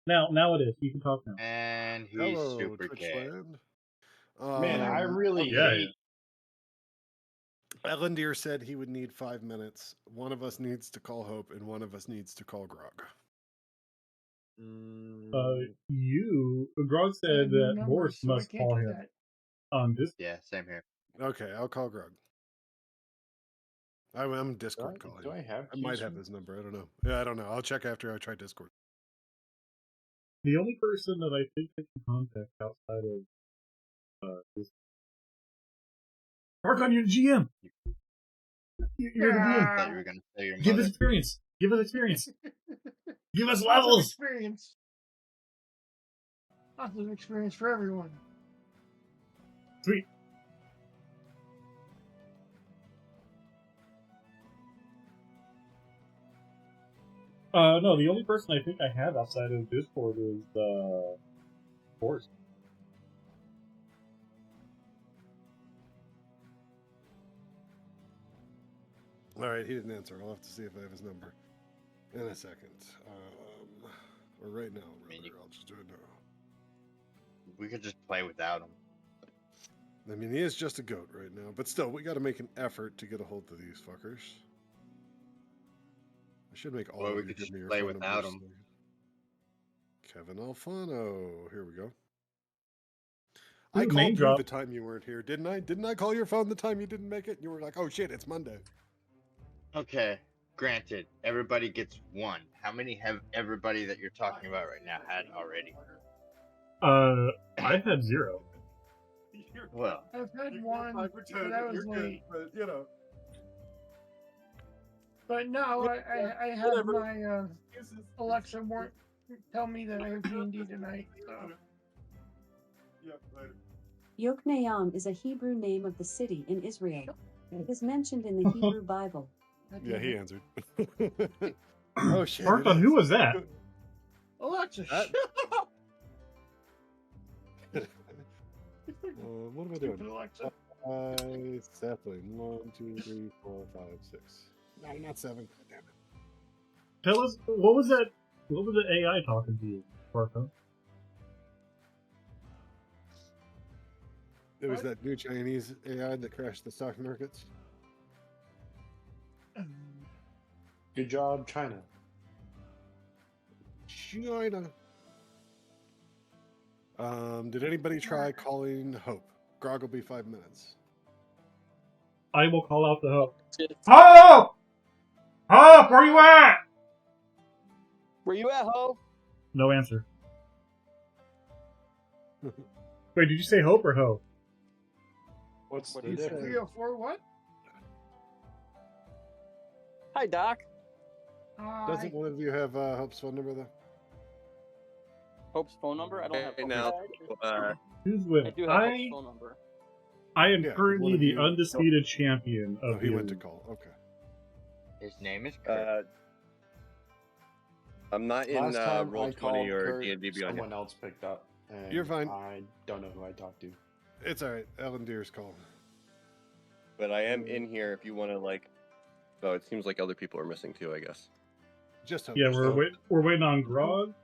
Now it is. You can talk now. And he's Hello, super Twitch gay. land. Man, I really hate. Ellendeer said he would need 5 minutes. One of us needs to call Hope, and one of us needs to call Grog. Grog said that Boris so must call him on this. Yeah, same here. Okay, I'll call Grog. I'm Discord calling. Do I have? I might have his number. I don't know. Yeah, I don't know. I'll check after I try Discord. The only person that I think I can contact outside of this. Archon, you're the GM. You're the I thought GM. you were gonna say your Give us mother. experience. Give us experience. Give us Lots of levels. experience. Lots of experience for everyone. Sweet. No, the only person I think I have outside of Discord is Boris. All right, he didn't answer. I'll have to see if I have his number in a second. Or right now, rather. I'll just do it now. We could just play without him. I mean, he is just a goat right now, but still, we got to make an effort to get a hold of these fuckers. I should make all Or of we you could give just me your play phone without numbers. him. Kevin Alfano. Here we go. Ooh, I name called you drop. the time you weren't here, didn't I? Didn't I call your phone the time you didn't make it? You were like, oh shit, it's Monday. Okay, granted, everybody gets one. How many have everybody that you're talking about right now had already? I've had 0. Well, I've had one, but I was late. But, you know. But no, I have my Alexa tell me that I have D&D tonight. So. Yokneam is a Hebrew name of the city in Israel. It is mentioned in the Hebrew Bible. Yeah, he answered. Oh shit. Archon, who was that? Alexa, That- shut up! What am I doing? Stupid Alexa. Sapling. 1, 2, 3, 4, 5, 6. No, not 7. Damn it. Tell us, what was that? What was the AI talking to you, Archon? It was that new Chinese AI that crashed the stock markets. Good job, China. China. Did anybody try calling Hope? Grog will be 5 minutes. I will call out the Hope. Hope! Hope, where you at? Where you at, Ho? No answer. Wait, did you say Hope or Ho? What's What the do you say? difference? 304 what? Hi, Doc. Doesn't one of you have Hope's phone number though? Hope's phone number? I don't have Hey, Hope's now, Who's I with? do have Hope's phone number. I am Yeah, currently one of the you- undisputed champion Oh, of he the went to arena. call. Okay. his name is Kurt. I'm not in Last time I Roll20 called or Kurt, D&D Beyond. someone else picked up. And You're fine. I don't know who I talked to. It's alright. Ellen Deer's call. But I am in here if you want to, like... Oh, it seems like other people are missing too, I guess. Just Hope. Yeah, Just we're Hope. waiting on Grog.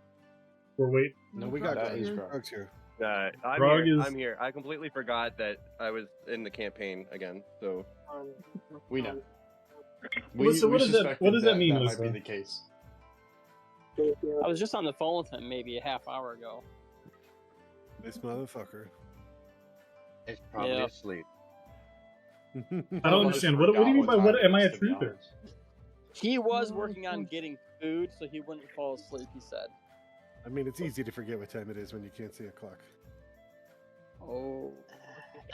We're waiting. No, we got That Grog. is Grog. Grog's here. I'm Grog here. is- I'm here. I completely forgot that I was in the campaign again, so... We know. So what does that mean, That might Lisa? be the case. I was just on the phone with him maybe a half hour ago. This motherfucker. It's probably Yeah. asleep. I don't understand. What do you mean by what? Am I a To be truther? honest. He was working on getting food so he wouldn't fall asleep, he said. I mean, it's easy to forget what time it is when you can't see a clock. Oh.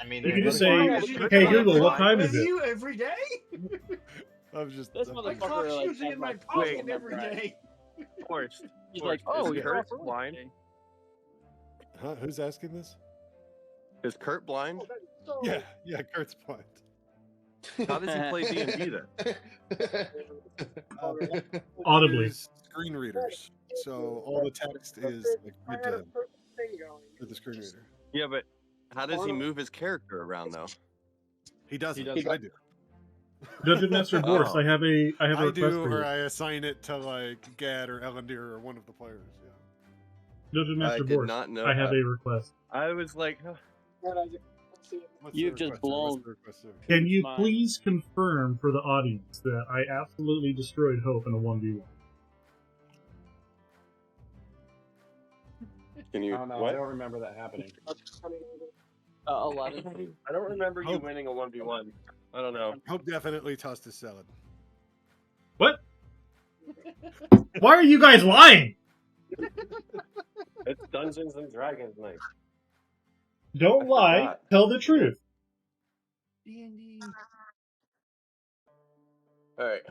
I mean, You can just there's- say, "Hey, Google, what time is With it?" you every day? I'm just. This I'm- My motherfucker, clock's like, usually has in my my pocket phone every memorized. day. Forrest. He's like, Forrest, oh, is you're Kurt off early blind? today. Huh? Who's asking this? Is Kurt blind? Yeah, Kurt's blind. How does he play D&D then? Audibly. Use screen readers, so all the text is like read to him through the screen reader. Yeah, but how does he move his character around, though? He doesn't. doesn't. I do. Dungeon Master Boris, Oh. I have a I request do, for or you. I assign it to like Gad or Elendir or one of the players. Yeah. Dungeon I Master did Board, not know. I have a request. I was like, huh. What's You've the just request, sir? blown. What's the request, sir? Can you Mine. please confirm for the audience that I absolutely destroyed Hope in a 1v1? Can I you don't know. I what? don't remember that happening. 11. I don't remember you Hope. winning a 1v1. I don't know. Hope definitely tossed his salad. What? Why are you guys lying? It's Dungeons and Dragons night. Don't I lie. forgot. Tell the truth. D&D. All right.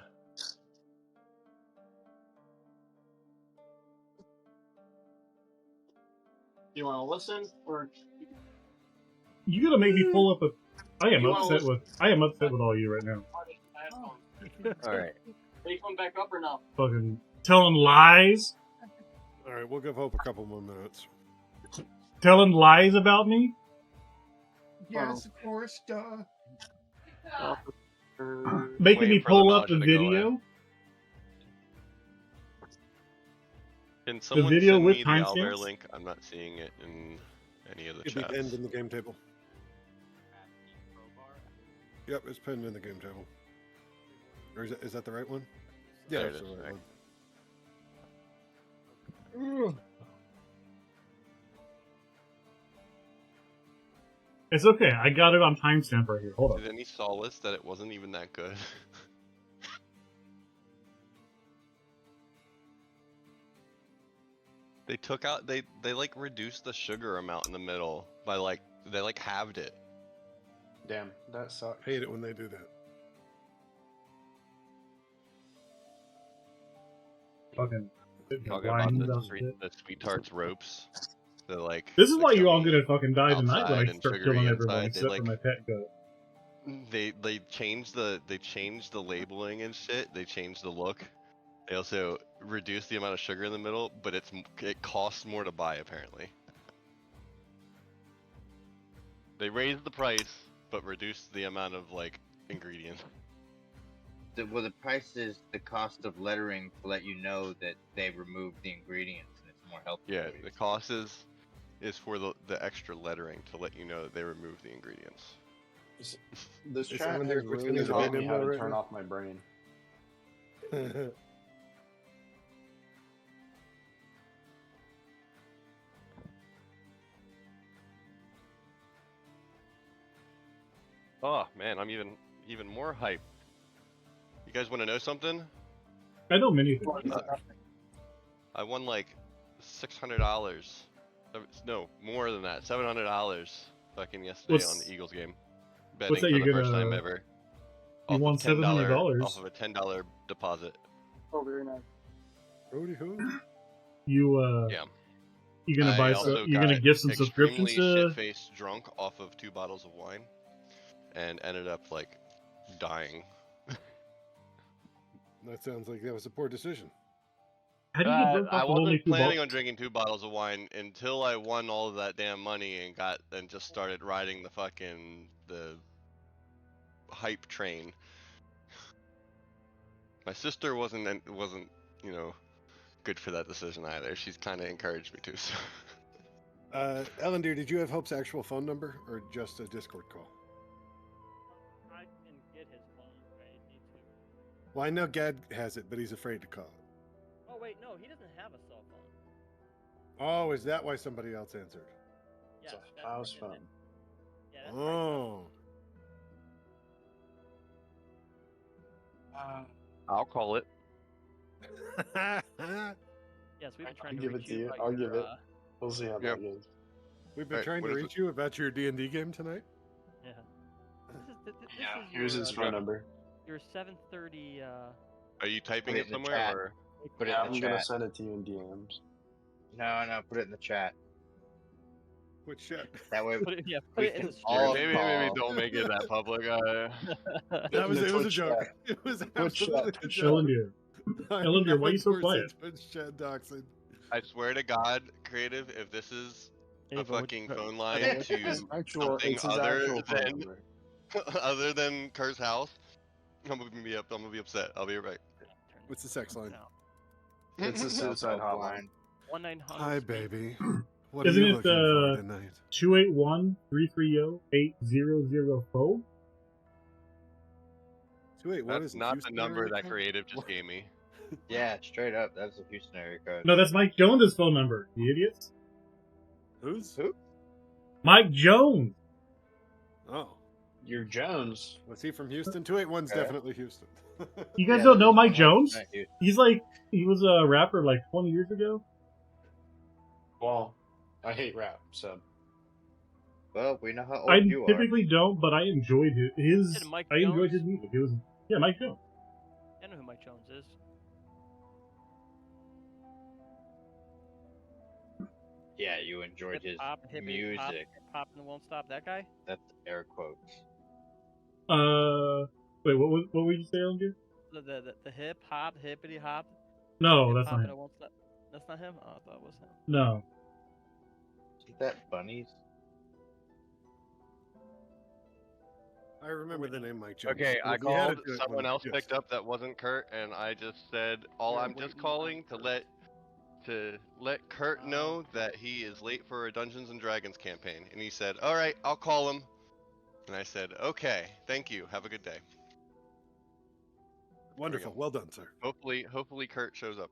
You want to listen or? You gotta make me pull up a. I am You wanna upset listen? with. I am upset with all you right now. All right. Are you coming back up or no? Fucking telling lies. All right, we'll give Hope a couple more minutes. Telling lies about me. Yes, of course, duh. Making me Waiting for the pull up nausea the to go away. video. Can someone video send with me the Owlbear timestamps? link? I'm not seeing it in any of the It'll be chats. pinned in the game table. Yep, it's pinned in the game table. Or is that the right one? Yeah, There it that's is, the right right. one. It's okay. I got it on timestamp right here. Hold Is on. any solace that it wasn't even that good? They took out they like reduced the sugar amount in the middle by like they like halved it. Damn, that sucks. Hate it when they do that. Fucking. Talking lying about about shit. the sweet tarts ropes. The like This is the why you all gummy gonna fucking die tonight when I outside and start sugary killing everyone inside. except for my pet goat. They changed the labeling and shit. They changed the look. They also reduced the amount of sugar in the middle, but it costs more to buy apparently. They raised the price, but reduced the amount of like ingredients. Well, the price is the cost of lettering to let you know that they removed the ingredients and it's more healthy. Yeah, for you. the cost is for the extra lettering to let you know that they removed the ingredients. This Is chat someone has there switching really his taught me name how though to right turn now? off my brain. Oh man, I'm even more hyped. You guys want to know something? I know many things. I won like $600. No, more than that. $700 fucking yesterday on the Eagles game. Betting that for you're the first gonna- time ever. You Off won of $10 $700. off of a $10 deposit. Oh, very nice. Howdy ho. You Yeah. you gonna I buy also some? You gonna got give some subscriptions extremely to? shit-faced drunk off of 2 bottles of wine, and ended up like dying. That sounds like that was a poor decision. How do you get drunk I off of only wasn't 2 planning bottles? on drinking 2 bottles of wine until I won all of that damn money and just started riding the hype train. My sister wasn't good for that decision either. She's kind of encouraged me to. So. Ellen, dear, did you have Hope's actual phone number or just a Discord call? I can get his phone if I need to. Well, I know Gad has it, but he's afraid to call it. Oh wait, no, he doesn't have a cell phone. Oh, is that why somebody else answered? Yes, It's a that's house it. phone. Yeah, that's Oh. I'll call it. Yes, we've been trying I'll to give reach it to you. about I'll your, give it. We'll see how Yeah. that goes. We've been Alright, trying to what is reach you about your D&D game tonight. Yeah. This is Here's your, his phone number. Your 7:30. Are you typing Put it it in the somewhere chat. or? Put it Yeah, in the I'm gonna chat. send it to you in DMs. No, put it in the chat. Which chat? That way Put it, yeah, we put it in can the all stream. Maybe call. don't make it that public. That was, In the it was a Twitch joke. chat. It was Twitch absolutely chat. a joke. Ellen dear. I'm Ellen dear, why not you so endorsing quiet? Twitch chat doxing. I swear to God, Creative, if this is Hey, a but fucking what- phone line It's to his actual, something it's his other actual phone than number. other than Kerr's house, I'm gonna be upset. I'll be right back. What's the sex line? No. It's a Cell suicide phone hotline. 1-900. Hi, baby. What Isn't are you it, looking for tonight? 281-330-8004? 281 That's is a not the Houston number area that code? creative just gave me. Yeah, straight up. That's a Houston area code. No, that's Mike Jones' phone number, you idiots. Who's? Who? Mike Jones! Oh. You're Jones. Was he from Houston? 281's Okay. definitely Houston. You guys Yeah, don't know there's Mike no Jones? not Houston. He was a rapper like 20 years ago. Well, I hate rap, so Well, we know how I old you are. typically don't, but I enjoyed his Said Mike I enjoyed Jones? his music. It was Mike Jones. I know who Mike Jones is. Yeah, you enjoyed his Hip-hop, hippity music. hop, hip-hop and won't stop. That guy? That's air quotes. Wait, what would you say, Andrew? The hip-hop, hippity hop. No, that's Hip-hop not and him. it won't stop. That's not him? Oh, I thought it was him. No. Is that bunnies? I remember the name Mike Jones. Okay, I If we had called. to do it, Someone else yes. picked up that wasn't Kurt, and I just said, "All Yeah, I'm just calling to let Kurt know that he is late for a Dungeons and Dragons campaign." And he said, "All right, I'll call him." And I said, "Okay, thank you. Have a good day." Wonderful. go. Well done, sir. Hopefully Kurt shows up.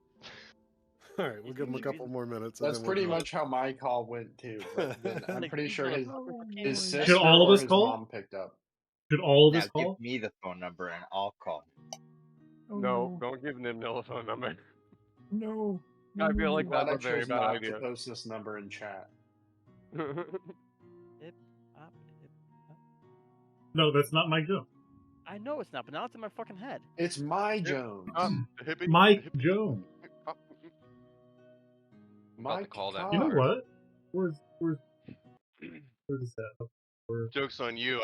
All right, we'll give him a couple more minutes. and that's then we'll pretty go. much how my call went too. But then I'm Like, pretty he's sure not a his fucking sister Should all of or us his call? mom picked up. Should all of Now us give call? me the phone number and I'll call. Oh, No, don't give Nim no phone number. No. I feel like Glad that's I a very chose bad not idea. to post this number in chat. hip-hop, hip-hop. No, that's not Mike Jones. I know it's not, but now it's in my fucking head. It's my Jones. Mike Jones. About to call that You know number. what? Where's that? Joke's on you.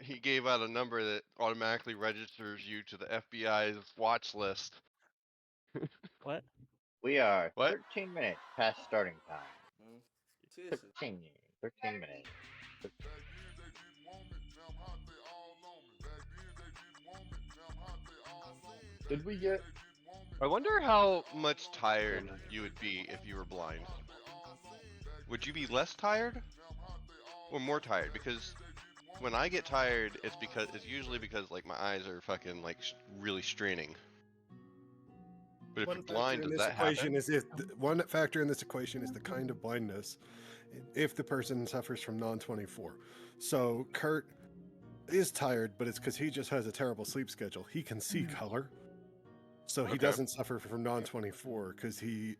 He gave out a number that automatically registers you to the FBI's watch list. What? We are What? 13 minutes past starting time. 13 minutes. Did we get? I wonder how much tired you would be if you were blind. Would you be less tired or more tired? Because when I get tired, it's usually because like my eyes are fucking like really straining. But if One you're blind, factor in does this that happen? equation is one factor in this equation is the kind of blindness, if the person suffers from non-24. So Kurt is tired, but it's because he just has a terrible sleep schedule. He can see color, so he Okay. doesn't suffer from non-24 because So he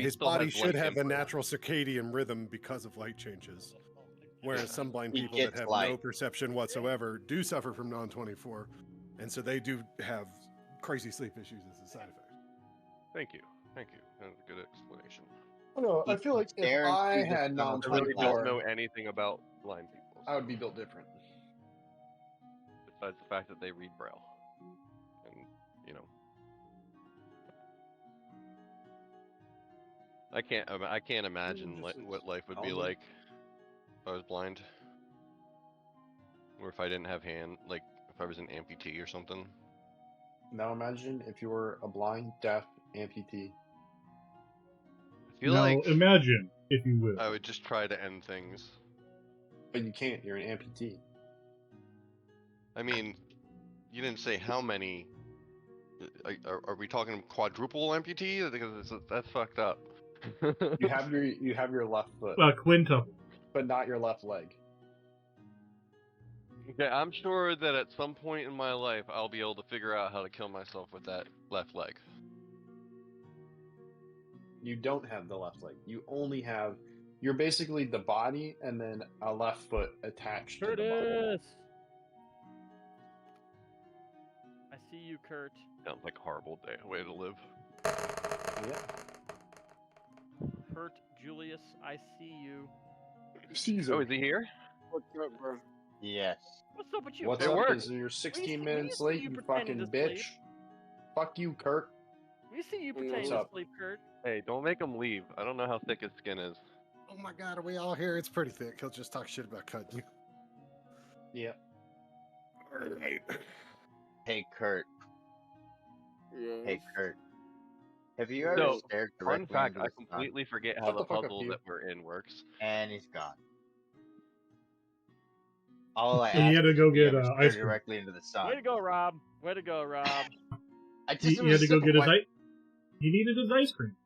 his still body has should light have a input. natural circadian rhythm because of light changes. Whereas some blind He people that gets have no light. perception whatsoever do suffer from non-24, and so they do have crazy sleep issues as a side effect. Thank you. That was a good explanation. I don't know. I He feel like if staring I through the had tunnel I really don't know non-24, anything about blind people. I would be built different. Besides the fact that they read Braille. And, you know. I can't imagine what life would be like if I was blind. Or if I didn't have if I was an amputee or something. Now imagine if you were a blind, deaf amputee. I feel Now like imagine, if you will. I would just try to end things. But you can't. You're an amputee. I mean, you didn't say how many. Are we talking quadruple amputee? Because that's fucked up. You have your left foot, Quintuple. but not your left leg. Okay, I'm sure that at some point in my life I'll be able to figure out how to kill myself with that left leg. You don't have the left leg. You only have. You're basically the body and then a left foot attached to the body. Curtis! I see you, Kurt. Sounds like a horrible way to live. Yeah. Kurt Julius, I see you. Caesar. Oh, is he here? What's up, bro? Yes. What's up with you, What's Kurt? It up? works. Is you're We 16 see minutes you late, you pretending fucking to bitch. sleep. Fuck you, Kurt. We see you What's pretending up? to sleep, Kurt. Hey, don't make him leave. I don't know how thick his skin is. Oh my god, are we all here? It's pretty thick. He'll just talk shit about cutting you. Yeah. Alright. Hey Kurt. Yeah. Hey Kurt. Have you ever So, stared fun directly fact, into I the sun? completely forget how Shut the the fuck up, puzzle you. that we're in works. And he's gone. All I So you asked had to was go if you get ever ice stared cream. directly into the sun. Way to go, Rob. Way to go, Rob. I just He it was had a to go simple get his question. ice. He needed his ice cream.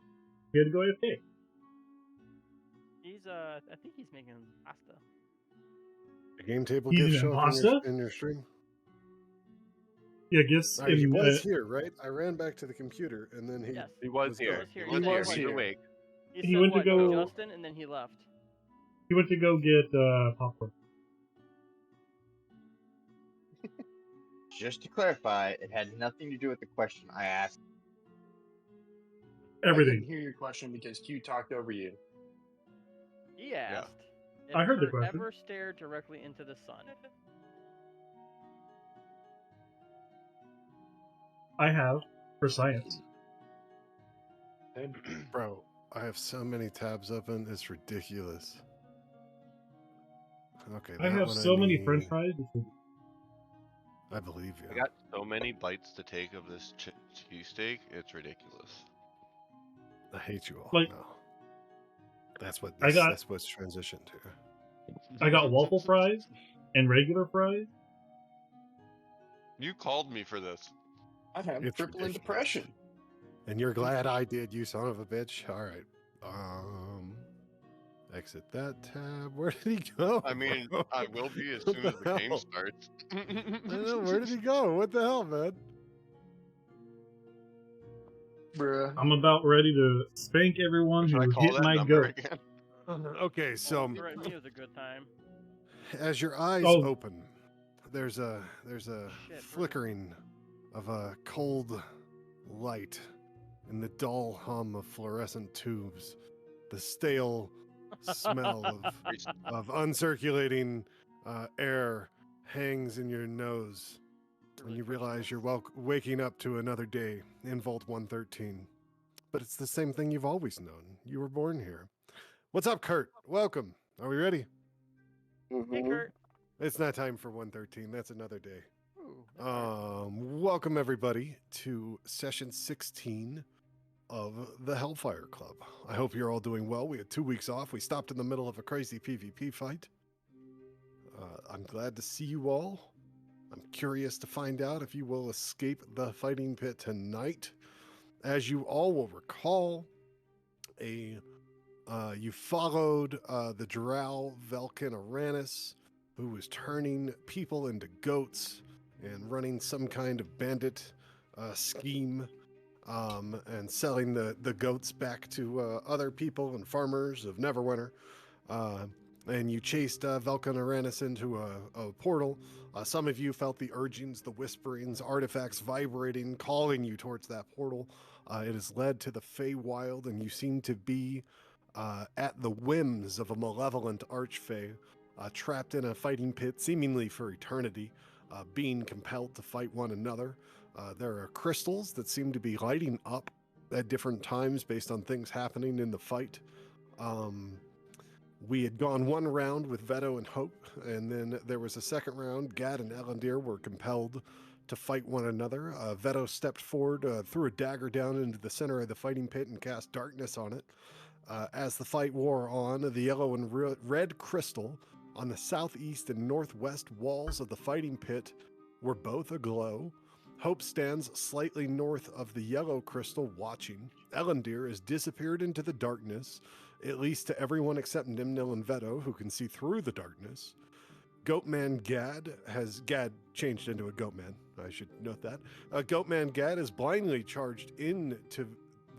He had to go AFK. He's I think he's making pasta. A game table He's gift eating show pasta? in your stream. Yeah, gifts He in. was here, right? I ran back to the computer, and then he Yes. He was was here. gone. He He was was here. here. He He's was here. awake. He He said went to what, go- Justin, and then he left. He went to go get popcorn. Just to clarify, it had nothing to do with the question I asked. I Everything. didn't hear your question because Q talked over you. He asked if I heard the Kurt question. ever stared directly into the sun. I have for science. Bro, I have so many tabs open, it's ridiculous. Okay, I that have one so many need. French fries. I believe you. I got so many bites to take of this cheesesteak, it's ridiculous. I hate you all. Like- no. That's what I got- that's what's transitioned to. I got waffle fries and regular fries. You called me for this. I have It's crippling ridiculous. depression. And you're glad I did, you son of a bitch. Alright. Exit that tab. Where did he go? I mean, bro? I will be as What soon as the game hell? starts. I know, where did he go? What the hell, man? Bruh. I'm about ready to spank everyone Should I who call hit that my number goat. again? Okay, so Right, me was a good time. as your eyes Oh. open, there's a Shit, flickering of a cold light in the dull hum of fluorescent tubes, the stale smell of uncirculating air hangs in your nose, and you realize you're waking up to another day in Vault 113. But it's the same thing you've always known. You were born here. What's up, Kurt? Welcome. Are we ready? Hey, Kurt. It's not time for 113. That's another day. Ooh, Welcome everybody to session 16 of the Hellfire Club. I hope you're all doing well. We had 2 weeks off. We stopped in the middle of a crazy PvP fight. I'm glad to see you all. I'm curious to find out if you will escape the fighting pit tonight. As you all will recall, you followed the Drow Velkin Aranis, who was turning people into goats and running some kind of bandit scheme, and selling the goats back to other people and farmers of Neverwinter. And you chased Velkin Aranis into a portal. Some of you felt the urgings, the whisperings, artifacts vibrating, calling you towards that portal. It has led to the Feywild, and you seem to be at the whims of a malevolent archfey, trapped in a fighting pit, seemingly for eternity, being compelled to fight one another. There are crystals that seem to be lighting up at different times based on things happening in the fight. We had gone one round with Veto and Hope, and then there was a second round. Gad and Elandir were compelled to fight one another. Veto stepped forward, threw a dagger down into the center of the fighting pit, and cast darkness on it. As the fight wore on, the yellow and red crystal on the southeast and northwest walls of the fighting pit were both aglow. Hope stands slightly north of the yellow crystal watching. Elandir has disappeared into the darkness, at least to everyone except Nimnil and Veto, who can see through the darkness. Goatman Gad changed into a Goatman. I should note that. Goatman Gad is blindly charged into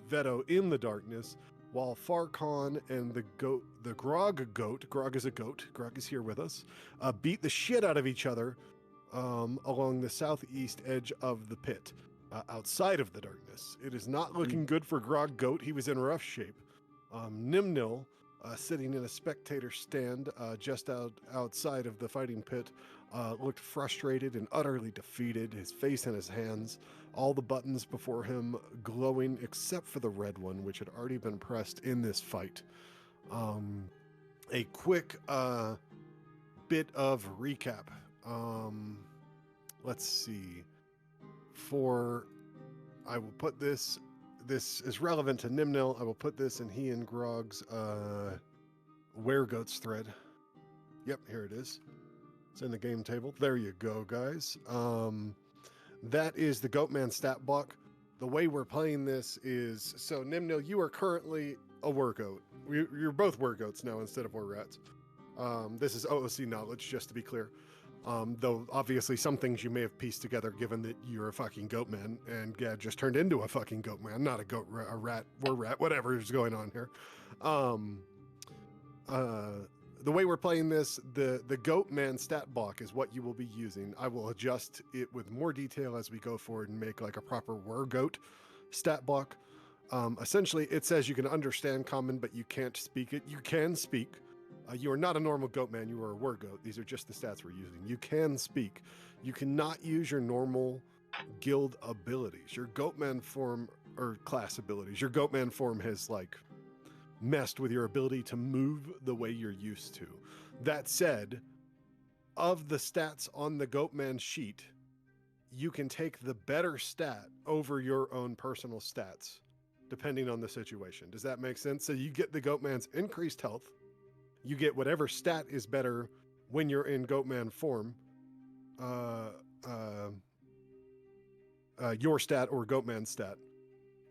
Veto in the darkness, while Farcon and the Grog goat, Grog is a goat, Grog is here with us, beat the shit out of each other along the southeast edge of the pit, outside of the darkness. It is not looking good for Grog goat. He was in rough shape. Nimnil, sitting in a spectator stand just outside of the fighting pit, looked frustrated and utterly defeated, his face in his hands, all the buttons before him glowing except for the red one, which had already been pressed in this fight. A quick bit of recap. Let's see. I will put this this is relevant to Nimnil, I will put this in he and Grog's Weregoats thread. Yep, here it is. It's in the game table. There you go, guys. That is the Goatman stat block. The way we're playing this is, so Nimnil, you are currently a Weregoat. You're both Weregoats now instead of Wererats. This is OOC knowledge, just to be clear. Though obviously some things you may have pieced together given that you're a fucking Goatman and Gad just turned into a fucking Goatman, not a goat, a rat, Wererat, whatever is going on here. The way we're playing this, the Goatman stat block is what you will be using. I will adjust it with more detail as we go forward and make like a proper Weregoat stat block. Essentially, it says you can understand common, but you can't speak it. You can speak. You are not a normal Goatman. You are a Weregoat. These are just the stats we're using. You can speak. You cannot use your normal guild abilities. Your Goatman form or class abilities. Your Goatman form has like messed with your ability to move the way you're used to. That said, of the stats on the Goatman sheet, you can take the better stat over your own personal stats, depending on the situation. Does that make sense? So you get the Goatman's increased health. You get whatever stat is better when you're in Goatman form. Your stat or Goatman stat.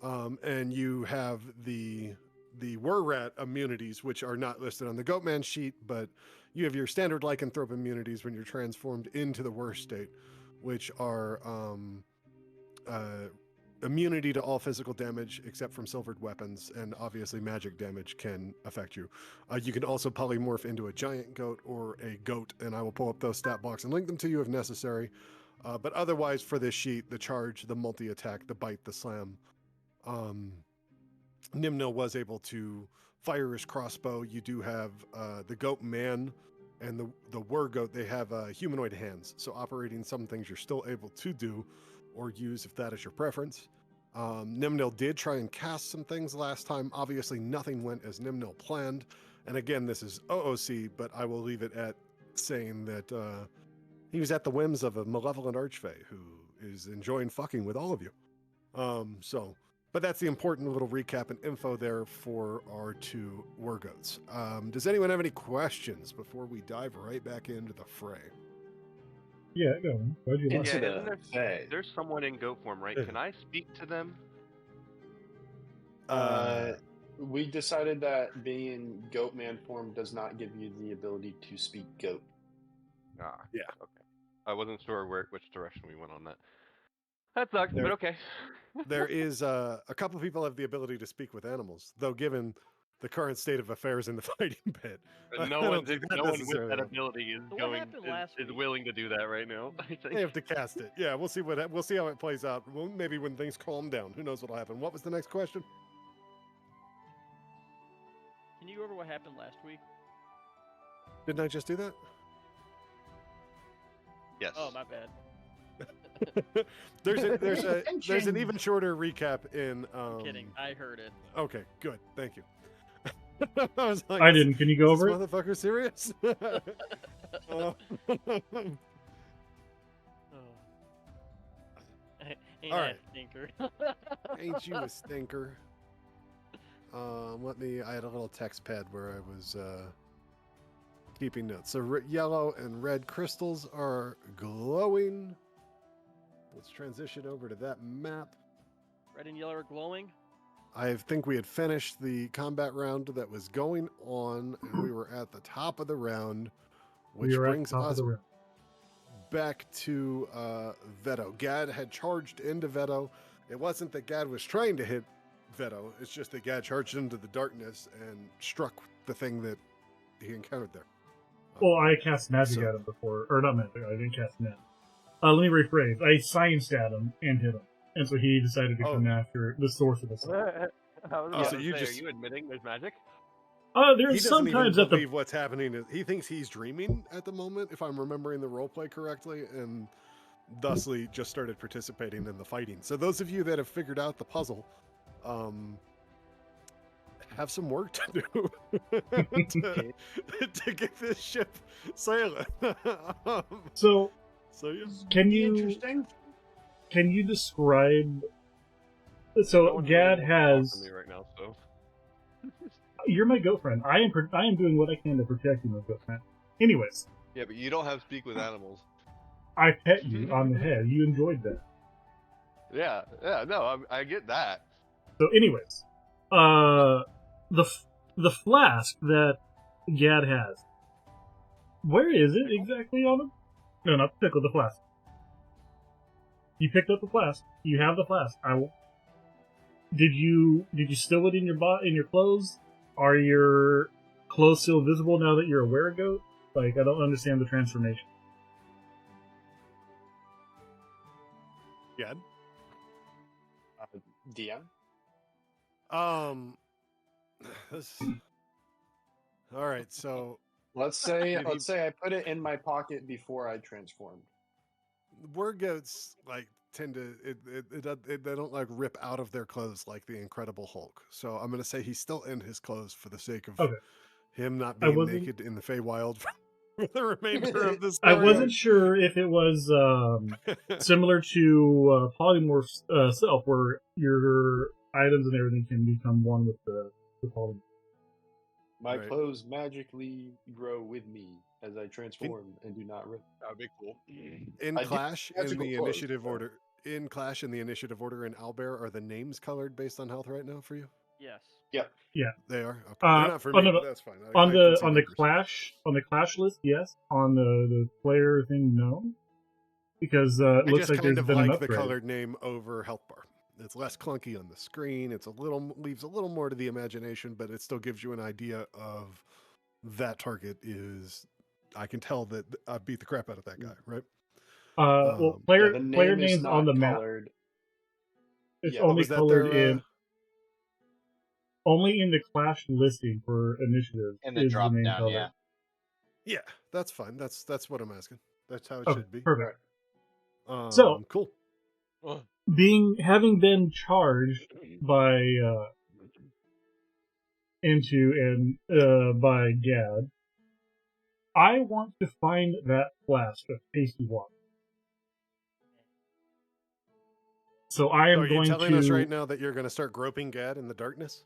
And you have the Wererat immunities, which are not listed on the Goatman sheet, but you have your standard lycanthrope immunities when you're transformed into the worst state, which are immunity to all physical damage except from silvered weapons, and obviously magic damage can affect you. You can also polymorph into a giant goat or a goat, and I will pull up those stat blocks and link them to you if necessary. But otherwise, for this sheet, the charge, the multi-attack, the bite, the slam, Nimnil was able to fire his crossbow. You do have the Goat Man and the Weregoat, they have humanoid hands. So operating some things you're still able to do or use if that is your preference. Nimnil did try and cast some things last time. Obviously, nothing went as Nimnil planned. And again, this is OOC, but I will leave it at saying that he was at the whims of a malevolent archfey who is enjoying fucking with all of you. But that's the important little recap and info there for our two Weregoats. Does anyone have any questions before we dive right back into the fray? Yeah, go on. Why'd you Into laugh? the Fey. There's someone in goat form, right? Can I speak to them? We decided that being in Goatman form does not give you the ability to speak goat. Yeah. Okay. I wasn't sure which direction we went on that. That sucks, There- but okay. There is a couple of people have the ability to speak with animals, though given the current state of affairs in the fighting pit, I No don't one, think that no one with necessarily that will. ability is So what going happened last is week? willing to do that right now. I think. They have to cast it. Yeah, we'll see how it plays out. Well, maybe when things calm down, who knows what'll happen. What was the next question? Can you go over what happened last week? Didn't I just do that? Yes. Oh, my bad. there's an even shorter recap in. I'm kidding. I heard it. Okay, good. Thank you. I was like, I didn't. Can you go is over this it? motherfucker serious? Oh. Ain't All I right. a stinker? Ain't you a stinker? I had a little text pad where I was keeping notes. So yellow and red crystals are glowing. Let's transition over to that map. Red and yellow are glowing. I think we had finished the combat round that was going on, and we were at the top of the round, which We were at the brings top of us the round. back to Veto. Gad had charged into Veto. It wasn't that Gad was trying to hit Veto, it's just that Gad charged into the darkness and struck the thing that he encountered there. Well, I cast magic So- at him before, or not magic. I didn't cast magic. Let me rephrase. I scienced at him and hit him, and so he decided to come after the source of the sun. I was Oh, about so to you say, just- are you admitting there's magic? He There's doesn't sometimes even at the believe what's happening. He thinks he's dreaming at the moment, if I'm remembering the roleplay correctly, and thusly just started participating in the fighting. So those of you that have figured out the puzzle, have some work to do to get this ship sailing. So So yeah. can Be you interesting? describe No So one Gad really wants to talk has. to me right now, so. You're my goat friend. I am doing what I can to protect you, my goat friend. Anyways, Yeah, but you don't have speak with animals. I pet you on the head. You enjoyed that. Yeah, no, I get that. So, anyways, the flask that Gad has. Where is it exactly on him? No, not the pickle. The flask. You picked up the flask. You have the flask. Did you stow it in your clothes? Are your clothes still visible now that you're a weregoat? Like, I don't understand the transformation. Yeah. DM. This... All right, so Let's say If you- I put it in my pocket before I transformed. weregoats like tend to they don't like rip out of their clothes like the Incredible Hulk. So I'm gonna say he's still in his clothes for the sake of Okay. him not I being wasn't- naked in the Feywild for the remainder of the I story. wasn't sure if it was similar to Polymorph's self, where your items and everything can become one with the polymorph. My Right. clothes magically grow with me as I transform and do not rip. That'd be cool. In I do Clash in magical the clothes, initiative so- order. In Clash in the initiative order in Owlbear, are the names colored based on health right now for you? Yes. Yep. They are. Okay. They're not for oh, me, no, but no. that's fine. On I can the see on the numbers. clash list, yes. On the player thing, no, because it I looks just like kind there's of been an like the upgrade. colored name over health bar. It's less clunky on the screen. It's leaves a little more to the imagination, but it still gives you an idea of that target is. I can tell that I beat the crap out of that guy, right? Well, Um, player Yeah, the name player is names not on the map. colored. It's Yeah. Oh, only was that colored their, in only in the clash listing for initiative In the is the drop name down, colored. yeah. Yeah, that's fine. That's what I'm asking. That's how it Okay, should be. perfect. Alright. So- Cool. Having been charged by by Gad, I want to find that flask of tasty water. So I am So are you going telling to us right now that you're going to start groping Gad in the darkness?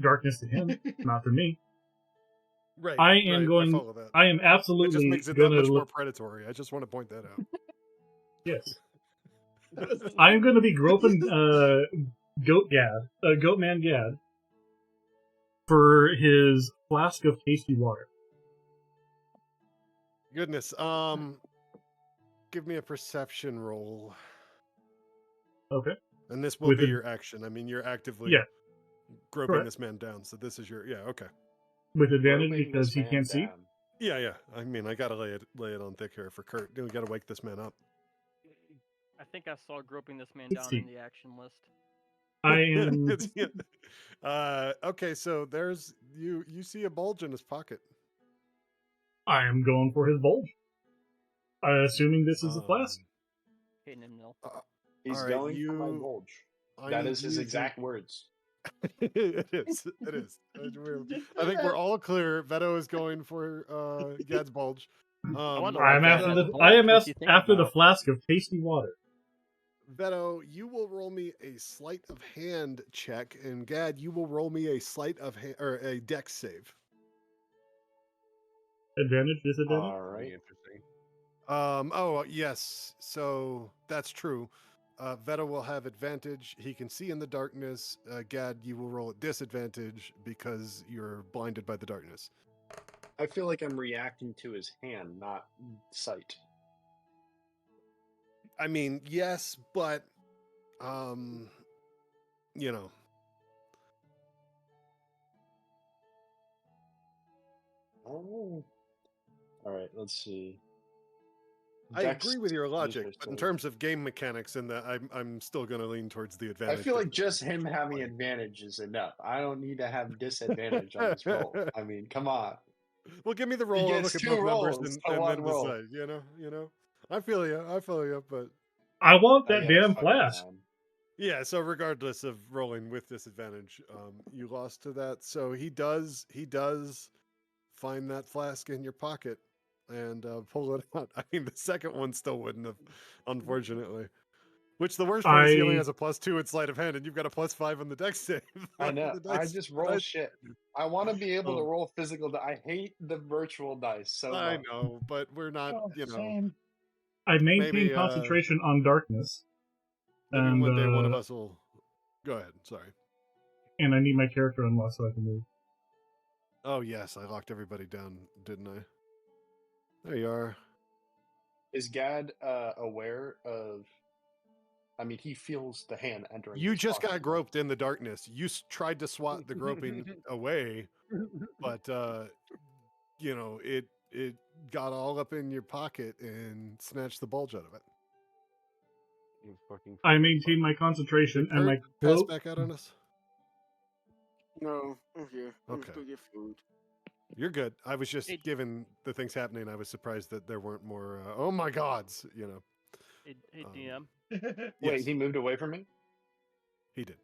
darkness to him, not for me. Right. I am going. follow that. I am It just absolutely makes it going that to much more look. predatory. I just want to point that out. Yes, I am going to be groping Goatman Gad, for his flask of tasty water. Goodness. Give me a perception roll. Okay. And this will With be a- your action. I mean, you're actively Yeah. groping Correct. this man down. So this is your okay. With advantage Groping because this he man can't see. down. Yeah. I mean, I gotta lay it on thick here for Kurt. We gotta wake this man up. I think I saw groping this man Let's down see. in the action list. I am. Okay, so there's you see a bulge in his pocket. I am going for his bulge. Assuming this is the flask. Hitting him nil. He's All right, going for my bulge. That is his exact words. It is. I think we're all clear. Veto is going for Gad's bulge. wanna know I am why after Gad the. has I am bulge. What's he thinking after the about? flask of tasty water. Veto, you will roll me a sleight of hand check, and Gad, you will roll me a sleight of hand or a dex save. Advantage, disadvantage. All right. Interesting. Oh yes, so that's true. Veto will have advantage. He can see in the darkness. Gad, you will roll at disadvantage because you're blinded by the darkness. I feel like I'm reacting to his hand, not sight. I mean, yes, but you know. Oh. All right. Let's see. I Dex agree with your logic, nature but in save. terms of game mechanics, and that I'm still going to lean towards the advantage. I feel like because just him having play. advantage is enough. I don't need to have disadvantage on this roll. I mean, come on. Well, give me the He roll. I'll gets look at two both numbers rolls and to one then roll. decide. You know. I feel you, but I want I that gotta damn fucking flask. down. yeah. So regardless of rolling with disadvantage, you lost to that. So he does find that flask in your pocket and pull it out. I mean, the second one still wouldn't have, unfortunately. Which the worst part is he only I has a +2 in sleight of hand, and you've got a +5 on the dex save. I know. The I dice- just the roll dice- shit. I want to be able to Oh, roll physical. I hate the virtual dice so I much. know, but we're not. Oh, You know, same. I maintain maybe concentration on darkness, maybe and one day one of us will. Go ahead. Sorry. and I need my character unlocked so I can move. Oh yes, I locked everybody down, didn't I? There you are. Is Gad aware of? I mean, he feels the hand entering. You his just got pocket. groped in the darkness. You tried to swat the groping away, but you know it got all up in your pocket and snatched the bulge out of it. You fucking. I maintain my concentration Did and my Kurt pass cloak. back out on us? No, I'm here. I'm Okay. still get food. You're good. I was just It- given the things happening. I was surprised that there weren't more. Oh my gods! You know. Hey, DM. Wait, Yes, he moved away from me. he did.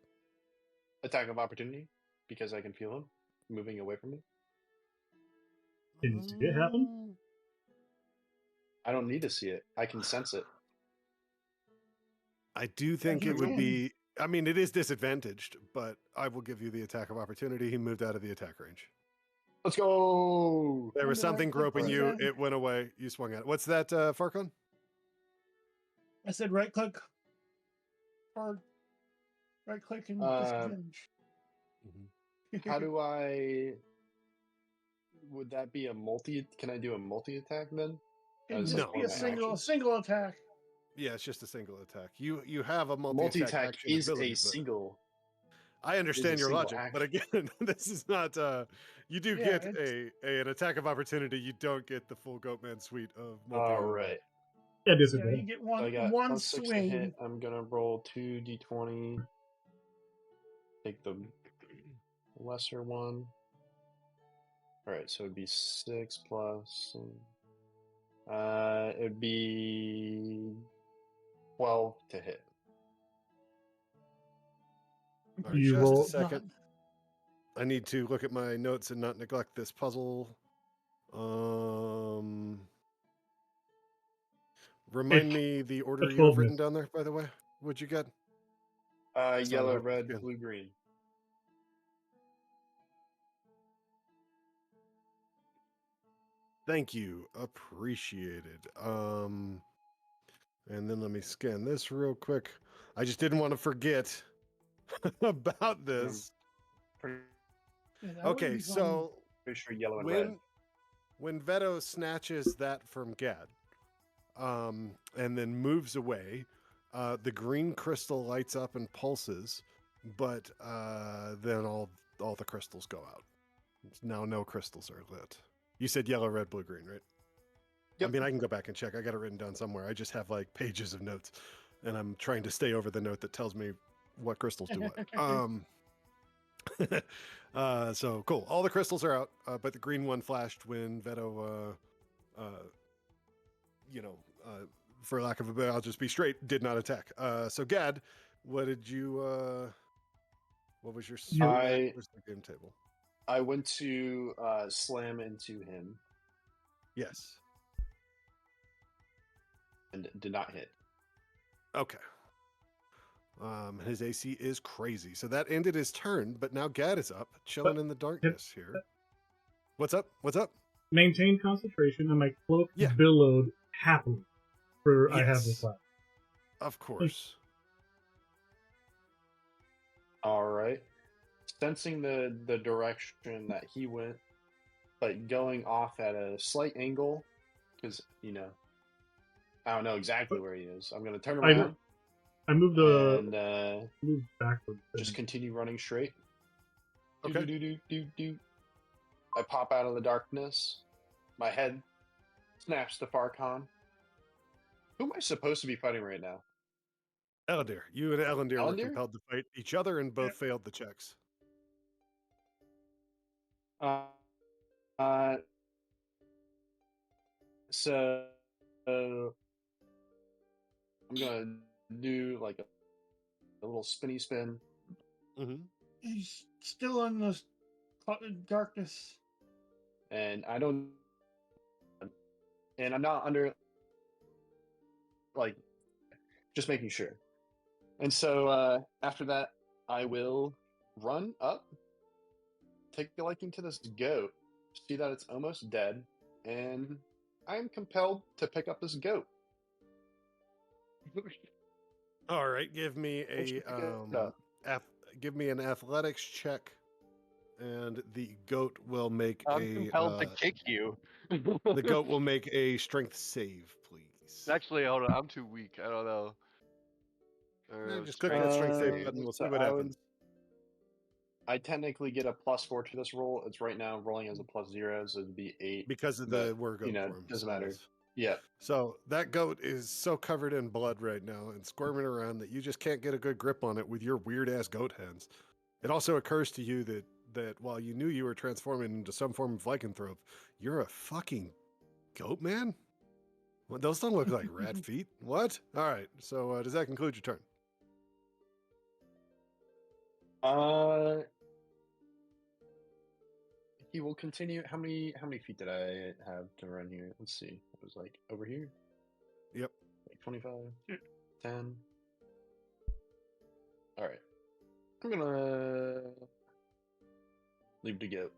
Attack of opportunity because I can feel him moving away from me. Can you see it happen? I don't need to see it. I can sense it. I do think you it would can. be. I mean, it is disadvantaged, but I will give you the attack of opportunity. He moved out of the attack range. Let's go. There was Under right something click groping was you. that? It went away. You swung at it. What's that, Farcon? I said right click or right click and disadvantage. How do I? Would that be a multi? Can I do a multi attack then? It'd As just No. be one a action? single attack. Yeah, it's just a single attack. You have a Multi multi-attack attack action is ability, a but single. I understand your single logic. But again, this is not. You do Yeah, get an attack of opportunity. You don't get the full Goatman suite of multi. All right. Yeah, Yeah, you disadvantage. get I got one +6 to swing. hit. I'm gonna roll 2d20. Take the lesser one. All right, so it'd be 6 plus. It'd be 12 to hit. All right, You just roll- a second. I need to look at my notes and not neglect this puzzle. Remind me the order you 12 have written miss. down there, by the way. What'd you get? It's not Yellow, hard to red, scan. blue, green. Thank you. Appreciated. And then let me scan this real quick. I just didn't want to forget about this. Pretty, Yeah, that wouldn't Okay, be fun. so pretty sure yellow and red. when Veto snatches that from Gad, and then moves away, the green crystal lights up and pulses, but then all the crystals go out. Now no crystals are lit. You said yellow, red, blue, green, right? Yep. I mean, I can go back and check. I got it written down somewhere. I just have like pages of notes, and I'm trying to stay over the note that tells me what crystals do what. So cool. All the crystals are out, but the green one flashed when Veto, for lack of a better, I'll just be straight, did not attack. So Gad, what did you? What was your? Where's the game table? I went to slam into him Yes. and did not hit. Okay. His AC is crazy. So that ended his turn, but now Gad is up, chilling in the darkness here. What's up? What's up? Maintain concentration, and my cloak Yeah. billowed happily for I have this Yes. left. Of course. All right. Sensing the direction that he went, but going off at a slight angle, because I don't know exactly where he is. I'm gonna turn around I moved and moved backwards. just continue running straight. Okay. Do. I pop out of the darkness. My head snaps to Farcon. Who am I supposed to be fighting right now? Elandir. You and Elandir were Elandir? compelled to fight each other and both failed the checks. So I'm gonna do like a little spinny spin. Mm-hmm. He's still in the darkness. And I don't, and I'm not under, like, just making sure. And so after that, I will run up, take a liking to this goat, see that it's almost dead, and I am compelled to pick up this goat. All right, give me Where'd you a pick it up? give me an athletics check, and the goat will make I'm compelled to kick you. the goat will make a strength save, please. Actually, hold on. I'm too weak. I don't know. Just click that strength save Uh, button. We'll so see what I would- happens. I technically get a +4 to this roll. It's right now rolling as a +0, so it'd be 8. Because of but, the were goat form. doesn't so matter. yes. Yeah. So that goat is so covered in blood right now and squirming around that you just can't get a good grip on it with your weird ass goat hands. It also occurs to you that while you knew you were transforming into some form of lycanthrope, you're a fucking goat man? Well, those don't look like rat feet. What? All right. So does that conclude your turn? He will continue. How many feet did I have to run here? Let's see. It was like over here. Yep. Like 25, 10. All right. I'm gonna leave the goat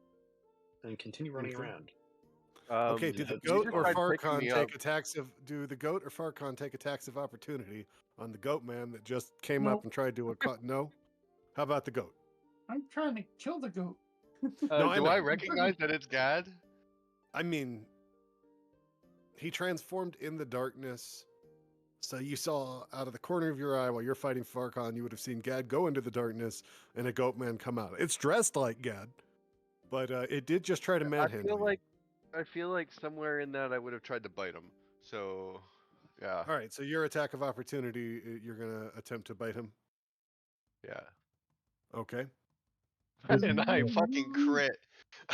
and continue running Okay. around. Okay, do the you goat just or tried picking Farcon me take up. attacks of opportunity on the goat man that just came No. up and tried to no? How about the goat? I'm trying to kill the goat. No, I Do know. I recognize that it's Gad? I mean, he transformed in the darkness. So you saw out of the corner of your eye while you're fighting Farcon, you would have seen Gad go into the darkness and a goat man come out. It's dressed like Gad, but it did just try to manhandle you. I feel like somewhere in that I would have tried to bite him. So, yeah, All right, so your attack of opportunity, you're going to attempt to bite him. yeah. Okay. And I Fucking crit.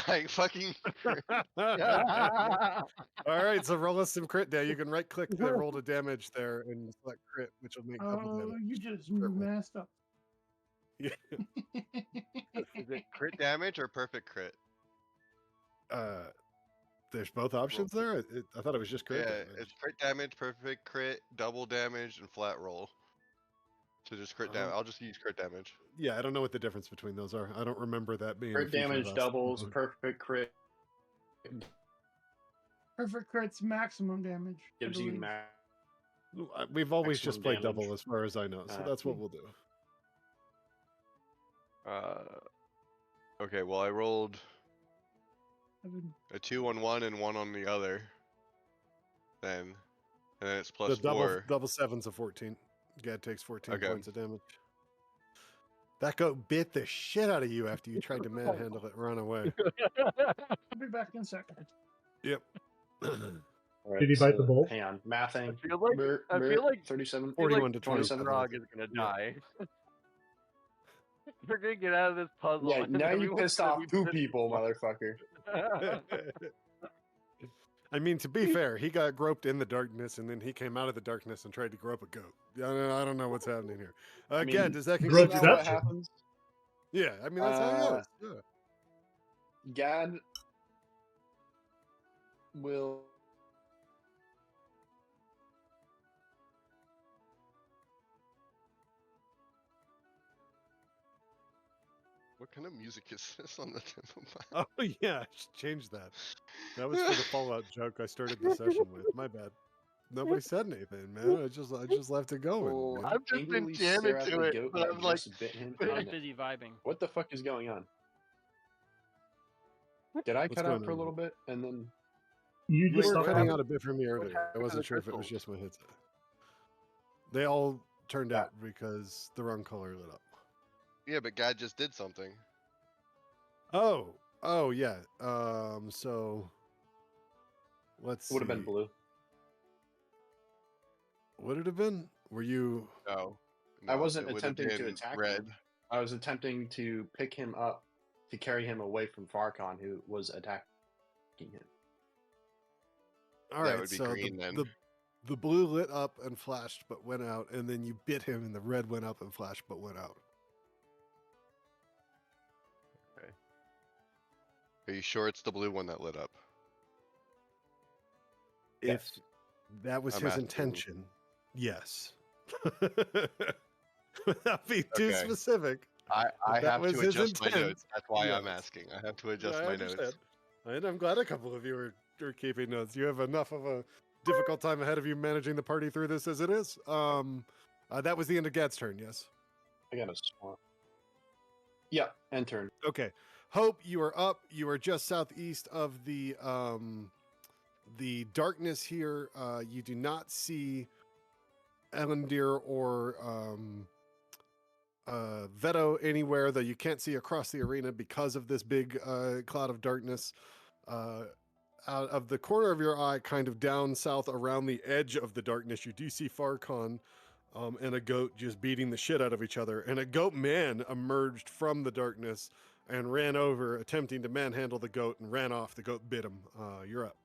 I fucking crit. All right, so roll us some crit damage. You can right click the roll to damage there and select crit, which will make double Oh, damage. you just Crit roll. messed up. Yeah. Is it Crit damage or perfect crit? There's both options there. I thought it was just crit Yeah, damage. it's crit damage, perfect crit, double damage, and flat roll. So just crit damage. I'll just use crit damage. Yeah, I don't know what the difference between those are. I don't remember that being Crit a feature damage of us. doubles, perfect crit Perfect crit's maximum damage. I gives you believe. We've always just maximum played damage. double as far as I know, so that's what we'll do. Okay, well I rolled I would- a 2 on one and 1 on the other. Then, and then it's plus The double 4. double seven's a 14. Gad takes 14 Okay. points of damage. That goat bit the shit out of you after you tried to manhandle it and run away. I'll be back in a second. Yep. All right, Did he bite the bull? Hang on, mathing. I feel like 37. 41 to 27. 27. Frog is gonna Yeah. die. We're gonna get out of this puzzle. Yeah, and now you everyone's pissed gonna off be 2 pissed people, off. motherfucker. I mean, to be fair, he got groped in the darkness, and then he came out of the darkness and tried to grope a goat. I don't know what's happening here. I mean, Gad, does that Isn't conclude that your what Groped turn? happens? Yeah, I mean, that's how he is. Yeah. Gad will What kind of music is this on the tempo? Oh, yeah, I should change that. That was for the Fallout joke I started the session with. My bad. Nobody said anything, man. I just left it going. will man. I've just been angrily jamming stare at to the it, goat but that I'm like, just bit him. I'm and- busy vibing. What the fuck is going on? Did I What's cut going out for a on? little bit and then You You just were stopped cutting talking. out a bit from me earlier. I happened to wasn't the sure if it was crystals? just my headset. They all turned Yeah. out because the wrong color lit up. Yeah, but God just did something. Oh yeah. So let's see. would have been blue? Would it have been? Were you? No. I wasn't it would have attempting to been attack red. him. I was attempting to pick him up to carry him away from Farcon, who was attacking him. All That right. would be So green then. the blue lit up and flashed, but went out, and then you bit him, and the red went up and flashed, but went out. Are you sure it's the blue one that lit up? If that was I'm his asking. intention, yes. Without being too Okay. specific. I That have was to his adjust my intent. notes. That's why I'm Yes. asking. I have to adjust I my understand. notes. And I'm glad a couple of you are keeping notes. You have enough of a difficult time ahead of you managing the party through this as it is. That was the end of Gad's turn, yes? I got a swarm. Yeah, end turn. Okay. Hope, you are up. You are just southeast of the darkness here. You do not see Elendir or Veto anywhere, though you can't see across the arena because of this big cloud of darkness. Out of the corner of your eye, kind of down south around the edge of the darkness, you do see Farcon and a goat just beating the shit out of each other. And a goat man emerged from the darkness and ran over, attempting to manhandle the goat, and ran off. The goat bit him. You're up.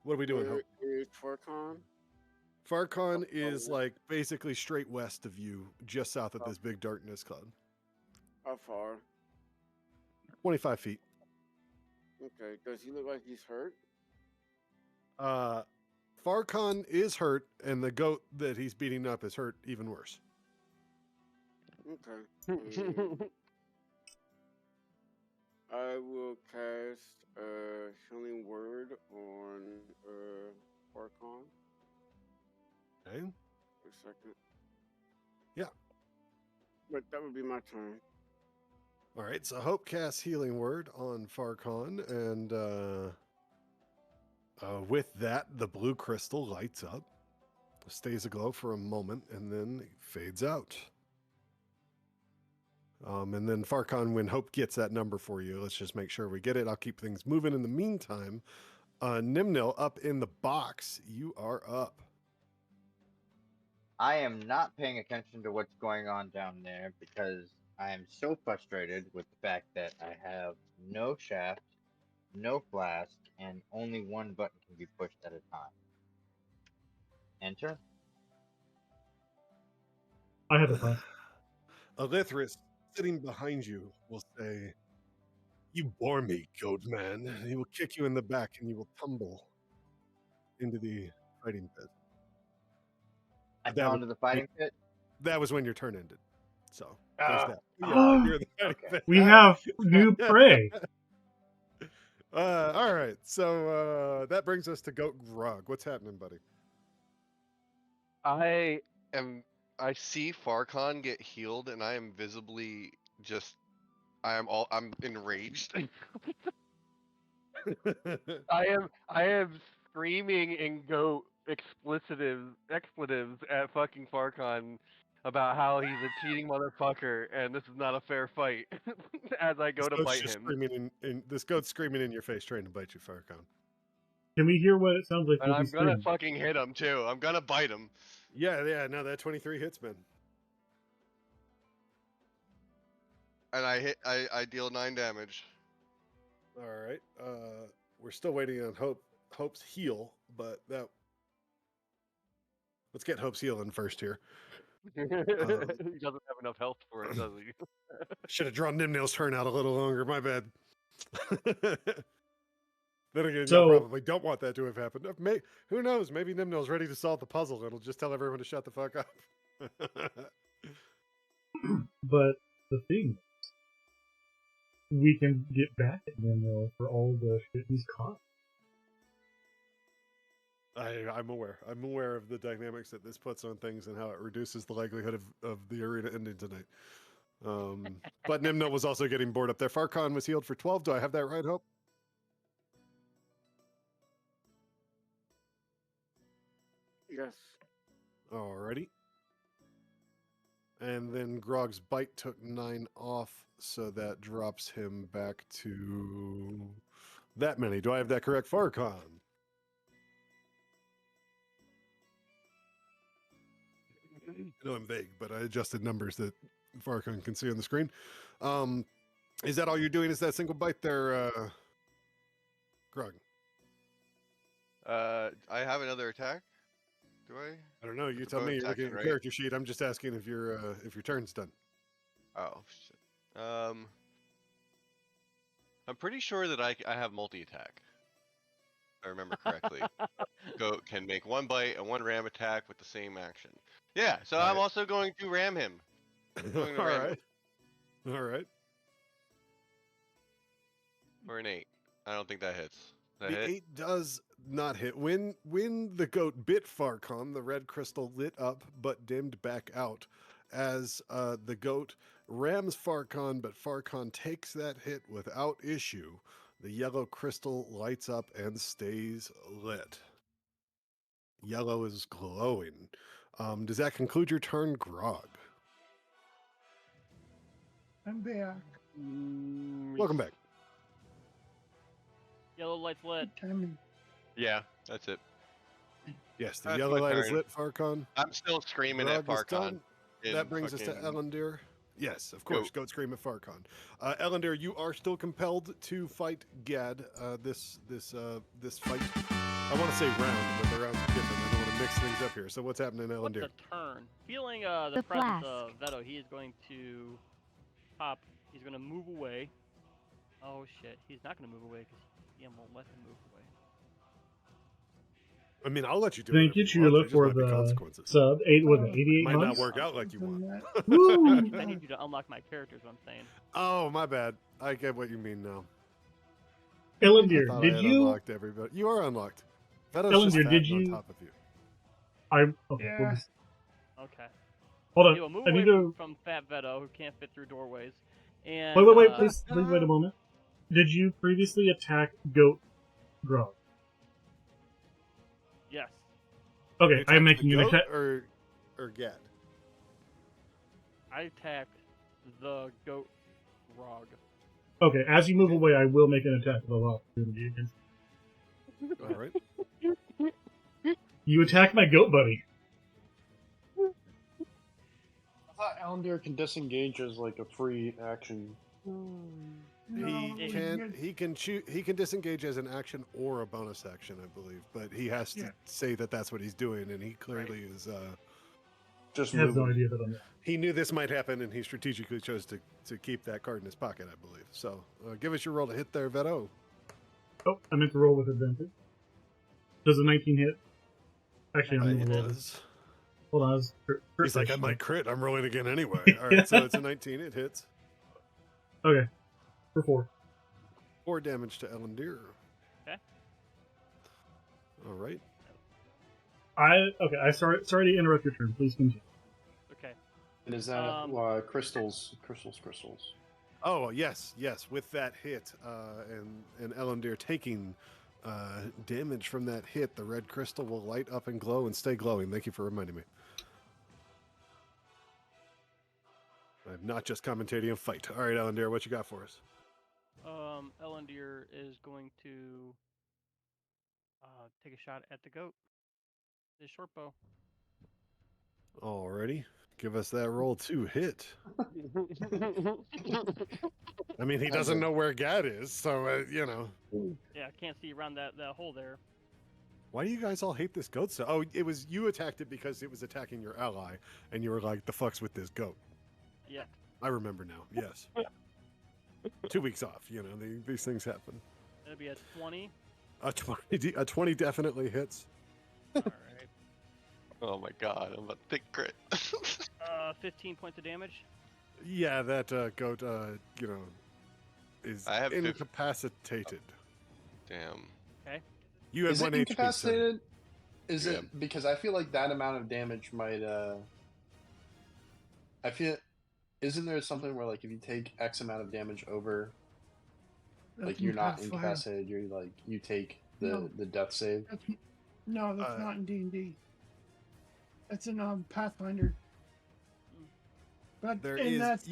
What are we doing, Hope? Where is Farcon? Farcon is like basically straight west of you, just south of this big darkness cloud. How far? 25 feet. Okay. Does he look like he's hurt? Farcon is hurt, and the goat that he's beating up is hurt even worse. Okay. I will cast Healing Word on Farcon. Okay. A second. Yeah. But that would be my turn. All right, so Hope casts Healing Word on Farcon, and with that, the blue crystal lights up, stays aglow for a moment, and then fades out. And then Farcon, when Hope gets that number for you, let's just make sure we get it. I'll keep things moving. In the meantime, Nimnil, up in the box, you are up. I am not paying attention to what's going on down there because I am so frustrated with the fact that I have no shaft, no flask, and only one button can be pushed at a time. Enter. I had the plan. Elithris, sitting behind you, will say, "You bore me, goat man." And he will kick you in the back, and you will tumble into the fighting pit. I That fell was- into the fighting pit. That was when your turn ended. So Ah. there's that. Oh, you're in the fighting Okay. pit. We have new prey. All right, so that brings us to Goat Grog. What's happening, buddy? I see Farcon get healed, and I am visibly just. I'm enraged. I am screaming in goat expletives at fucking Farcon about how he's a cheating motherfucker and this is not a fair fight as I go This to goat's bite just him. screaming this goat's screaming in your face, trying to bite you, Farcon. Can we hear what it sounds like? And We'll I'm be gonna screaming? fucking hit him too. I'm gonna bite him. Yeah, no, that 23 hits, man. And I deal 9 damage. All right, we're still waiting on Hope's heal, but let's get Hope's heal in first here. He doesn't have enough health for it, does he? Should have drawn Nimnil's turn out a little longer. My bad. Then again, So- y'all probably don't want that to have happened. Who knows? Maybe Nimnil's ready to solve the puzzle. It'll just tell everyone to shut the fuck up. But the thing, we can get back at Nimrod for all the shit he's caught. I'm aware. I'm aware of the dynamics that this puts on things and how it reduces the likelihood of the arena ending tonight. But Nimno was also getting bored up there. Farcon was healed for 12. Do I have that right, Hope? Yes. Alrighty. And then Grog's bite took 9 off, so that drops him back to that many. Do I have that correct, Farcon? I know I'm vague, but I adjusted numbers that Farcon can see on the screen. Is that all you're doing? Is that single bite there, Grog? I have another attack. Do I? I don't know. You It's a tell me. bonus You're looking action, at your right? character sheet. I'm just asking if your turn's done. Oh shit. I'm pretty sure that I have multi-attack. If I remember correctly. Goat can make 1 bite and 1 ram attack with the same action. Yeah, so All I'm right. also going to ram him. going to All ram right. All right. For an 8. I don't think that hits. That The hit? 8 does not hit. When the goat bit Farcon, the red crystal lit up but dimmed back out as the goat rams Farcon, but Farcon takes that hit without issue. The yellow crystal lights up and stays lit. Yellow is glowing. Does that conclude your turn, Grog? I'm back. Welcome back. Yellow light's lit. Timing. Yeah, that's it. Yes, the That's yellow my light is turn. lit, Farcon. I'm still screaming at Grog is Farcon. done. in That brings us to fucking Elendir. Yes, of course. Goat scream at Farcon. Elendir, you are still compelled to fight Gad. This fight. I want to say round, but the rounds are different. I don't want to mix things up here. So what's happening, What's Elendir? the turn? Feeling the The presence flask. of Veto, he is going to pop. He's going to move away. Oh shit, he's not going to move away because DM won't let him move away. I mean, I'll let you do Thank whatever you, you want. Chula, There just for might be the consequences. sub. Was it 88 Might not months? work out like you want. Woo! I need you to unlock my characters, what I'm saying. Oh, my bad. I get what you mean now. I Elendir, thought I did had you? unlocked everybody. You are unlocked. Veto's just Elendir, fat did and on you? top of you. Okay. Yeah. We'll just, Okay. hold on. He will move I away need to. from Fat Veto, who can't fit through doorways. And Wait, please wait a moment. Did you previously attack Goat Grog? Yes. Okay, You I'm attacked making the you an goat attack. or Gad. I attacked the Goat Rog. Okay, as you move away, I will make an attack of opportunity against All right. you. Attack my goat buddy. I thought Alandir can disengage as like a free action. He can disengage as an action or a bonus action, I believe, but he has to say that that's what he's doing, and he clearly is just I have no moving. idea that I'm. He knew this might happen, and he strategically chose to keep that card in his pocket, I believe. So, give us your roll to hit there, Veto. Oh, I meant to roll with advantage. Does a 19 hit? Actually, I'm It gonna roll. does. Hold on. He's like, I might crit. I'm rolling again anyway. All right, so it's a 19. It hits. Okay, for 4. 4 damage to Elendir. Okay. All right. I sorry to interrupt your turn. Please continue. Okay. And is that crystals? Oh yes. With that hit, and Elendir taking damage from that hit, the red crystal will light up and glow and stay glowing. Thank you for reminding me. I'm not just commentating a fight. All right, Elendir, what you got for us? Elendir is going to take a shot at the goat. His short bow. Alrighty. Give us that roll to hit. I mean, he doesn't know where Gad is, so, Yeah, I can't see around that hole there. Why do you guys all hate this goat so? Oh, it was you attacked it because it was attacking your ally, and you were like, the fuck's with this goat? Yeah. I remember now, yes. 2 weeks off, these things happen. It'll be a 20. A 20 definitely hits. All right. Oh my god, I'm a thick crit. 15 points of damage. Yeah, that goat, is I have incapacitated. Damn. Okay. You have Is 1 it HP. incapacitated? Is Yeah. it because I feel like that amount of damage might I feel isn't there something where like if you take X amount of damage over like you're not incapacitated, you're like you take the death save? No, that's not in D&D. That's in Pathfinder. But that's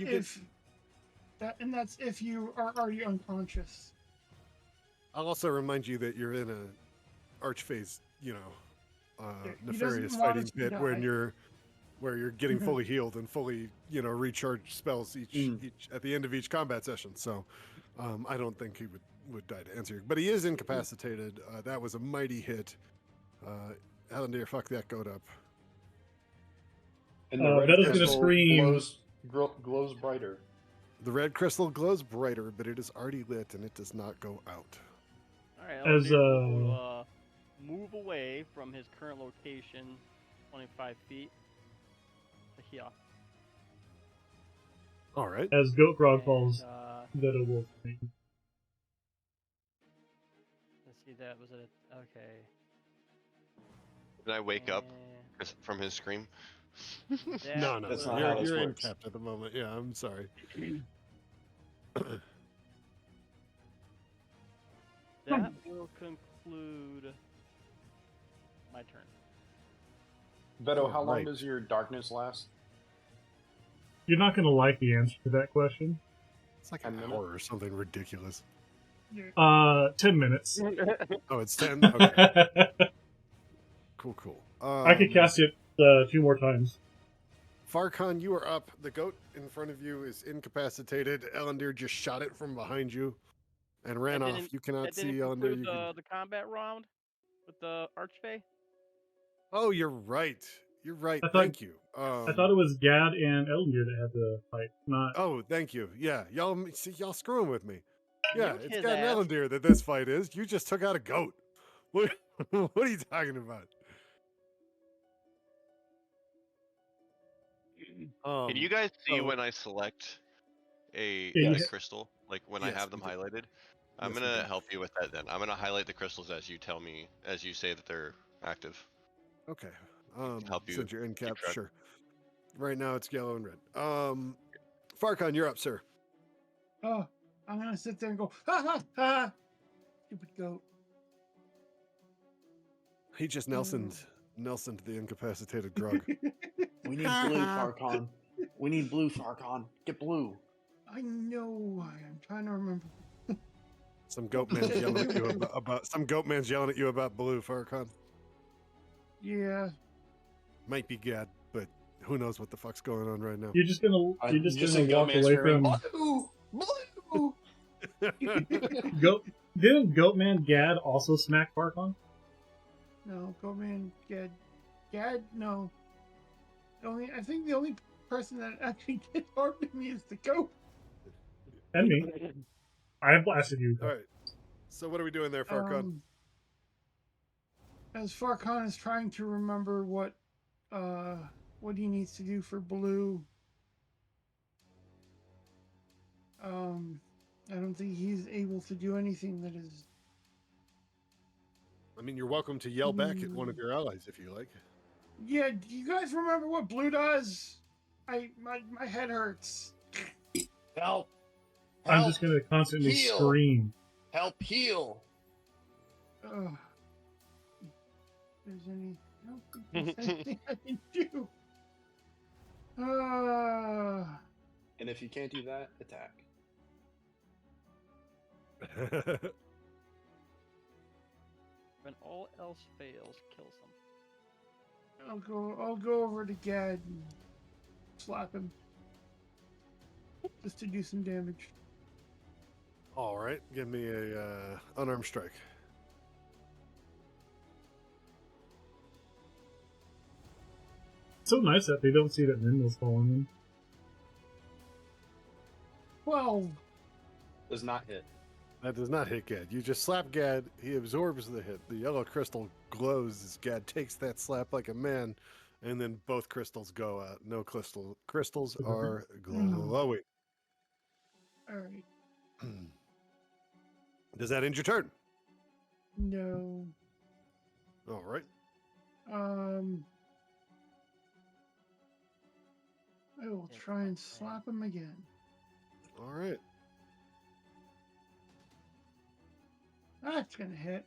if you are already unconscious. I'll also remind you that you're in a archphase, nefarious doesn't want fighting us to pit die. where you're getting fully healed and fully, recharged spells each at the end of each combat session. So, I don't think he would die to answer you. But he is incapacitated. That was a mighty hit. Elendir, fuck that goat up. And the red that is gonna crystal scream. glows brighter. The red crystal glows brighter, but it is already lit and it does not go out. All right. As, Elendir will move away from his current location, 25 feet, here. All right. As Goat Frog And, falls, that it will. let's see, that was it. Okay. Did I wake up And from his scream? that No, no, That's no. not how this You're works. intapped at the moment. Yeah, I'm sorry. That will conclude my turn. Beto, how long Right. does your darkness last? You're not going to like the answer to that question. It's like 10 an minutes? hour or something ridiculous. 10 minutes. Oh, it's 10? Okay. Cool. I could cast it 2 more times. Farkon, you are up. The goat in front of you is incapacitated. Elendar just shot it from behind you and ran That off. didn't- You cannot that see didn't Elendar. conclude You can... the combat round with the Archfey? Oh, you're right. You're right. I thought- Thank you. I thought it was Gad and Elendar that had to fight, not. Oh, thank you. Yeah, y'all screwing with me. Yeah, Mute it's his Gad and ass. Elendar that this fight is. You just took out a goat. What? What are you talking about? Can you guys see so- when I select a Yes. crystal? Like when I Yes, have them we can. highlighted? I'm Yes, we gonna can. help you with that then. I'm gonna highlight the crystals as you tell me, as you say that they're active. Okay. Help you Since you're in keep cap, track. sure. Right now it's yellow and red. Farkon, you're up, sir. Oh, I'm gonna sit there and go, ha ha ha! Stupid goat. He just Nelsoned the incapacitated grug. We need blue, Farkon. We need blue, Farkon. Get blue. I know why. I'm trying to remember. Some goat man's yelling at you about blue, Farkon. Yeah. Might be Gad, but who knows what the fuck's going on right now. You're just gonna walk away from Blue. Goat. Didn't Goatman Gad also smack Farkon? No, Goatman, Gad, no. I think the only person that actually did harm to me is the goat. And me. I blasted you. All right. So what are we doing there, Farkon? As Farkon is trying to remember what he needs to do for blue, I don't think he's able to do anything that is. I mean, you're welcome to yell back at one of your allies if you like. Yeah, do you guys remember what blue does? My head hurts. Help. I'm just gonna constantly Heal. scream. Help heal. Ugh. If there's I don't think there's anything I can do. And if you can't do that, attack. When all else fails, kill some. I'll go over to Gad and slap him. Just to do some damage. All right, give me a unarmed strike. It's so nice that they don't see that Min was falling in. 12. Does not hit. That does not hit Gad. You just slap Gad. He absorbs the hit. The yellow crystal glows as Gad takes that slap like a man, and then both crystals go out. No crystals are glowing. All right. Does that end your turn? No. All right. I will try and slap him again. All right. That's gonna hit.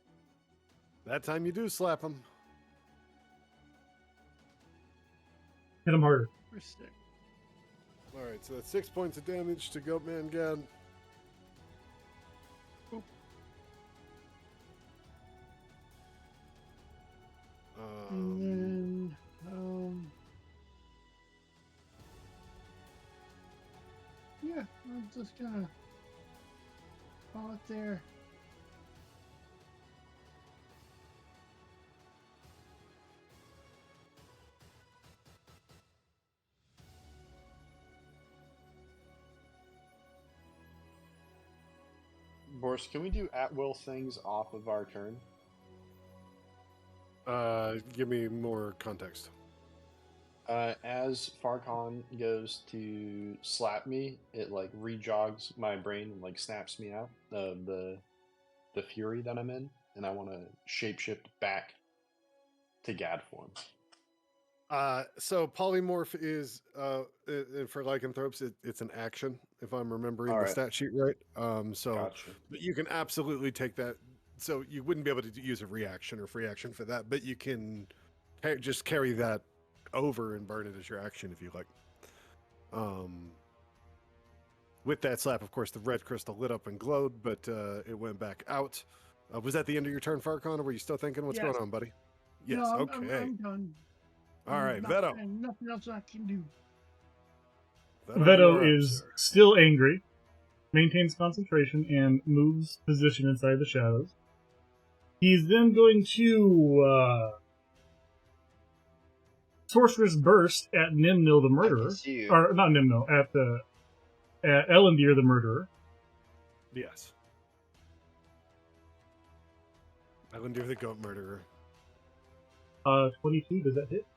That time you do slap him. Hit him harder. For 6. All right, so that's 6 points of damage to Goatman Gad. And then, yeah, I'm just gonna call it there. Boris, can we do at-will things off of our turn? Give me more context. As Farcon goes to slap me, it like rejogs my brain and like snaps me out of the fury that I'm in, and I want to shapeshift back to Gad form. So polymorph is for lycanthropes, it's an action if I'm remembering the Alright. stat sheet right. So Gotcha. but you can absolutely take that. So you wouldn't be able to use a reaction or free action for that, but you can just carry that over and burn it as your action if you like. With that slap, of course, the red crystal lit up and glowed, but it went back out. Was that the end of your turn, Farcon, or were you still thinking what's Yes. going on, buddy? Yes. No, Okay. I'm done. All right, Nothing- Veto. and nothing else I can do. You Veto are up, is sir. still angry, maintains concentration, and moves position inside the shadows. He's then going to Sorceress Burst at Nimnil the I Murderer. can see you. Or, not Nimnil, at Elendil the Murderer. Yes. Elendil the Goat Murderer. 22, does that hit?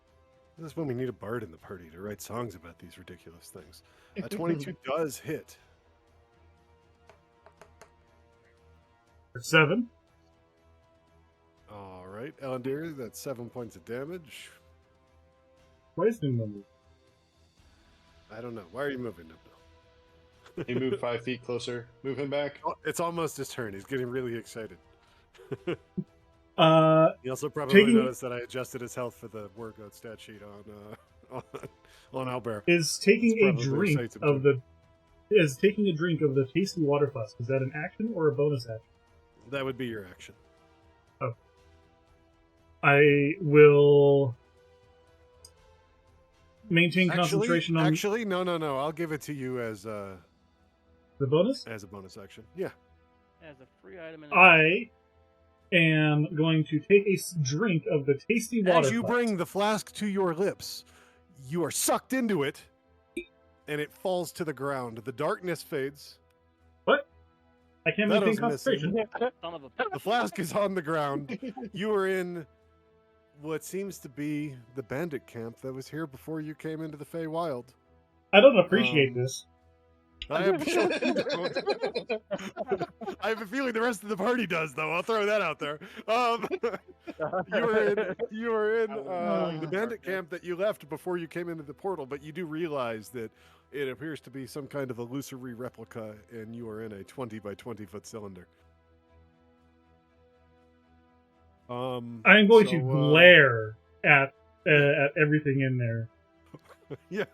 This is when we need a bard in the party to write songs about these ridiculous things. 22 does hit. 7. All right, Elendil, that's 7 points of damage. Why is Nimnil moving? I don't know. Why are you moving him? He moved 5 feet closer. Move him back. It's almost his turn. He's getting really excited. He also probably Taking- noticed that I adjusted his health for the war goat stat sheet on Owlbear. Is taking It's a probably drink excites him of too. taking a drink of the tasty water flask. Is that an action or a bonus action? That would be your action. I will maintain concentration on Actually, no. I'll give it to you as the bonus. a bonus action. Yeah. As a free item. I am going to take a drink of the tasty water As you flask. bring the flask to your lips, you are sucked into it, and it falls to the ground. The darkness fades. What? I can't maintain Veto's missing. concentration. Son of a. The flask is on the ground. You are in what seems to be the bandit camp that was here before you came into the Fey Wild. I don't appreciate Um, this. I am sure you don't. I have a feeling the rest of the party does, though. I'll throw that out there. You are in the bandit camp that you left before you came into the portal, but you do realize that it appears to be some kind of illusory replica, and you are in a 20 by 20 foot cylinder. I'm going to glare at everything in there. Yeah.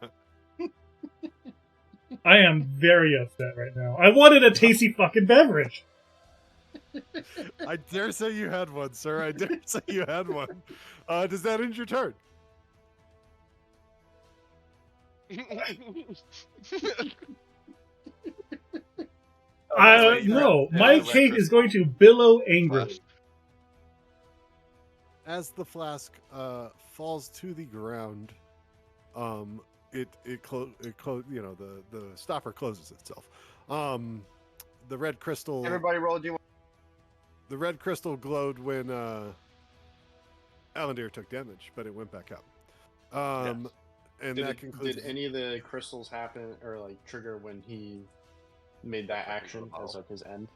I am very upset right now. I wanted a tasty fucking beverage. I dare say you had one, sir. I dare say you had one. Does that end your turn? No, my cape is going to billow angrily. As the flask falls to the ground, the stopper closes itself. The red crystal. Everybody roll D1. The red crystal glowed when Elendil took damage, but it went back out. Yes. And Did that concludes. Did any of the crystals happen or like trigger when he made that action as like his end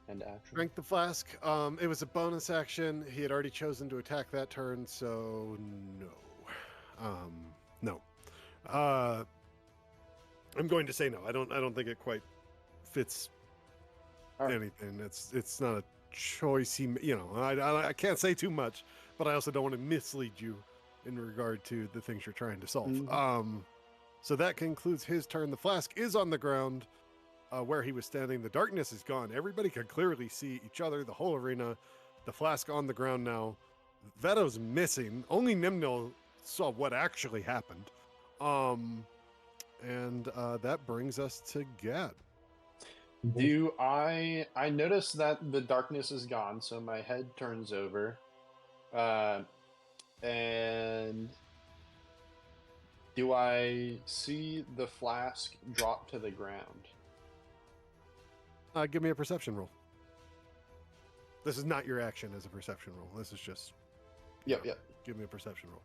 action? Drank the flask. It was a bonus action. He had already chosen to attack that turn, so no. No. I'm going to say no. I don't think it quite fits anything. It's not a choice. I can't say too much, but I also don't want to mislead you in regard to the things you're trying to solve. Mm-hmm. So that concludes his turn. The flask is on the ground where he was standing. The darkness is gone. Everybody can clearly see each other, the whole arena. The flask on the ground now. Veto's missing. Only Nimnil saw what actually happened. And that brings us to Gad. Do I notice that the darkness is gone, so my head turns over. And do I see the flask drop to the ground? Give me a perception roll. This is not your action as a perception roll. This is just... Yep. Give me a perception roll.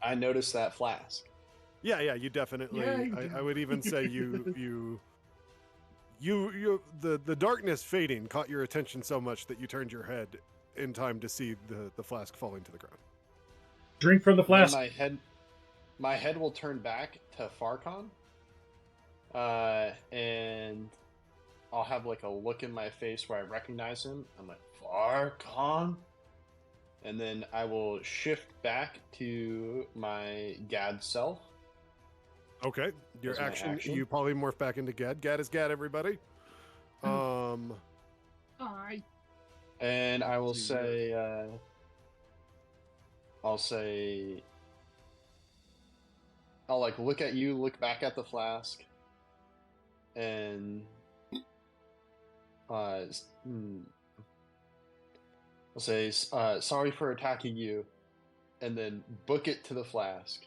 I noticed that flask. Yeah, you definitely. Yeah, you I do. would even say the darkness fading caught your attention so much that you turned your head in time to see the flask falling to the ground. Drink from the Then flask. my head will turn back to Farcon, and I'll have like a look in my face where I recognize him. I'm like, Farcon, and then I will shift back to my Gad self. Okay, your As my action, action? you polymorph back into Gad. Gad is Gad, everybody. Hi. And I will Let's see, say, I'll like look at you, look back at the flask, and I'll say, sorry for attacking you, and then book it to the flask.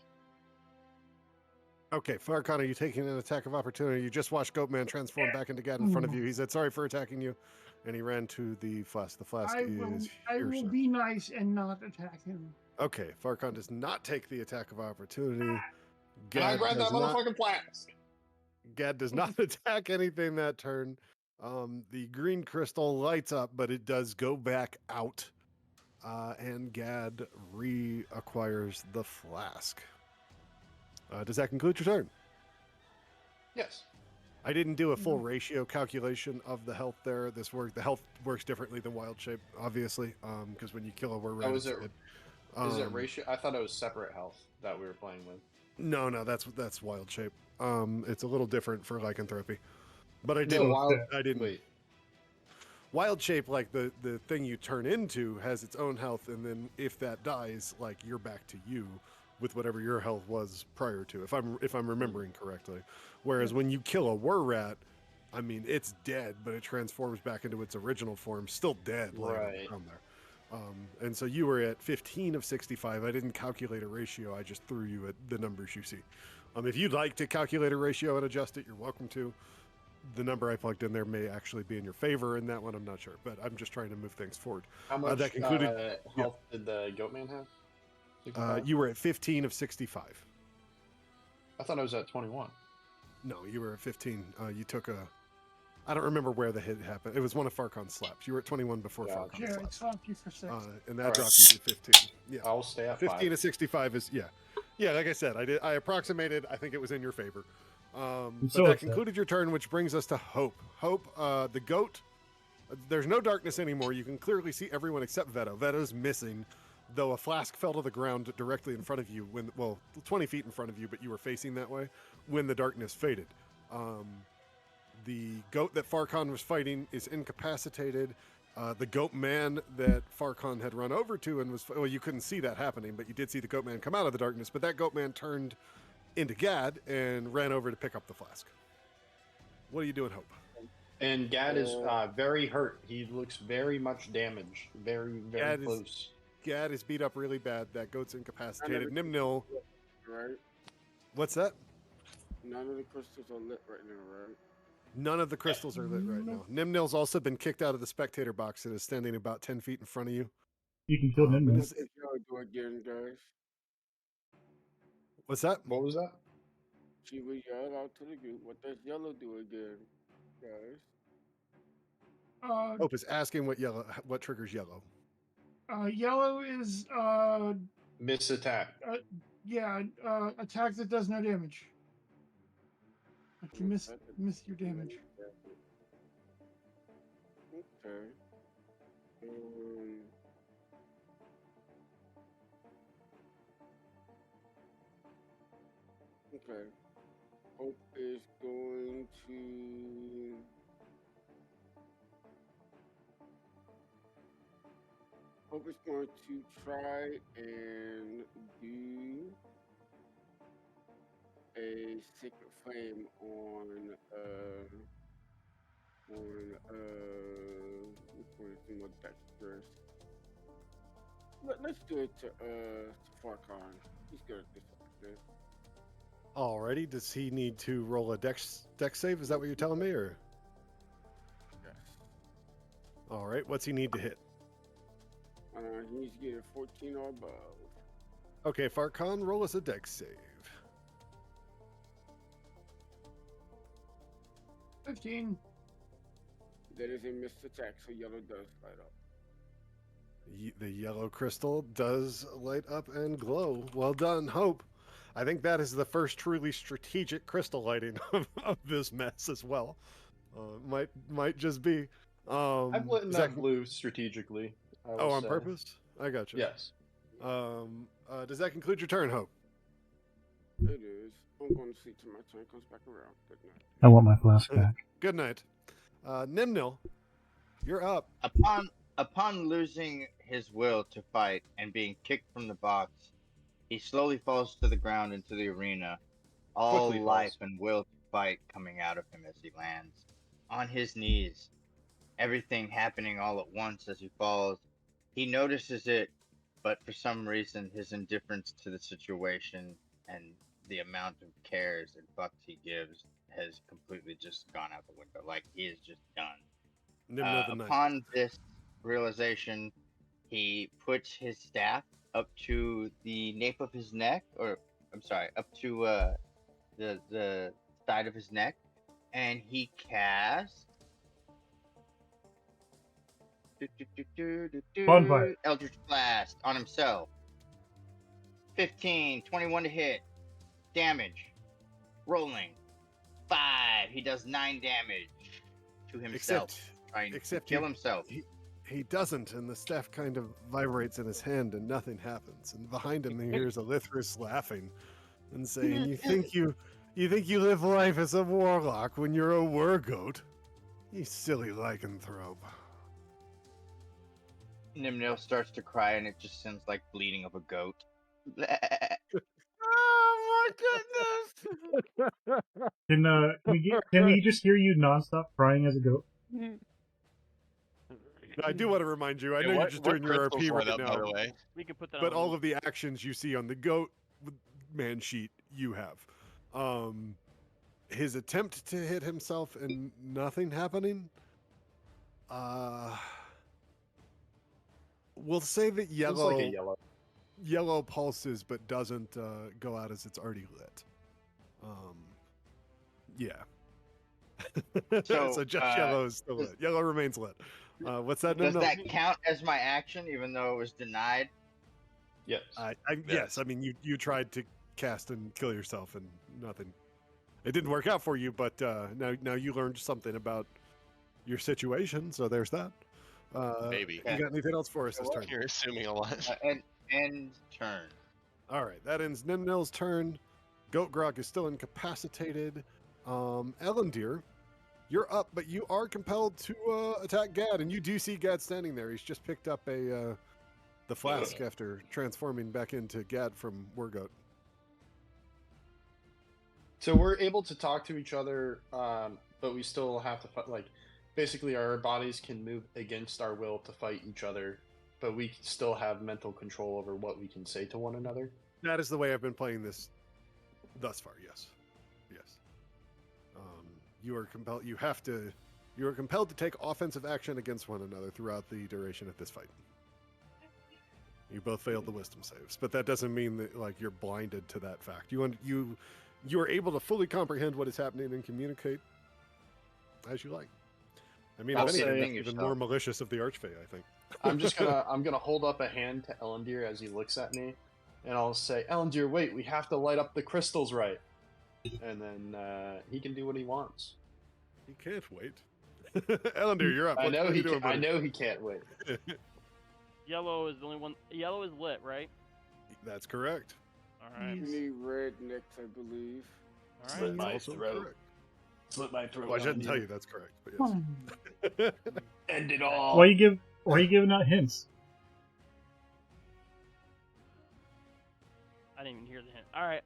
Okay, Farcon, are you taking an attack of opportunity? You just watched Goatman transform back into Gad in front of you. He said, sorry for attacking you, and he ran to the flask. The flask I is here, will sir. be nice and not attack him. Okay, Farcon does not take the attack of opportunity. And I grab that does not. motherfucking flask. Gad does not attack anything that turn. The green crystal lights up, but it does go back out. And Gad reacquires the flask. Does that conclude your turn? Yes. I didn't do a full ratio calculation of the health there. The health works differently than wild shape, obviously, because when you kill a were Is it ratio? I thought it was separate health that we were playing with. No, that's wild shape. It's a little different for lycanthropy, but I didn't. Wait. Wild shape, like the thing you turn into, has its own health, and then if that dies, like you're back to you with whatever your health was prior to. If I'm remembering correctly, whereas when you kill a were rat, I mean it's dead, but it transforms back into its original form, still dead, laying on the ground there. And so you were at 15 of 65. I didn't calculate a ratio. I just threw you at the numbers you see. If you'd like to calculate a ratio and adjust it, you're welcome to. The number I plugged in there may actually be in your favor in that one. I'm not sure, but I'm just trying to move things forward. How much that concluded, health did the Goatman have? You were at 15 of 65. I thought I was at 21. No, you were at 15. You took I don't remember where the hit happened. It was one of Farcon's slaps. You were at 21 before Farcon's Yeah, I slaps. slapped you for 6. And that dropped you to 15. Yeah, I'll stay at 15 5. to 65 is yeah. Like I said, I approximated. I think it was in your favor. But so that upset. concluded your turn, which brings us to Hope. Hope, the goat. There's no darkness anymore. You can clearly see everyone except Veto. Veto's missing, though a flask fell to the ground directly in front of you 20 feet in front of you, but you were facing that way when the darkness faded. The goat that Farcon was fighting is incapacitated. The goat man that Farcon had run over to and you couldn't see that happening, but you did see the goat man come out of the darkness, but that goat man turned into Gad and ran over to pick up the flask. What are you doing, Hope? And Gad is very hurt. He looks very much damaged. Very close. Gad is beat up really bad. That goat's incapacitated. Nimnil. Right? What's that? None of the crystals are lit right now, right? None of the crystals are lit right now. Nimnil's also been kicked out of the spectator box and is standing about 10 feet in front of you. You can kill What Nimnil. is it? Do again, guys. What's that? What was that? She will yell out to the group. What does yellow do again, guys? Hope is asking what triggers yellow. Yellow is Miss attack. attack that does no damage. Like you miss your damage. Okay. Okay. Hope is going to. Hope is going to try and do a sacred flame on which one is the more dexterous? Let's do it to Farcon. He's good at this. Okay? Alrighty. Does he need to roll a dex save? Is that what you're telling me, or? Yes. All right. What's he need to hit? He needs to get a 14 or above. Okay, Farkon, roll us a dex save. 15. That is a missed attack, so yellow does light up. The yellow crystal does light up and glow. Well done, Hope. I think that is the first truly strategic crystal lighting of this mess as well. Might just be. I've lit in is that blue strategically. I will on say. purpose? I got you. Yes. Does that conclude your turn, Hope? It is. I'm going to see till my turn comes back around. Good night. I want my flask back. Good night. Nimnil, you're up. Upon losing his will to fight and being kicked from the box, he slowly falls to the ground into the arena, all Quickly life falls. and will to fight coming out of him as he lands. On his knees, everything happening all at once as he falls. He notices it, but for some reason his indifference to the situation and the amount of cares and fucks he gives has completely just gone out the window. Like, he is just done. Nimnil the Knight. Upon this realization, he puts his staff up to the nape of his neck, or I'm sorry, up to the side of his neck, and he casts Bonfire. Eldritch Blast on himself. 15, 21 to hit. Damage. Rolling. 5. He does 9 damage to himself. Trying to kill himself. He doesn't, and the staff kind of vibrates in his hand, and nothing happens. And behind him, he hears Elithris laughing and saying, "You think you live life as a warlock when you're a wergoat? You silly lycanthrope." Nimnil starts to cry, and it just sounds like bleeding of a goat. Oh my goodness! Can we just hear you nonstop crying as a goat? I do want to remind you, I know you're just doing your RP right now, by the way. We can put that but on. all of the actions you see on the goat man sheet, you have. His attempt to hit himself and nothing happening. We'll say that It's yellow, like a yellow. yellow pulses, but doesn't go out as it's already lit. Yeah. So just yellow is still lit. Yellow remains lit. What's that? Does No. that count as my action, even though it was denied? Yes. Yes. I mean, you tried to cast and kill yourself, and nothing. It didn't work out for you, but now you learned something about your situation. So there's that. Maybe. You got anything else for us this turn? You're assuming a lot. End turn. All right, that ends Nimnil's turn. Goat Grog is still incapacitated. Ellendir, you're up, but you are compelled to attack Gad, and you do see Gad standing there. He's just picked up the flask after transforming back into Gad from Wergoat. So we're able to talk to each other, but we still have to fight. Like, basically, our bodies can move against our will to fight each other, but we still have mental control over what we can say to one another. That is the way I've been playing this thus far. Yes. You are compelled. You are compelled to take offensive action against one another throughout the duration of this fight. You both failed the wisdom saves, but that doesn't mean that like you're blinded to that fact. You are able to fully comprehend what is happening and communicate as you like. I mean, if anything, that's even more malicious of the Archfey, I think. I'm gonna hold up a hand to Ellendir as he looks at me, and I'll say, "Ellendir, wait, we have to light up the crystals right." And then he can do what he wants. He can't wait. Ellendir, you're up. I know he can't wait. Yellow is the only one. Yellow is lit, right? That's correct. All right. You need red next, I believe. All right. Slit my Also throat. correct. Slit my throat. Well, I shouldn't tell you that's correct, but yes. End it all. Why are you giving out hints? I didn't even hear the hint. All right.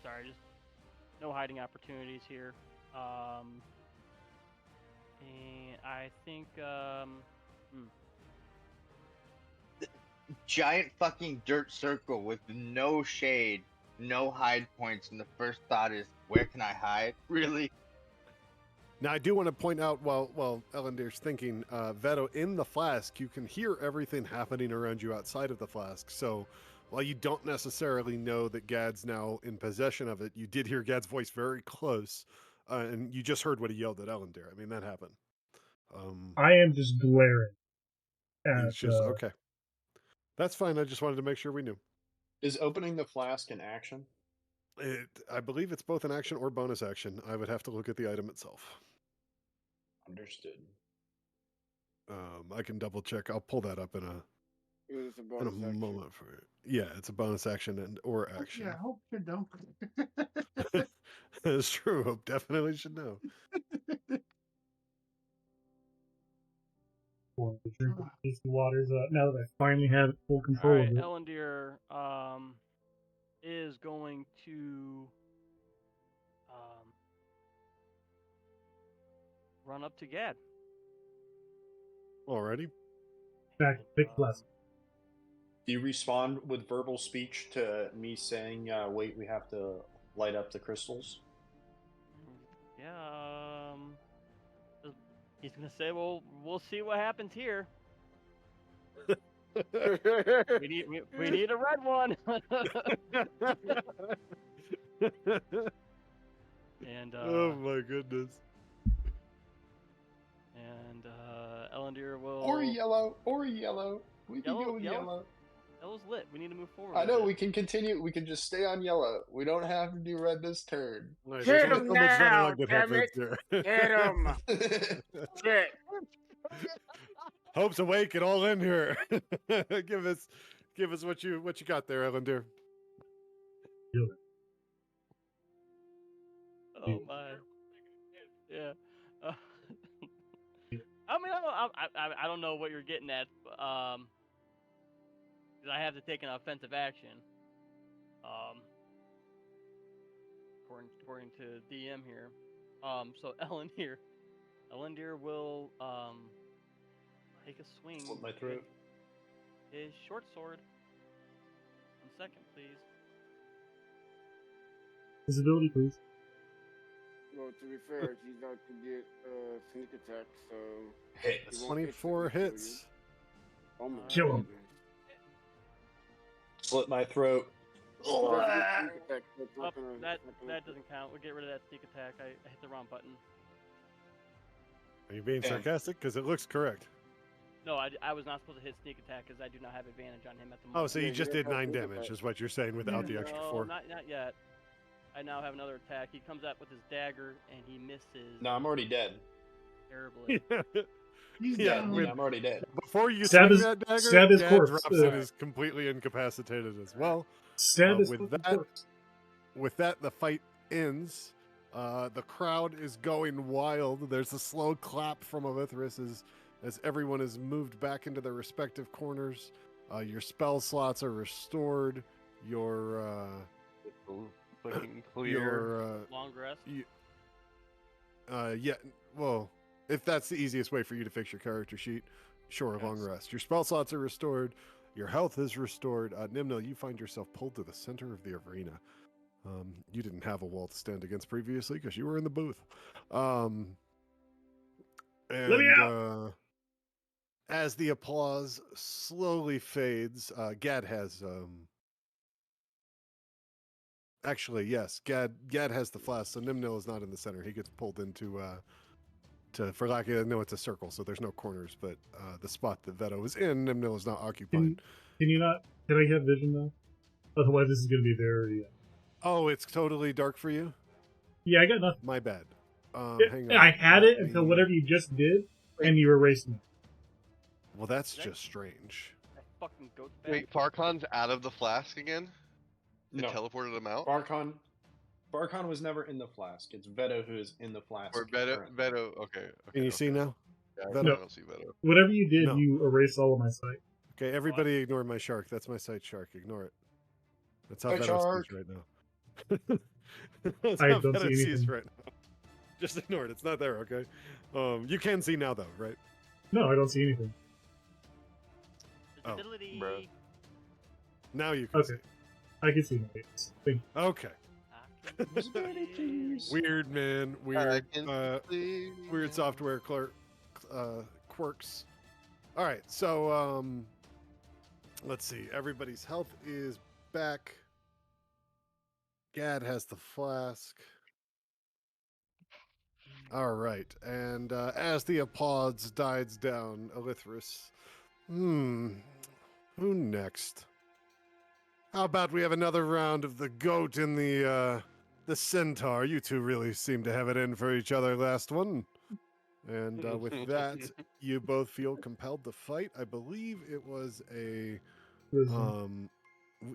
Sorry, just no hiding opportunities here. And I think Giant fucking dirt circle with no shade, no hide points, and the first thought is, where can I hide? Really? Now, I do want to point out while Ellendir's thinking, Veto, in the flask, you can hear everything happening around you outside of the flask. So while you don't necessarily know that Gad's now in possession of it, you did hear Gad's voice very close, and you just heard what he yelled at Ellendir. I mean, that happened. I am just glaring at. It's just okay. That's fine. I just wanted to make sure we knew. Is opening the flask an action? I believe it's both an action or bonus action. I would have to look at the item itself. Understood. I can double check. I'll pull that up in a bonus action. moment for you. Yeah, it's a bonus action or action. Yeah, I hope you don't. That's true. Hope definitely should know. For the drink of tasty waters. Now that I finally have full control All right, of it. Ellendir is going to run up to Gad. Alrighty. Back, big plus. Do you respond with verbal speech to me saying, wait, we have to light up the crystals? Yeah, he's gonna say, well, we'll see what happens here. we need a red one. And oh my goodness. And Ellendir will Or yellow. We can go with yellow. Yellow's lit. We need to move forward. I know, we can continue. We can just stay on yellow. We don't have to do red this turn. Get him now, damn it! Get him! Shit. Hope's awake and all in here. give us what you got there, Ellendir. Oh my. Yeah. I mean, I don't know what you're getting at. I have to take an offensive action. According to DM here. So Ellendir will take a swing. Slit my throat. His short sword. 1 second, please. Visibility, please. Well, to be fair, he's not to get sneak attack, so Hits. 24 hits. Oh my Kill him. goodness. Slit my throat. Oh, that doesn't count. We'll get rid of that sneak attack. I hit the wrong button. Are you being sarcastic? Because it looks correct. No, I was not supposed to hit sneak attack because I do not have advantage on him at the moment. Oh, so you just did 9 damage, is what you're saying, without the extra 4. Not yet. I now have another attack. He comes up with his dagger and he misses. No, I'm already dead. Terribly. He's Yeah, down. I'm already dead. Before you Stab swing his- that dagger, stab his Dad corpse. drops and is completely incapacitated as well. Stab his with fucking that, corpse. with that, the fight ends. The crowd is going wild. There's a slow clap from Avithris as everyone is moved back into their respective corners. Your spell slots are restored. Your Looking clear. Long rest. Yeah, well, if that's the easiest way for you to fix your character sheet, sure, Yes. long rest. Your spell slots are restored. Your health is restored. Nimno, you find yourself pulled to the center of the arena. You didn't have a wall to stand against previously because you were in the booth. Let me out! As the applause slowly fades, Gad has... Actually, yes, Gad has the flask, so Nimno is not in the center. He gets pulled into... for lack of... No, it's a circle, so there's no corners, but the spot that Veto is in, Nimno is not occupied. Can you not... Can I get vision, though? Otherwise, this is going to be very... Oh, it's totally dark for you? Yeah, I got nothing. My bad. Hang on. I had it until whatever you just did, and you erased me. Well, that's just strange. That fucking goat's back. Wait, Farcon's out of the flask again? It No. teleported him out? Barkon was never in the flask. It's Veto who is in the flask. Or Veto, currently. okay. Can you see now? Yeah, Veto? I don't see Veto. Whatever you did, No. you erased all of my sight. Okay, everybody ignore my shark. That's my sight shark. Ignore it. That's how Hi, Veto shark. sees right now. That's I how don't Veto see sees anything. right now. Just ignore it. It's not there, okay? You can see now, though, right? No, I don't see anything. Visibility. bruh. Now you can Okay. see. I can see my face. Thank you. Okay. Visibility, please. Weird, man. I Weird. can see Weird now. software quirks. All right, so let's see. Everybody's health is back. Gad has the flask. All right, and as the applause dies down, Elithris, who next? How about we have another round of the goat and the centaur? You two really seem to have it in for each other last one. And with that, you both feel compelled to fight. I believe it was a Wisdom.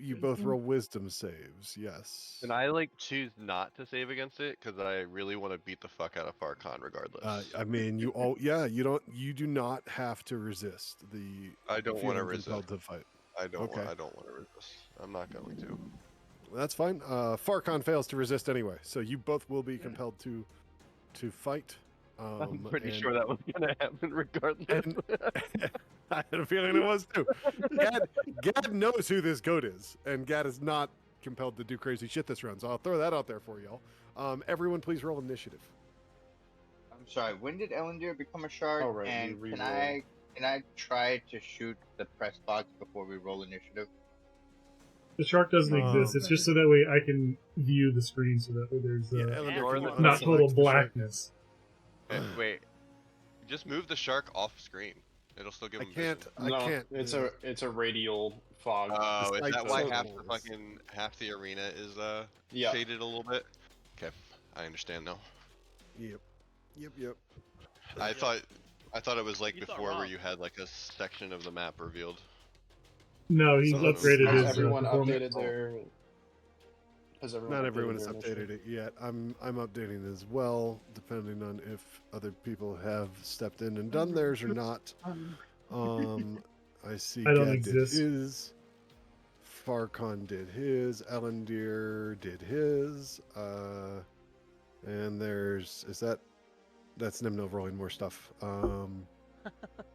you both roll wisdom saves. Yes. And I like choose not to save against it because I really want to beat the fuck out of Farcon regardless. I mean, you do not have to resist the I don't want to feeling resist. compelled to fight. I don't Okay. want to resist. I'm not going to. That's fine. Farcon fails to resist anyway, so you both will be compelled to fight. I'm pretty sure that was gonna happen regardless. And I had a feeling it was too. Gad knows who this goat is, and Gad is not compelled to do crazy shit this round. So I'll throw that out there for y'all. Everyone, please roll initiative. I'm sorry. When did Ellendeer become a shark? Oh, right, you And re-roll. can I try to shoot the press box before we roll initiative? The shark doesn't exist. It's just so that way I can view the screen, so that way there's Ellendeer not total selects the shark. blackness. Wait, just move the shark off screen. It'll still give him vision. No, it's a radial fog. Oh, is that why half the circles. half the arena is Yeah. shaded a little bit? Okay, I understand now. Yep. I thought it was like You thought before where wrong. you had like a section of the map revealed. No, he's So upgraded Has his everyone performance. updated their? Has everyone? Not everyone has their updated it yet. I'm updating as well, depending on if other people have stepped in and done theirs or not. I see I don't Gad exist. did his. Farcon did his. Ellendeer did his. And that's Nimno rolling more stuff.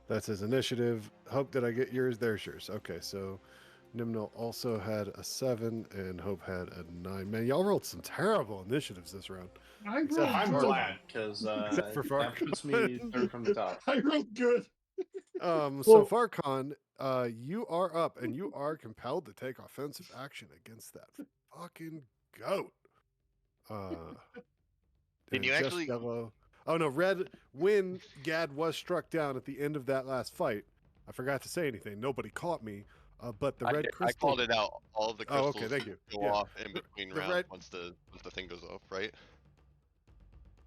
That's his initiative. Hope, did I get yours? There's yours. Okay, so Nimno also had a 7 and Hope had a 9. Man, y'all rolled some terrible initiatives this round. I Except rolled for I'm good. glad because Except for that puts me third from the top. I rolled good. So Well- Farcon, you are up and you are compelled to take offensive action against that fucking goat. Can you just actually- yellow? Oh no, red. When Gad was struck down at the end of that last fight, I forgot to say anything. Nobody caught me, but the red I crystal. called it out. All of the Oh, crystals okay, thank you. go Yeah. off in between the rounds red- once the thing goes off, right?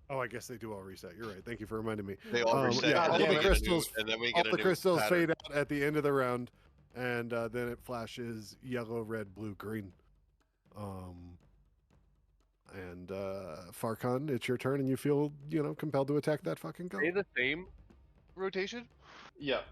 Oh, I guess they do all reset. You're right. Thank you for reminding me. They all reset, Yeah, and all then the we get a new- crystals. and then we All get a the new crystals pattern. fade out at the end of the round, and then it flashes yellow, red, blue, green. And Farcon, it's your turn, and you feel compelled to attack that fucking goat. Stay the same rotation? Yeah,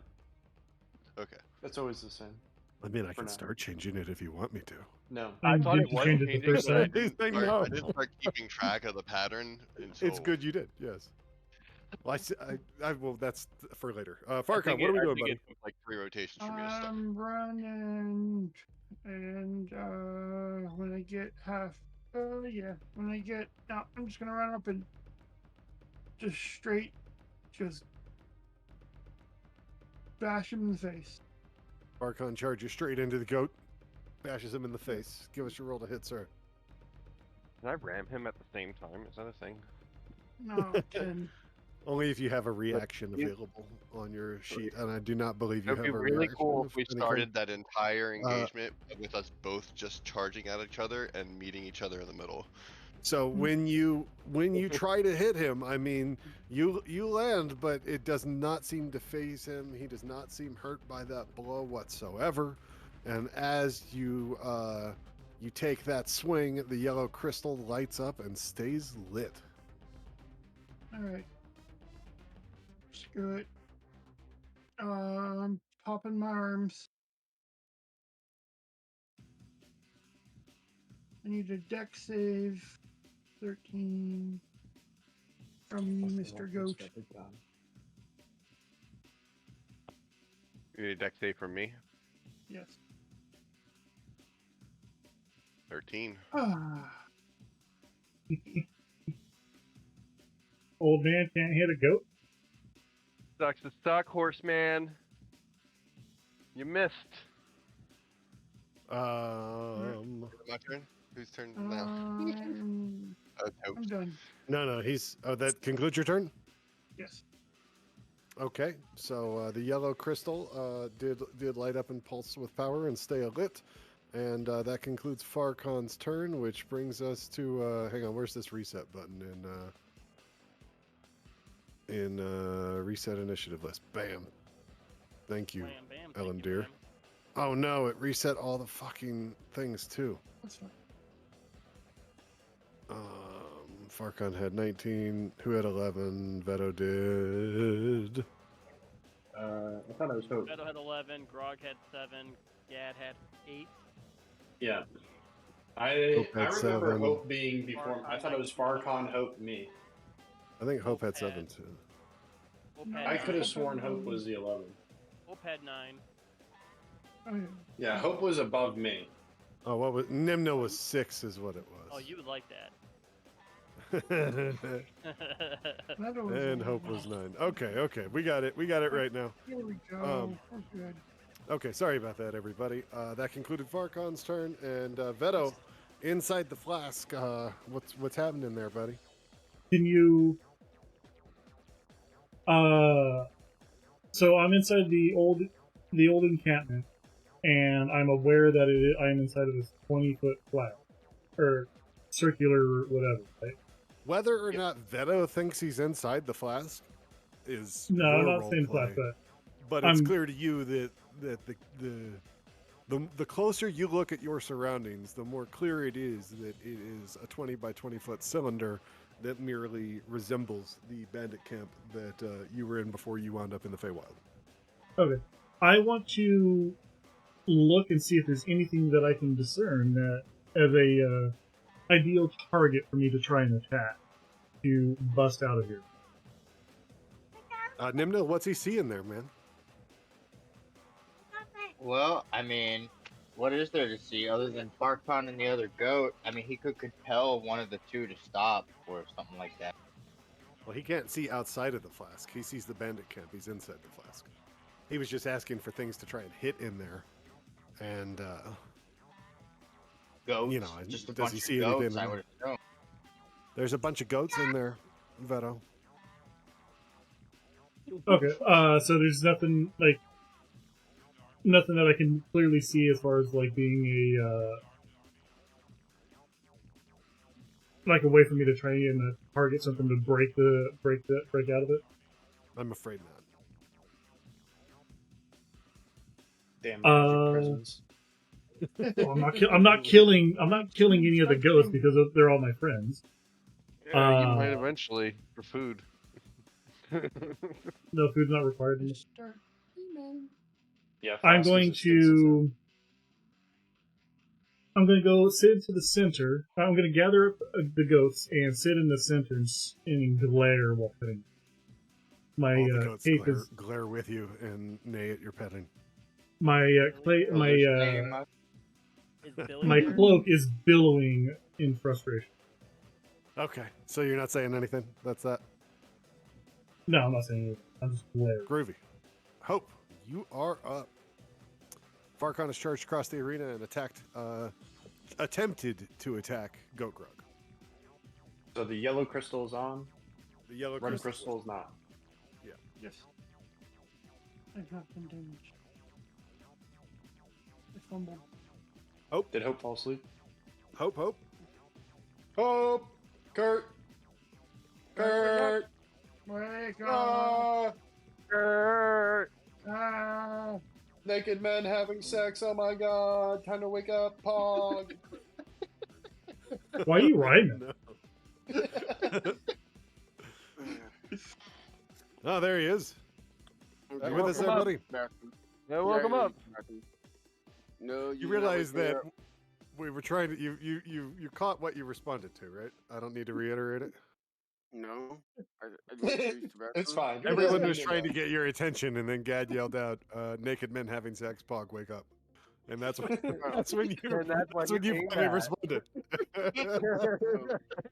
Okay. that's always the same. I mean, I For can now. start changing it if you want me to. No. I thought it Did you was change it the changing, first but I time? didn't Saying start, no. I didn't start keeping track of the pattern until... It's good you did. Yes. Well, well, that's for later. I Farcon, think what are we it- I doing, think buddy? it took like 3 rotations for me to start. I'm running, and when I get now I'm just gonna run up and just bash him in the face. Farcon charges straight into the goat, bashes him in the face. Give us your roll to hit, sir. Can I ram him at the same time? Is that a thing? No, 10. Only if you have a reaction available on your sheet, and I do not believe you It'd have be a really reaction. cool of if we any started kind. that entire engagement with us both just charging at each other and meeting each other in the middle. So when you try to hit him, I mean, you land, but it does not seem to phase him. He does not seem hurt by that blow whatsoever. And as you take that swing, the yellow crystal lights up and stays lit. All right. Screw it. Popping my arms. I need a deck save. 13 from you, Mr. Goat. You need a deck save from me? Yes. 13. Ah. Old man can't hit a goat. Sucks to suck, horseman. You missed. My turn? Whose turn now? I'm done. No, he's. Oh, that concludes your turn? Yes. Okay, so the yellow crystal did light up and pulse with power and stay lit, and that concludes Farcon's turn, which brings us to hang on, where's this reset button in reset initiative list? Bam. Thank you, Bam, bam. Ellen Thank you, dear. ma'am. Oh no, it reset all the fucking things too. That's fine. Farcon had 19. Who had 11? Veto did. I thought it was Hope. Beto had 11, Grog had 7, Gad had 8. Yeah. I Hope had remember 7. Hope being before. I thought it was Farcon, Hope, me. I think Hope had had- 7 too. Hope had I could 9. have sworn Hope was the 11. Hope had 9. Oh, yeah. Yeah, Hope was above me. Oh, what was Nimno was 6 is what it Oh, was. you would like that. That was And Hope was 9. Okay, we got it right now. Here we go. We're good. Okay, sorry about that, everybody. That concluded Farcon's turn, and Veto, inside the flask. What's happening there, buddy? Can you? So I'm inside the old encampment, and I'm aware that I am inside of this 20-foot flat or circular whatever. Right? Whether or not Veto thinks he's inside the flask is No, I'm your not saying role flat, play. but But it's I'm- clear to you that the closer you look at your surroundings, the more clear it is that it is a 20 by 20 foot cylinder that merely resembles the bandit camp that you were in before you wound up in the Feywild. Okay. I want to look and see if there's anything that I can discern that as a ideal target for me to try and attack to bust out of here. Nimno, what's he seeing there, man? Well, I mean, what is there to see other than Farcon and the other goat? I mean, he could compel one of the two to stop or something like that. Well, he can't see outside of the flask. He sees the bandit camp. He's inside the flask. He was just asking for things to try and hit in there. And, Goats, you know, just a does bunch he of see goats, anything? I would assume. There's a bunch of goats in there, Veto. Okay, so there's nothing that I can clearly see as far as like being like a way for me to try and target something to break out of it. I'm afraid not. Damn Uh, presence. Well, I'm not killing any of the ghosts because they're all my friends. Yeah, you might eventually for food. No, food's not required. Start email. Yeah, I'm Frost going is a stasis to. I'm going to go sit into the center. I'm going to gather up the goats and sit in the center and glare while petting. My All the goats cape is glare with you and neigh at your petting. my my cloak is billowing in frustration. Okay, so you're not saying anything? That's that? No, I'm not saying anything. I'm just glaring. Groovy. Hope, you are up. Farcon has charged across the arena and attempted to attack Goat Grug. So the yellow crystal is on. The yellow Red crystal crystal is not. Yeah. Yes. I have been damaged. I fumbled. Hope. Did Hope fall asleep? Hope. Hope! Kurt! Kurt! Wake up! Ah! Kurt! Ah! Naked men having sex, oh my god! Time to wake up, Pog! Why are you rhyming? Oh, there he is. Okay, You with us there, welcome up. buddy? Yeah, welcome up. No, You realize that we were trying to. You caught what you responded to, right? I don't need to reiterate it. No. I didn't use the It's bathroom. fine. Everyone was trying to get your attention, and then Gad yelled out, "Naked men having sex, Pog, wake up." And that's when you And that's why you came finally back. responded.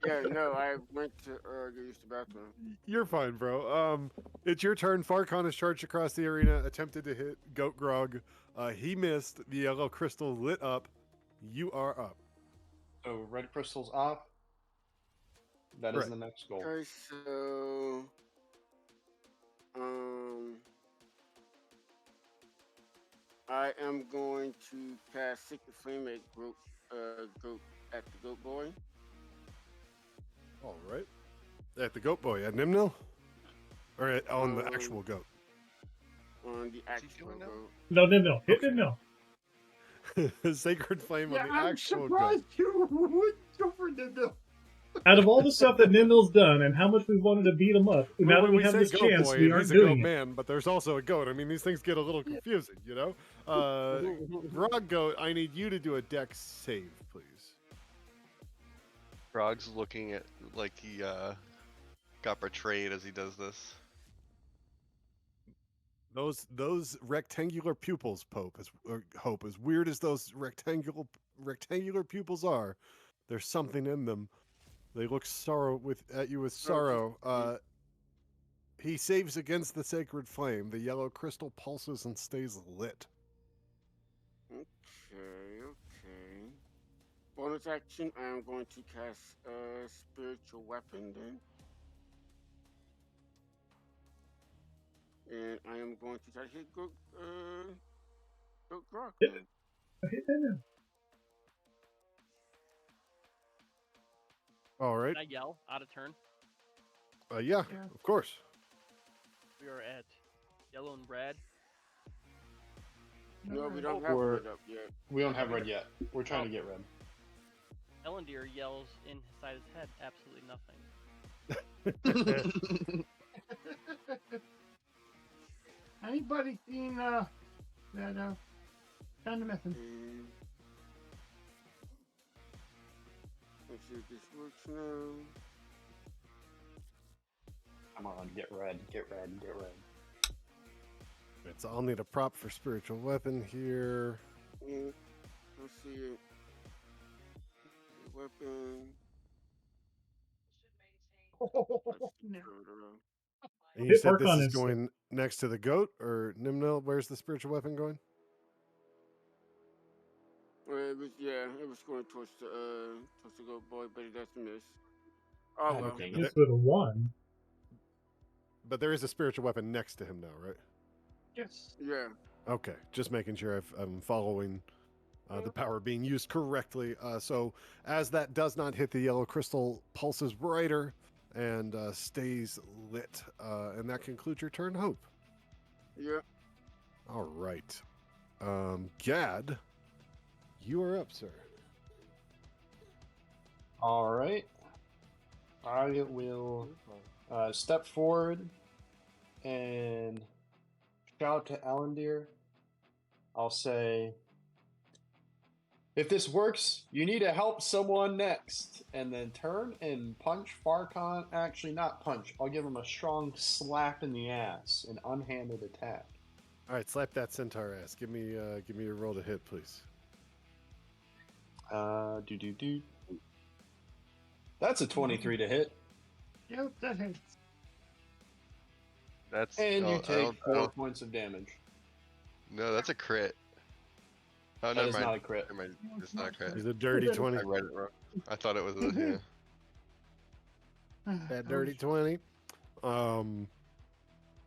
Yeah, no, I went to go use the bathroom. You're fine, bro. It's your turn. Farkon has charged across the arena, attempted to hit Goat Grog. He missed. The yellow crystal lit up. You are up. So red crystal's up. That is Right. the next goal. Okay, so I am going to cast Secret Flame at the Goat Boy. All right. At the Goat Boy, at Nimnil? Or on the actual goat? On the actual goat. No. Hit no. Sacred Flame Yeah, on the I'm actual surprised goat. you would go for the Out of all the stuff that Nimnil's done and how much we wanted to beat him up, now that when we have say this goat chance, boy, we and aren't he's a doing goat it. man, but there's also a goat. I mean, these things get a little confusing, you know? Grog Goat, I need you to do a dex save, please. Frog's looking at like he got betrayed as he does this. Those rectangular pupils, Hope, as weird as those rectangular pupils are, there's something in them. They look at you with sorrow. He saves against the sacred flame. The yellow crystal pulses and stays lit. Okay. Bonus action, I am going to cast a spiritual weapon then. And I am going to try to hit Goat Grog. Hit no. All right. Can I yell out of turn? Yeah, of course. We are at yellow and red. No, we don't have red up yet. We don't have red yet. We're trying to get red. Ellendeer yells inside his head absolutely nothing. Anybody seen that kind of method? Let's see if this works now. Come on, get red. I'll need a prop for spiritual weapon here. Let's see it. Weapon. No. And you said this is going next to the goat, or Nimnil? Where's the spiritual weapon going? It was going towards the Goat Boy, but it doesn't miss. Oh well. Okay, It's with a 1. But there is a spiritual weapon next to him now, right? Yes. Yeah. Okay, just making sure I'm following the power being used correctly. So as that does not hit, the yellow crystal pulses brighter and stays lit. And that concludes your turn, Hope. Yeah. All right. Gad, you are up, sir. All right. I will step forward and shout to Ellendeer. I'll say, if this works, you need to help someone next. And then turn and punch Farkon. Actually, not punch. I'll give him a strong slap in the ass, an unhanded attack. All right, slap that centaur ass. Give me a roll to hit, please. That's a 23 to hit. Yep, that hits. That's And you take 4 points of damage. No, that's a crit. Oh, That never is mind. not a crit. Never mind. It's not a crit. It's a dirty 20. I read it wrong. I thought it was a That dirty 20.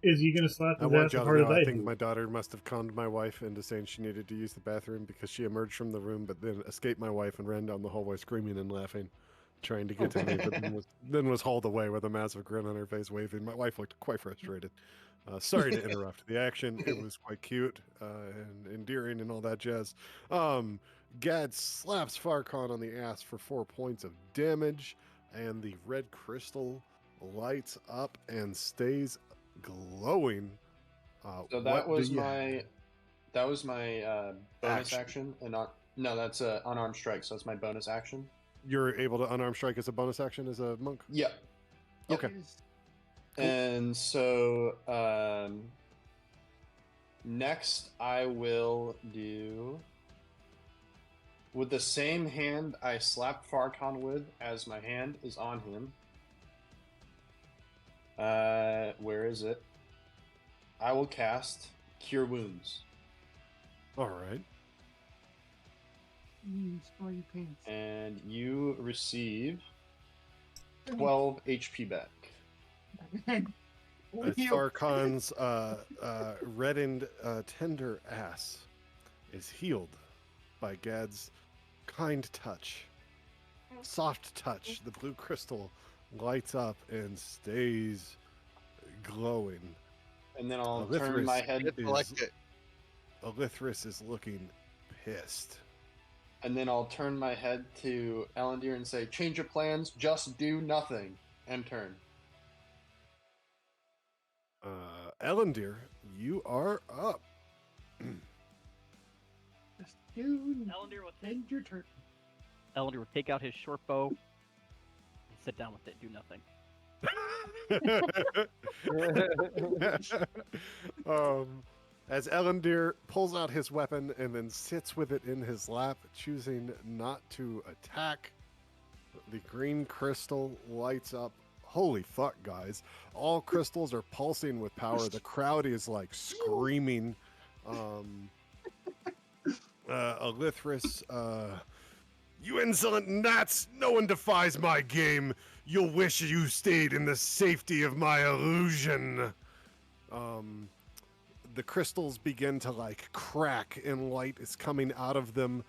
Is he going to slap I his want ass y'all as to hard know, as I I think do? my daughter must have conned my wife into saying she needed to use the bathroom because she emerged from the room, but then escaped my wife and ran down the hallway screaming and laughing, trying to get to me, but then was hauled away with a massive grin on her face, waving. My wife looked quite frustrated. Sorry to interrupt the action. It was quite cute and endearing and all that jazz. Gad slaps Farkon on the ass for 4 points of damage, and the red crystal lights up and stays glowing. So that was my bonus action, and no, that's a unarmed strike. So that's my bonus action. You're able to unarmed strike as a bonus action as a monk? Yep. Okay. Cool. And so next I will do With the same hand I slapped Farcon with, as my hand is on him. Where is it? I will cast Cure Wounds. All right. Spoil your pants. And you receive 12 HP back. As Farcon's reddened tender ass is healed by Gad's kind touch. Soft touch. The blue crystal lights up and stays glowing. And then I'll turn my head. Elithris is looking pissed. And then I'll turn my head to Elendil and say, change your plans, just do nothing. And turn. Elendil, you are up. Just do. Elendil will End your turn. Elendil will take out his short bow and sit down with it, do nothing. As Elendil pulls out his weapon and then sits with it in his lap, choosing not to attack, the green crystal lights up. Holy fuck, guys. All crystals are pulsing with power. The crowd is like screaming. Elithris, you insolent gnats! No one defies my game. You'll wish you stayed in the safety of my illusion. The crystals begin to like crack and light is coming out of them.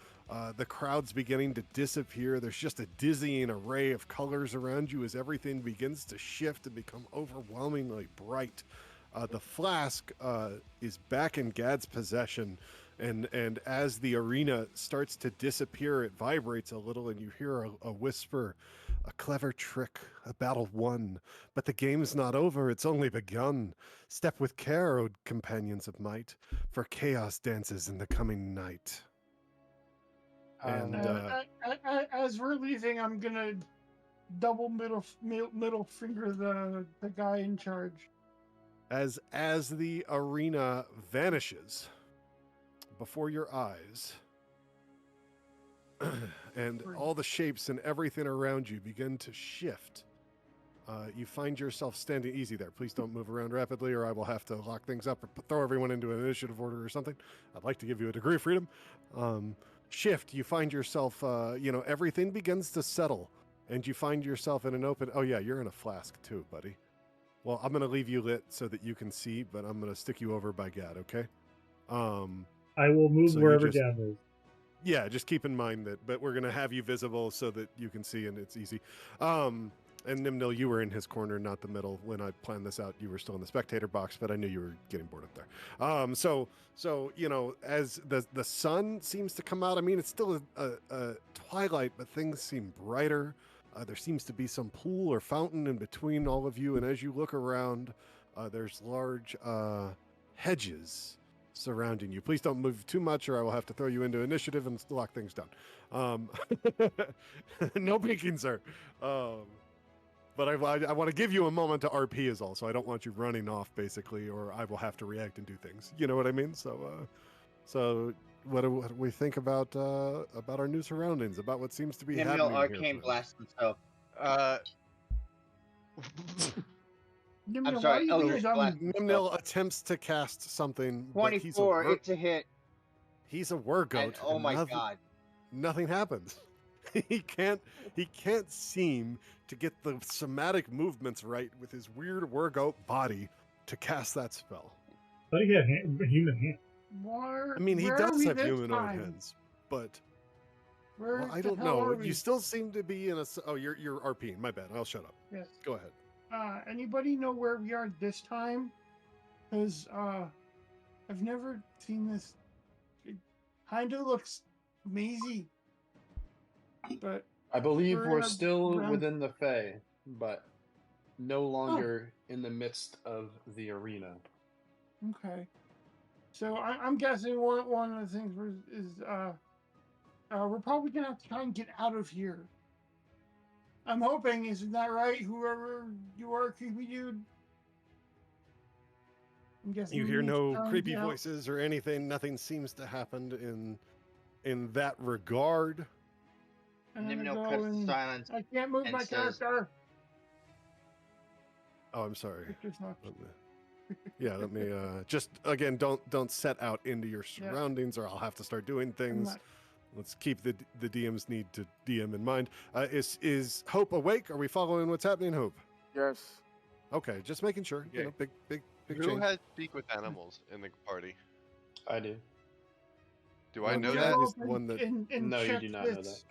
The crowd's beginning to disappear. There's just a dizzying array of colors around you as everything begins to shift and become overwhelmingly bright. The flask is back in Gad's possession, and as the arena starts to disappear, it vibrates a little, and you hear a whisper, a clever trick, a battle won, but the game's not over, it's only begun. Step with care, O companions of might, for chaos dances in the coming night. And as we're leaving, I'm gonna double middle finger the guy in charge. As the arena vanishes before your eyes, and all the shapes and everything around you begin to shift, you find yourself standing easy there. Please don't move around rapidly, or I will have to lock things up or throw everyone into an initiative order or something. I'd like to give you a degree of freedom. Shift, you find yourself, everything begins to settle, and you find yourself in an open... Oh, yeah, you're in a flask too, buddy. Well, I'm going to leave you lit so that you can see, but I'm going to stick you over by Gad, okay? I will move so wherever Gad moves. Yeah, just keep in mind that, but we're going to have you visible so that you can see and it's easy. And Nimnil, you were in his corner, not the middle. When I planned this out, you were still in the spectator box, but I knew you were getting bored up there. So as the sun seems to come out, I mean, it's still a twilight, but things seem brighter. There seems to be some pool or fountain in between all of you, and as you look around, there's large hedges surrounding you. Please don't move too much, or I will have to throw you into initiative and lock things down. No peeking, sir. But I want to give you a moment to RP is all, so I don't want you running off, basically, or I will have to react and do things. You know what I mean? So what do we think about our new surroundings, about what seems to be happening Arcane here? Blast himself. Nimnil, sorry, why are you being Eldritch dumb? Blast. Nimnil attempts to cast something, but 24, it's a hit. He's a Wergoat. And, oh my god. Nothing happens. He can't seem to get the somatic movements right with his weird Wergoat body to cast that spell. But he had human hands. I mean, he does have humanoid hands, but I don't know. You still seem to be in a... Oh, you're RPing. My bad. I'll shut up. Yes. Go ahead. Anybody know where we are this time? Because I've never seen this. It kind of looks mazy. But I believe we're in a still ground- within the Fey, but no longer in the midst of the arena. Okay. So I'm guessing one of the things is we're probably gonna have to try and get out of here. I'm hoping, isn't that right? Whoever you are, creepy dude. I'm guessing You we hear need to no try and creepy get out. voices or anything. Nothing seems to happen in that regard, And then I Nimno go cuts and silence I can't move and my says- character. oh, I'm sorry. Victor's not. Yeah, let me just again don't set out into your surroundings, or I'll have to start doing I'm things. not. Let's keep the DM's need to DM in mind. Is Hope awake? Are we following what's happening, Hope? Yes. Okay, just making sure. Yeah. You know, big Who change. has speak with animals in the party? I do. Do I Well, know Gad that? Go is up the one that and No, you check do not know this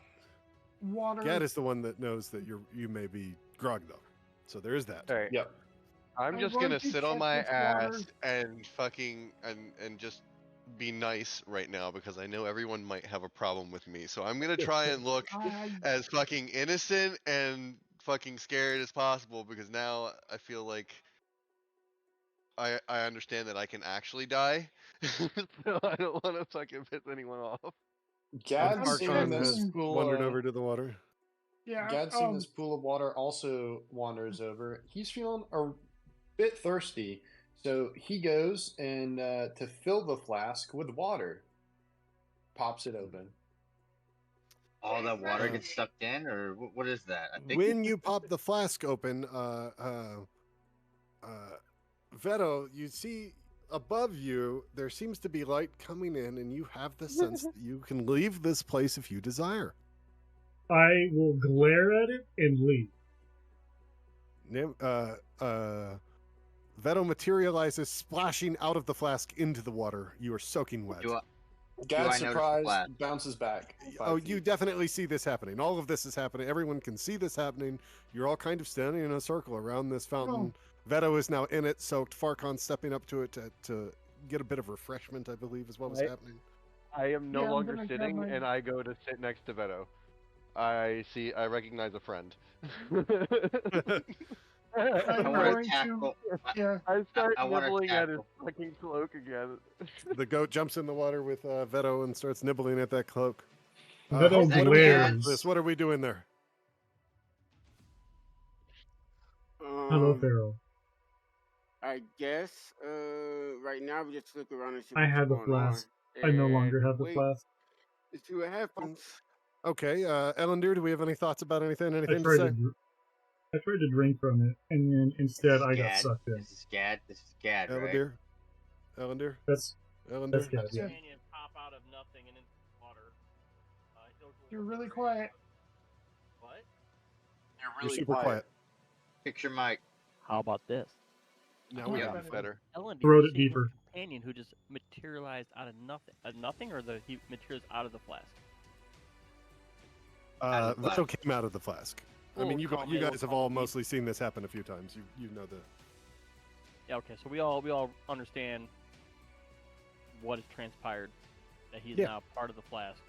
water. Gad is the one that knows that you may be grog though. So there is that. All right. Yep. I'm I'm just going gonna to sit on check my this water. ass and fucking and just be nice right now because I know everyone might have a problem with me. So I'm gonna try and look as fucking innocent and fucking scared as possible because now I feel like I understand that I can actually die. So I don't want to fucking piss anyone off. Gad's I'm seeing Archon this has pool. wandered over to the water. Yeah. Gad's seeing this pool of water. Also wanders over. He's feeling a bit thirsty, so he goes and to fill the flask with water, pops it open. All that water gets sucked in, or what is that? I think When you pop the flask open, Veto, you see above you there seems to be light coming in, and you have the sense that you can leave this place if you desire. I will glare at it and leave. Veto materializes, splashing out of the flask into the water. You are soaking wet. Gad's I notice the surprised, flask? bounces back. Oh, 5 feet. you definitely see this happening. All of this is happening. Everyone can see this happening. You're all kind of standing in a circle around this fountain. Veto is now in it, soaked. Farcon's stepping up to it to get a bit of refreshment, I believe, is what was happening. I am no Yeah, I'm longer gonna grab sitting, my- and I go to sit next to Veto. I recognize a friend. I'm I wanna going tackle. Yeah. I start I wanna nibbling at his tackle. fucking cloak again. The goat jumps in the water with Veto and starts nibbling at that cloak. Veto Hope, what do we do glares. with this? What are we doing there? Hello, Pharaoh. I guess right now we just look around and see I what's had the going on. flask. I no longer and have the wait flask. to see what happens. Okay, Ellendir, do we have any thoughts about anything? I Anything to tried say? I tried to drink from it, and then instead I got Gad. sucked in. This is Gad. This is Gad, right? Ellendir? Ellendir? That's Ellendir? Gad, yeah. Companion pop out of nothing and into the water. He'll go You're really quiet. What? You're You're really super quiet. Fix your mic. How about this? Now we Yeah. have Better. Ellen, Throat you it see his deeper. companion who just materialized out of nothing, nothing, or he materialized out of the flask. Out of the Veto flask. came out of the flask. I Well, mean, you calmly, guys have calmly. all mostly seen this happen a few times. You know the. Yeah. Okay. So we all understand what has transpired. That he is Yeah. now part of the flask.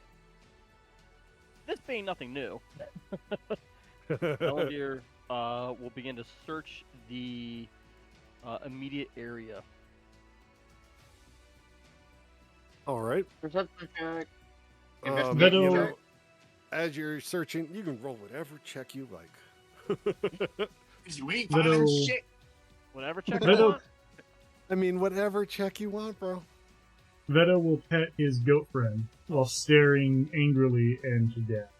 This being nothing new, Ellendir will begin to search the immediate area. All right. Perception check. You Veto- know, as you're searching, you can roll whatever check you like. Because you ain't Little- finding shit. Whatever check you Veto- want. I mean, whatever check you want, bro. Veto will pet his goat friend while staring angrily into death.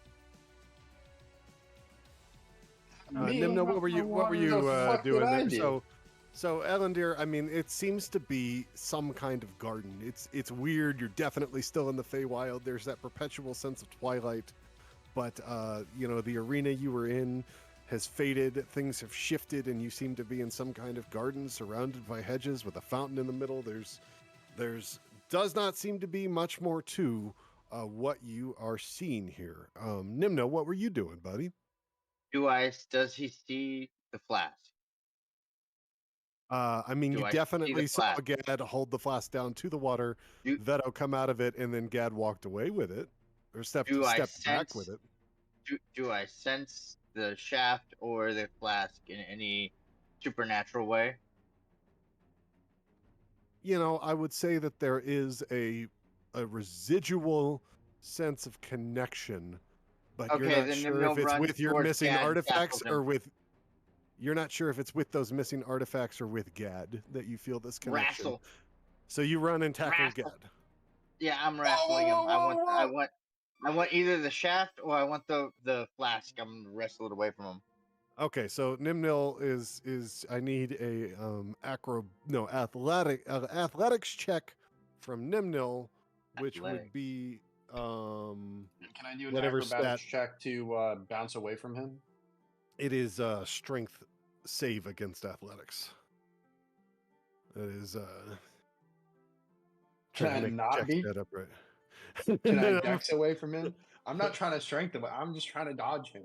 Me? Nimno, what were you What the fuck doing did I there? do? So Ellendir, I mean, it seems to be some kind of garden. It's weird. You're definitely still in the Feywild. There's that perpetual sense of twilight, but the arena you were in has faded. Things have shifted, and you seem to be in some kind of garden surrounded by hedges with a fountain in the middle. There's does not seem to be much more to what you are seeing here. Nimno, what were you doing, buddy? Does he see the flask? I mean, Do you I see the definitely saw flask? Gad hold the flask down to the water, Do- Veto come out of it, and then Gad walked away with it, or stepped Do I back sense- with it. Do I sense the shaft or the flask in any supernatural way? I would say that there is a residual sense of connection, but Okay, you're not then sure Nimno if it's runs with your towards missing Gad and artifacts tackles or him. with. You're not sure if it's with those missing artifacts or with Gad that you feel this connection. Wrestle. So you run and tackle Wrestle. Gad. Yeah, I'm wrestling him. whoa. I want either the shaft or I want the flask. I'm gonna wrestle it away from him. Okay, so Nimnil is I need a athletics check from Nimnil, which Athletic. would be Can I do an whatever acrobatics stat. check to bounce away from him? It is strength save against athletics. It is Can trying to I make the not check be? stat up right. Can I I'm, dex away from him? I'm not trying to strengthen him. I'm just trying to dodge him.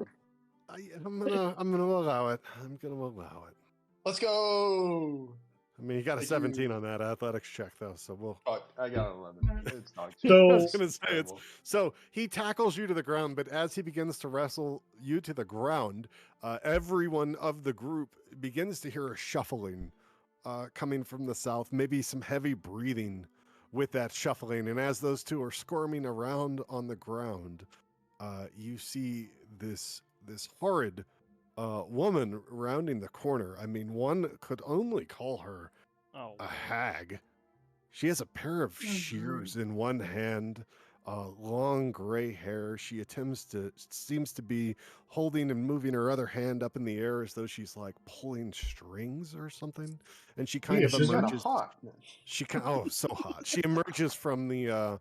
I'm gonna allow it. I'm gonna allow it. Let's go. I mean, you got a Thank 17 you. on that athletics check though, so we'll. Fuck, I got an 11. It's dog shit. I was So gonna say it's terrible. so he tackles you to the ground, but as he begins to wrestle you to the ground, everyone of the group begins to hear a shuffling coming from the south, maybe some heavy breathing with that shuffling. And as those two are squirming around on the ground, you see this horrid woman rounding the corner. I mean, one could only call her Oh, a hag. She has a pair of shears in one hand, long gray hair. She seems to be holding and moving her other hand up in the air as though she's like pulling strings or something. And she kind Yeah, of She's kind of emerges. hot. So hot. She emerges from the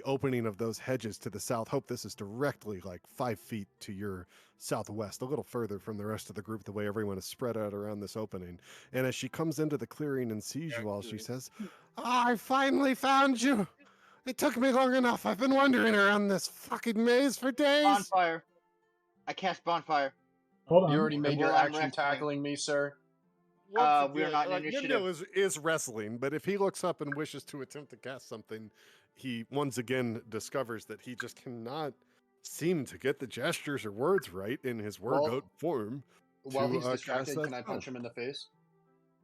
opening of those hedges to the south. Hope this is directly like 5 feet to your southwest, a little further from the rest of the group, the way everyone is spread out around this opening. And as she comes into the clearing and sees you all, she says, "I finally found you. It took me long enough. I've been wandering around this fucking maze for days." Bonfire. I cast bonfire. hold on. You already made your Well, I'm action wrestling. tackling me, sir. Once we're again, not in like initiative. Nimno is wrestling, but if he looks up and wishes to attempt to cast something, he once again discovers that he just cannot seem to get the gestures or words right in his Wergoat form. While to he's cast distracted, that can I punch spell. him in the face?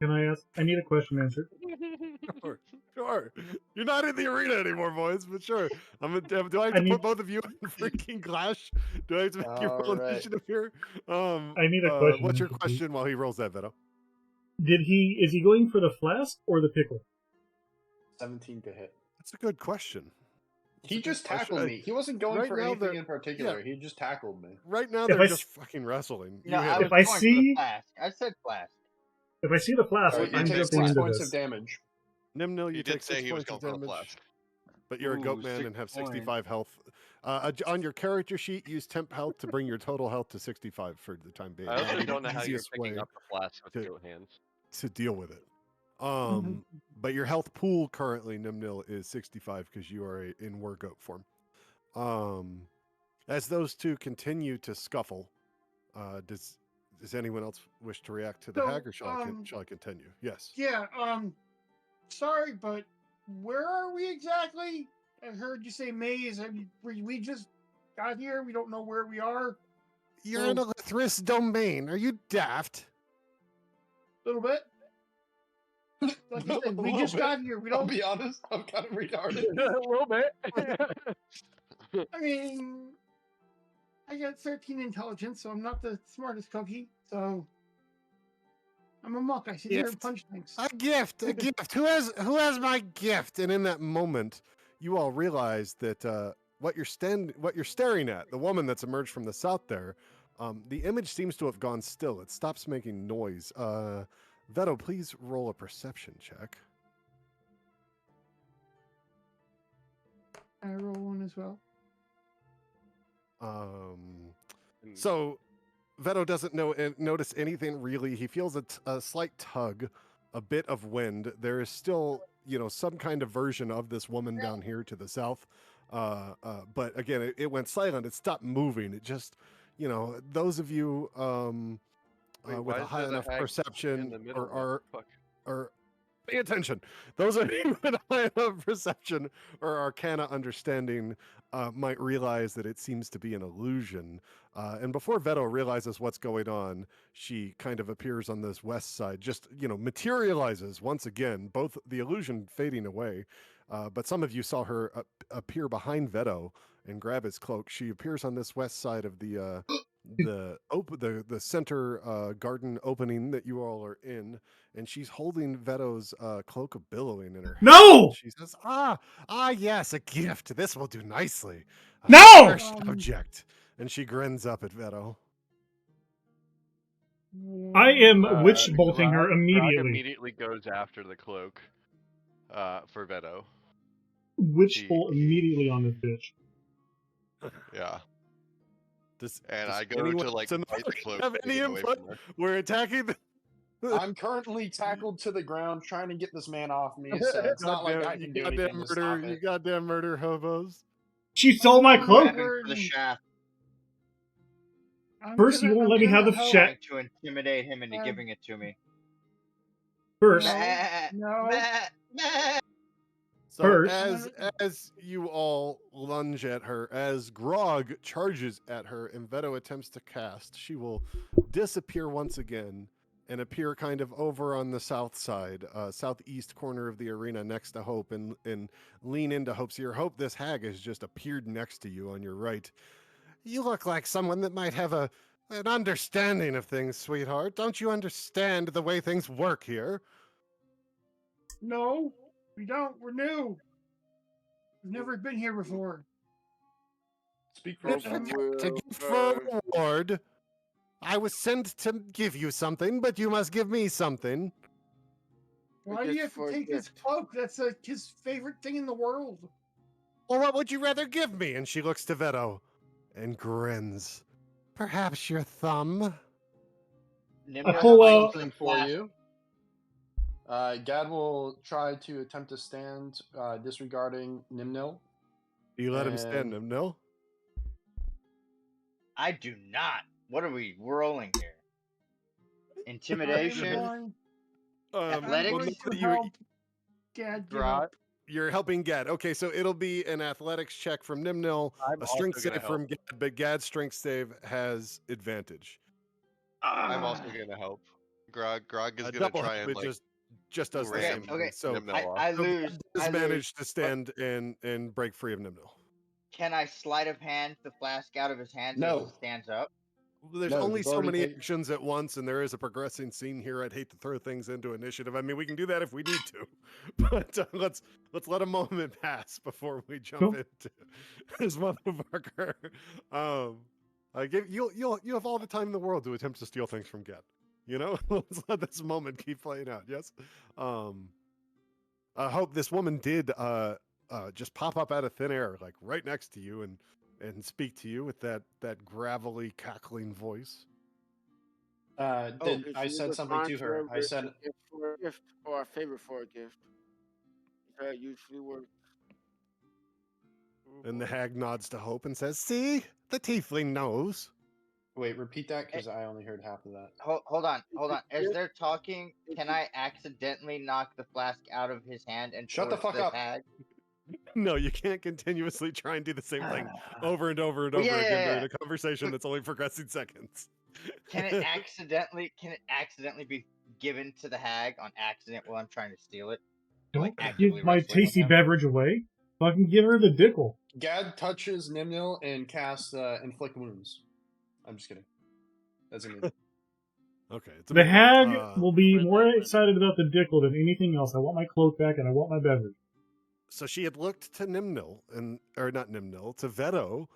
Can I ask? I need a question answered. Sure. You're not in the arena anymore, boys, but sure. Do I have I to need put both of you in freaking clash? Do I have to make you roll All right. initiative here? I need a question What's your answered, please. question while he rolls that, Veto? Is he going for the flask or the pickle? 17 to hit. That's a good question. He just tackled me. He wasn't going right for now anything they're- in particular. He just tackled me. Right now, If they're I just s- fucking wrestling. No, You hit I him. was If I going for the see- flask. I said flask. If I see the flask, All right, you I'm take jumping 6 into points this. of damage. Nimno, you He take did say 6 he was points going of for the damage. flask. But you're a goat man 6 and have points. 65 health. On your character sheet, use temp health to bring your total health to 65 for the time being. I That'll also be the don't know how you're easiest picking way up the flask with to- goat hands. to deal with it. But your health pool currently, Nimnil, is 65 because you are in Wergoat form. As those two continue to scuffle, does anyone else wish to react to the So, hag, or shall I continue? Yes. Yeah, sorry, but where are we exactly? I heard you say maze. We just got here. We don't know where we are. You're in a Lithris domain. Are you daft? A little bit. Like I said, we little just bit. got here. We I'll don't. be honest, I'm kind of retarded. a little bit. I mean, I got 13 intelligence, so I'm not the smartest cookie. So I'm a muck. I sit here and Gift. punch things. A gift. Who has my gift? And in that moment, you all realize that what you're staring at, the woman that's emerged from the south there, the image seems to have gone still. It stops making noise. Veto, please roll a perception check. I roll one as well. So Veto doesn't notice anything really. He feels a slight tug, a bit of wind. There is still, some kind of version of this woman down here to the south. But again, it went silent. It stopped moving. It just, those of you Wait, with why a is high there the enough hag perception in the middle? or pay attention. Those of you with a high enough perception or arcana understanding might realize that it seems to be an illusion. And before Veto realizes what's going on, she kind of appears on this west side, just, materializes once again, both the illusion fading away. But some of you saw her appear behind Veto and grab his cloak. She appears on this west side of the the center garden opening that you all are in, and she's holding Veto's cloak of billowing in her hand. No! She says, yes, a gift. This will do nicely. A No! fresh object. And she grins up at Veto. I am witch Grog, bolting her Grog immediately. immediately goes after the cloak for Veto. Witch bolt immediately on this bitch. Yeah. Does I go anyone to like in the bite the cloak have to any get away input? from her. We're attacking the I'm currently tackled to the ground trying to get this man off me, so it's not like I can do anything to stop You it. goddamn murder hobos. She stole my What cloak. happened for the shaft? First, you won't let me have the shaft. Trying to intimidate him into giving it to me. First, No. So First- as you all lunge at her, as Grog charges at her and Veto attempts to cast, she will disappear once again and appear kind of over on the south side, southeast corner of the arena next to Hope, and lean into Hope's ear. Hope, this hag has just appeared next to you on your right. You look like someone that might have an understanding of things, sweetheart. Don't you understand the way things work here? No, we don't. We're new. We've never been here before. Speak for To yourself. give for a reward, I was sent to give you something, but you must give me something. Why do you have to take his cloak? That's his favorite thing in the world. Well, what would you rather give me? And she looks to Veto and grins. Perhaps your thumb? I pull out something for you. Gad will try to attempt to stand, disregarding Nimnil. You let him stand him, no? I do not. What are we rolling here? Intimidation? Athletics? Gad, You're helping Gad. Okay, so it'll be an athletics check from Nimnil, a strength also gonna save from Gad, but Gad's strength save has advantage. I'm also gonna help. Grog is gonna Double try help, and it like just does the ram same thing. So I so lose. Gad does I manage lose. to stand and break free of Nimnil. Can I sleight of hand the flask out of his hands as he stands up? There's only so many actions at once, and there is a progressing scene here. I'd hate to throw things into initiative. I mean, we can do that if we need to, but let's let a moment pass before we jump into this motherfucker. You'll have all the time in the world to attempt to steal things from Get. You know, let's let this moment keep playing out. Yes. I hope this woman did just pop up out of thin air, like right next to you, and speak to you with that gravelly, cackling voice. I said something to her. I said, gift for a gift or a favor for a gift. That usually works. And the hag nods to Hope and says, "See, the tiefling knows." Wait, repeat that because I only heard half of that. Hold on. As they're talking, can I accidentally knock the flask out of his hand and Shut the fuck up? hag? No, you can't continuously try and do the same thing over and over and over again during a conversation that's only progressing seconds. Can it accidentally be given to the hag on accident while I'm trying to steal it? Don't give my tasty beverage away. Fucking give her the dickle. Gad touches Nimnil and casts inflict wounds. I'm just kidding. That's a meme. Okay. The hag will be more excited about the dickle than anything else. I want my cloak back and I want my beverage. So she had looked to Nimnil, or not Nimnil, to Veto,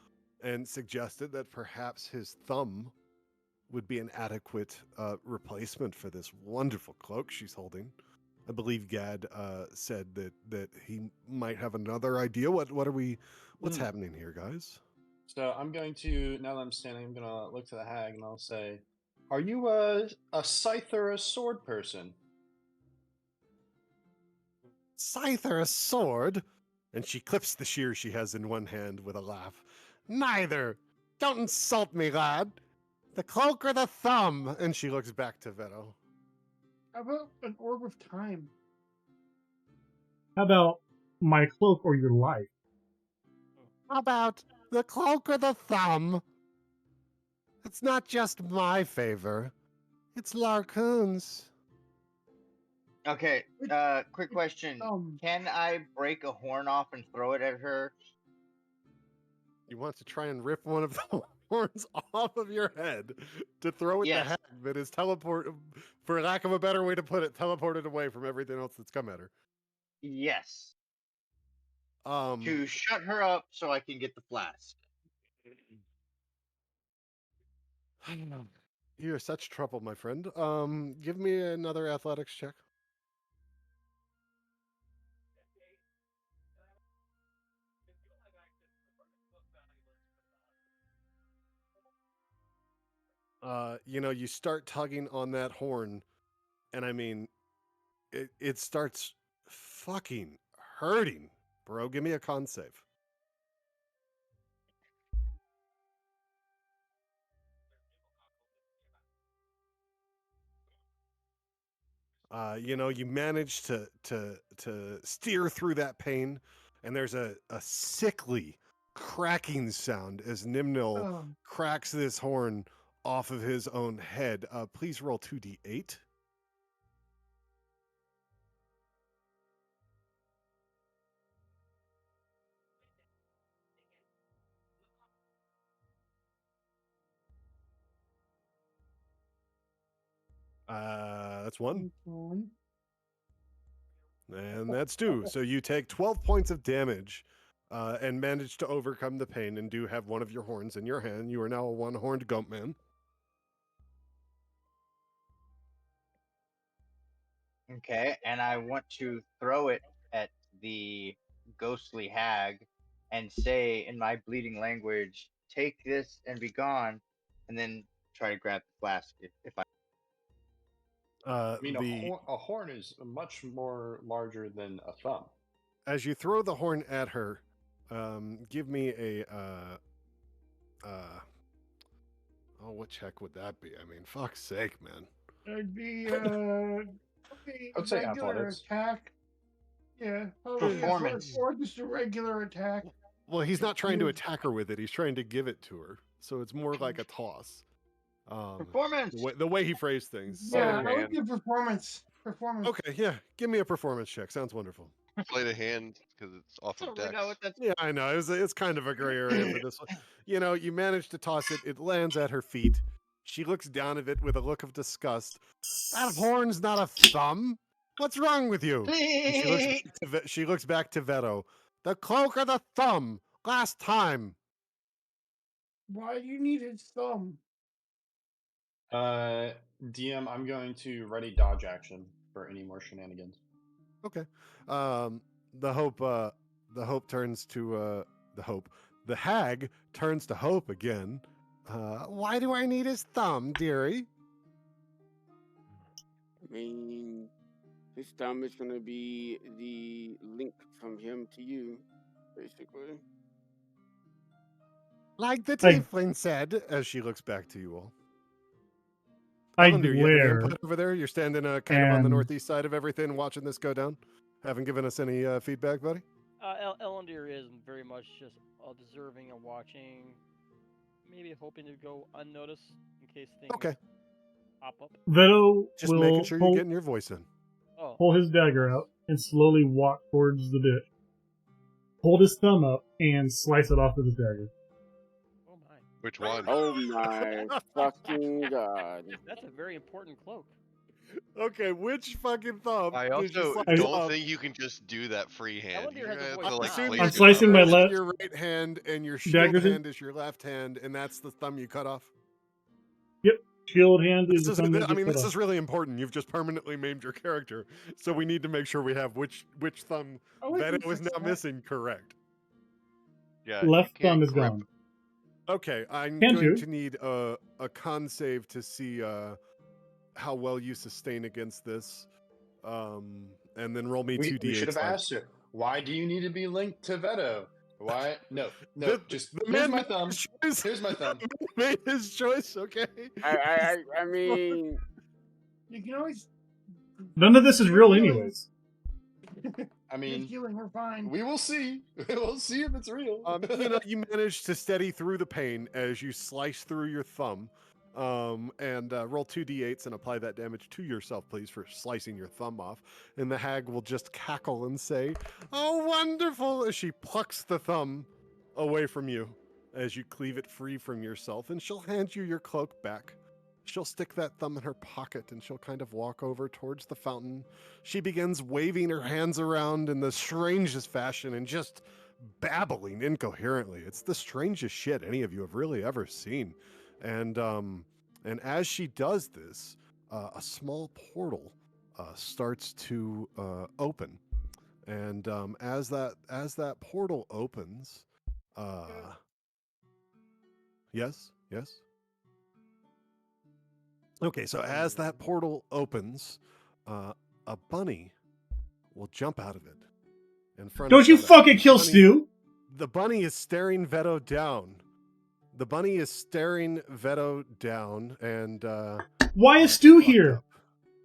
and suggested that perhaps his thumb would be an adequate replacement for this wonderful cloak she's holding. I believe Gad said that he might have another idea. What's happening here, guys? So I'm going to, now that I'm standing, I'm going to look to the hag and I'll say, are you a scythe or a sword person? Scythe or a sword? And she clips the shears she has in one hand with a laugh. Neither. Don't insult me, lad. The cloak or the thumb? And she looks back to Veto. How about an orb of time? How about my cloak or your life? How about the cloak or the thumb? It's not just my favor. It's Larcoon's. Okay, quick question. Can I break a horn off and throw it at her? You want to try and rip one of them? horns off of your head to throw at the Yes. hag that is for lack of a better way to put it, teleported away from everything else that's come at her. Yes. Um, To shut her up so I can get the flask. You're such trouble, my friend. Give me another athletics check. You start tugging on that horn, and I mean, it starts fucking hurting, bro. Give me a con save. You manage to steer through that pain, and there's a sickly cracking sound as Nimnil Oh, cracks this horn off of his own head. Please roll 2d8. That's one. And that's two. So you take 12 points of damage and manage to overcome the pain and do have one of your horns in your hand. You are now a one-horned goat man. Okay, and I want to throw it at the ghostly hag and say in my bleeding language, take this and be gone, and then try to grab the flask if I. I mean, a horn is much more larger than a thumb. As you throw the horn at her, give me a what check would that be? I mean, fuck's sake, man. It'd be I'd say regular athletics. attack. Yeah, Performance. or just a regular attack. Well, he's not trying to attack her with it. He's trying to give it to her. So it's more like a toss. Performance. The way he phrased things. Yeah, I would do performance. Performance. Okay, yeah. Give me a performance check. Sounds wonderful. Play the hand because it's off of dex. Yeah, I know. It's kind of a gray area for this one. You manage to toss it. It lands at her feet. She looks down at it with a look of disgust. That horn's not a thumb. What's wrong with you? And she looks back to Veto. The cloak or the thumb? Last time. Why do you need his thumb? DM, I'm going to ready dodge action for any more shenanigans. Okay. The hope turns to the hope. The hag turns to Hope again. Why do I need his thumb, dearie? I mean, his thumb is going to be the link from him to you, basically. Like the I- tiefling said, as she looks back to you all. I Ellender, you have any glare input over there? You're standing kind of on the and- northeast side of everything, watching this go down. Haven't given us any feedback, buddy. Ellendir is very much just observing and watching, maybe hoping to go unnoticed in case things pop up. Veto Just will making sure you're getting your voice in. pull his dagger out and slowly walk towards the bitch. Hold his thumb up and slice it off with his dagger. Oh my. Which one? Oh my fucking god. That's a very important cloak. Okay, which fucking thumb? I did you also slice don't off? think you can just do that freehand. Ellendir has a voice To, like, now. place I'm your slicing thumb. my left. Your right hand and your shield Dagger's in- hand is your left hand, and that's the thumb you cut off. Yep, shield hand is the thumb that I mean, gets this cut is really important. You've just permanently maimed your character, so we need to make sure we have which thumb Veto is now missing correct. Yeah, off. Left you can't thumb is grip. gone. Okay, I'm Can't going you? to need a con save to see how well you sustain against this, and then roll me We 2d8. should have asked her, why do you need to be linked to Veto? Why? No, just the here's man my made thumb. his choice. Here's my thumb. Made his choice. Okay. I mean, You can always. None of this is real, anyways. I mean, healing her fine. we will see. We'll see if it's real. You manage to steady through the pain as you slice through your thumb, and roll 2d8s and apply that damage to yourself, please, for slicing your thumb off. And the hag will just cackle and say, "Oh, wonderful!" as she plucks the thumb away from you. as you cleave it free from yourself, and she'll hand you your cloak back. She'll stick that thumb in her pocket and she'll kind of walk over towards the fountain. She begins waving her hands around in the strangest fashion and just babbling incoherently. It's the strangest shit any of you have really ever seen. And as she does this, a small portal starts to open. And as that portal opens, yes. Okay, so as that portal opens, a bunny will jump out of it in front Don't of you Veto. fucking kill Bunny- Stu! The bunny is staring Veto down. The bunny is staring Veto down, and Why is I Stu fucked here? up.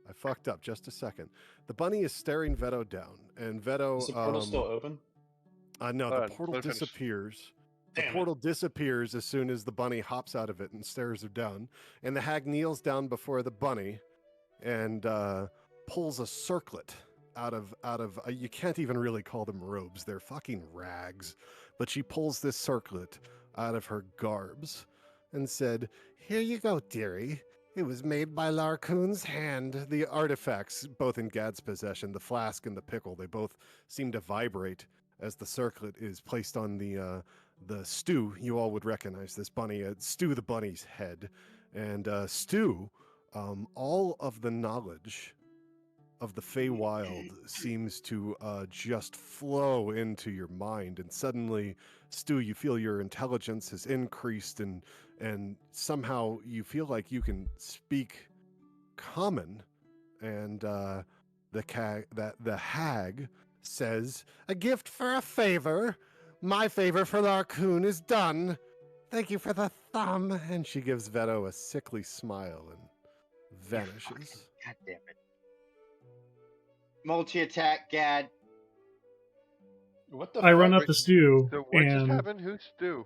I fucked up. Just a second. The bunny is staring Veto down, and Veto. Is the portal still open? No, Hold the on, portal let me finish. disappears. The Damn it. portal disappears as soon as the bunny hops out of it and stares her down. And the hag kneels down before the bunny and pulls a circlet out of you can't even really call them robes. They're fucking rags. But she pulls this circlet out of her garbs and said, "Here you go, dearie. It was made by Larcoon's hand." The artifacts, both in Gad's possession, the flask and the pickle, they both seem to vibrate as the circlet is placed on the Stu. You all would recognize this bunny, Stu the bunny's head. And Stu, all of the knowledge of the Feywild seems to just flow into your mind. And suddenly, Stu, you feel your intelligence has increased, and somehow you feel like you can speak common. And the hag says, "A gift for a favor. My favor for Larcoon is done. Thank you for the thumb." And she gives Veto a sickly smile and vanishes. God damn it. Multi-attack, Gad. What the I run fuck? up to Stu So what just and happened? Who's Stu?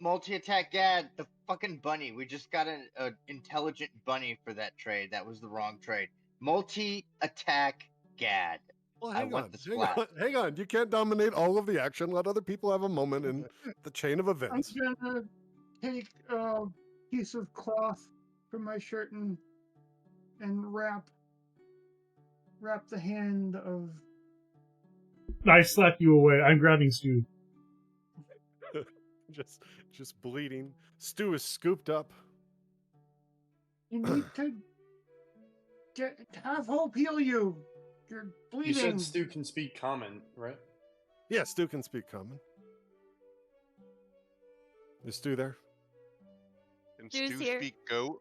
Multi-attack, Gad. The fucking bunny. We just got an intelligent bunny for that trade. That was the wrong trade. Multi-attack, Gad. Well, I hang want on, the hang splat. on, hang on. You can't dominate all of the action. Let other people have a moment in the chain of I'm events. gonna take a piece of cloth from my shirt and wrap the hand of. I slap you away. I'm grabbing Stu. just bleeding. Stu is scooped up. You need to have hope heal you. You're bleeding. You said Stu can speak common, right? Yeah, Stu can speak common. Is Stu there? Can Stu's Stu here. speak goat?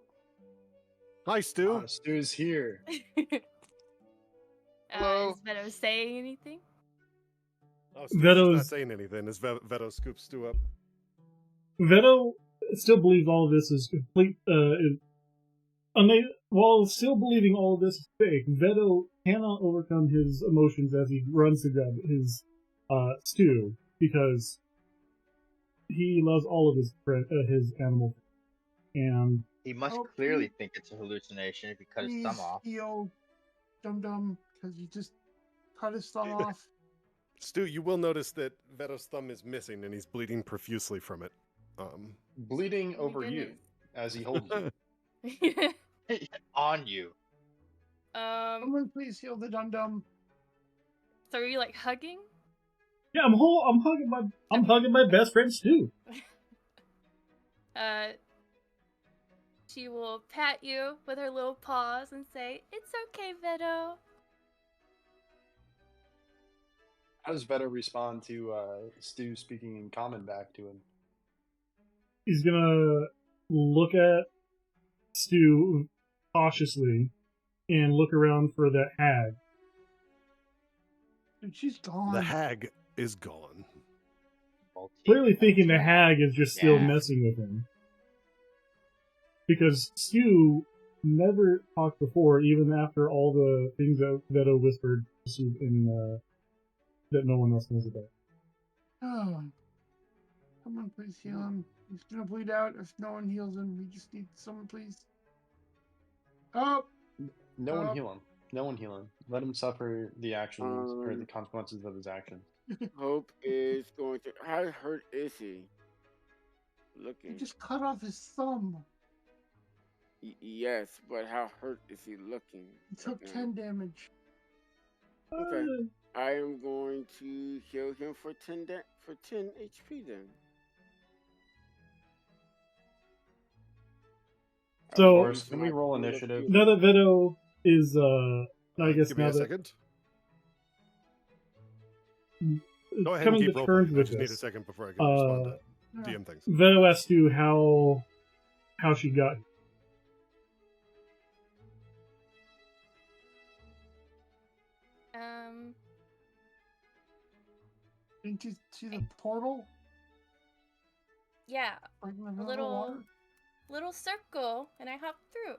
Hi, Stu. Stu's here. Hello. Is Veto saying anything? Oh, Stu's just Veto's- not saying anything as Veto scoops Stu up. Veto still believes all of this is complete. While still believing all of this is fake, Veto cannot overcome his emotions as he runs to grab his Stu because he loves all of his animal, and He must Oh, clearly think it's a hallucination if he cut his please thumb off. heal Dum Dum because you just cut his thumb off. Stu, you will notice that Veto's thumb is missing and he's bleeding profusely from it. Bleeding Oh my over you goodness. as he holds you. On you. Someone please heal the Dum Dum. So are you like hugging? yeah, I'm hugging my best friend Stu. She will pat you with her little paws and say, "It's okay, Veto." How does Veto respond to Stu speaking in common back to him? He's gonna look at Stu cautiously and look around for that hag. Dude, she's gone. The hag is gone. Clearly thinking the hag is just still Yeah. messing with him. Because Stu never talked before, even after all the things that Veto whispered in that no one else knows about. Oh. Someone please heal him. He's gonna bleed out if no one heals him. We just need someone please. Oh! No one heal him. No one heal him. Let him suffer the actions or the consequences of his actions. Hope is going to. How hurt is he? looking? You just cut off his thumb. Yes, but how hurt is he looking? He took right 10 damage. Okay. I am going to heal him for 10 HP then. So, Boris, can we roll initiative? now that Vito is, I guess Give me now a that second. Go ahead and coming keep to roll terms playing. I with just need a this, second before I can respond to DM things. Vito asked you how she got. Didn't you see the portal? Yeah, Right in the a middle of the water? little circle, and I hopped through.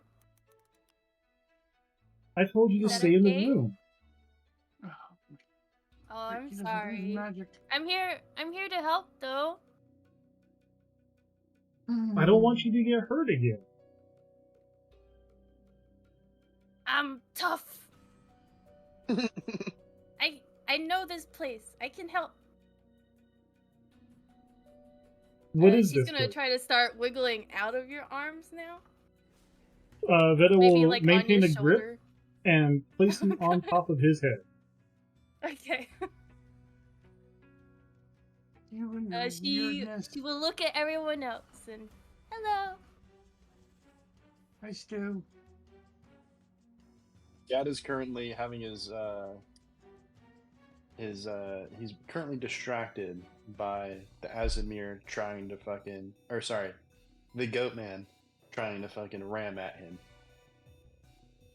I told you to Is that stay in the okay? room. Oh, I'm He doesn't believe in sorry. magic. I'm here to help though. I don't want you to get hurt again. I'm tough. I know this place. I can help. What is she's this? gonna try to start wiggling out of your arms now. Vito Maybe will like on maintain your a grip shoulder. and place him on top of his head. Okay. You and your She weirdness. will look at everyone else and hello. Hi, Stu. Gad is currently having he's currently distracted by the Azimir trying to the goat man trying to fucking ram at him.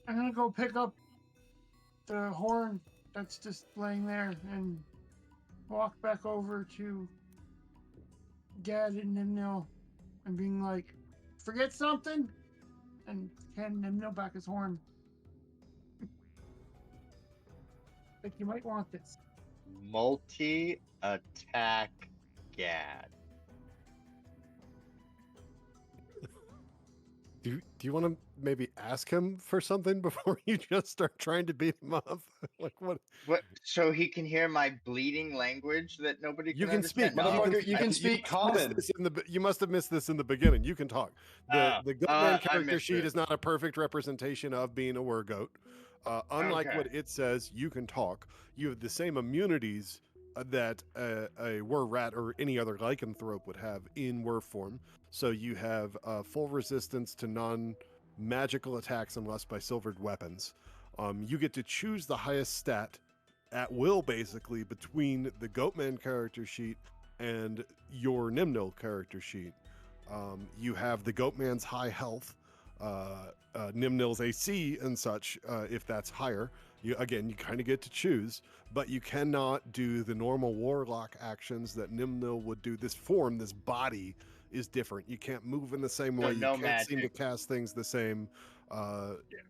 I'm gonna go pick up the horn that's just laying there and walk back over to Gad and Nimnil and being like, forget something? And hand Nimnil back his horn. Like, you might want this. Multi-attack Gad. Do you want to maybe ask him for something before you just start trying to beat him up? Like what? What? So he can hear my bleeding language that nobody You can can speak. understand. Motherfucker, you can speak common. You must have missed this in the beginning. You can talk. The Goatman I character missed sheet it. is not a perfect representation of being a were-goat. Unlike Okay. what it says, you can talk. You have the same immunities that a were-rat or any other lycanthrope would have in were form. So you have full resistance to non-magical attacks unless by silvered weapons. You get to choose the highest stat at will, basically, between the Goatman character sheet and your Nimnil character sheet. You have the Goatman's high health, Nimnil's AC and such, if that's higher. You kind of get to choose, but you cannot do the normal warlock actions that Nimnil would do. This form, this body, is different. You can't move in the same way. No You can't seem to cast things the same.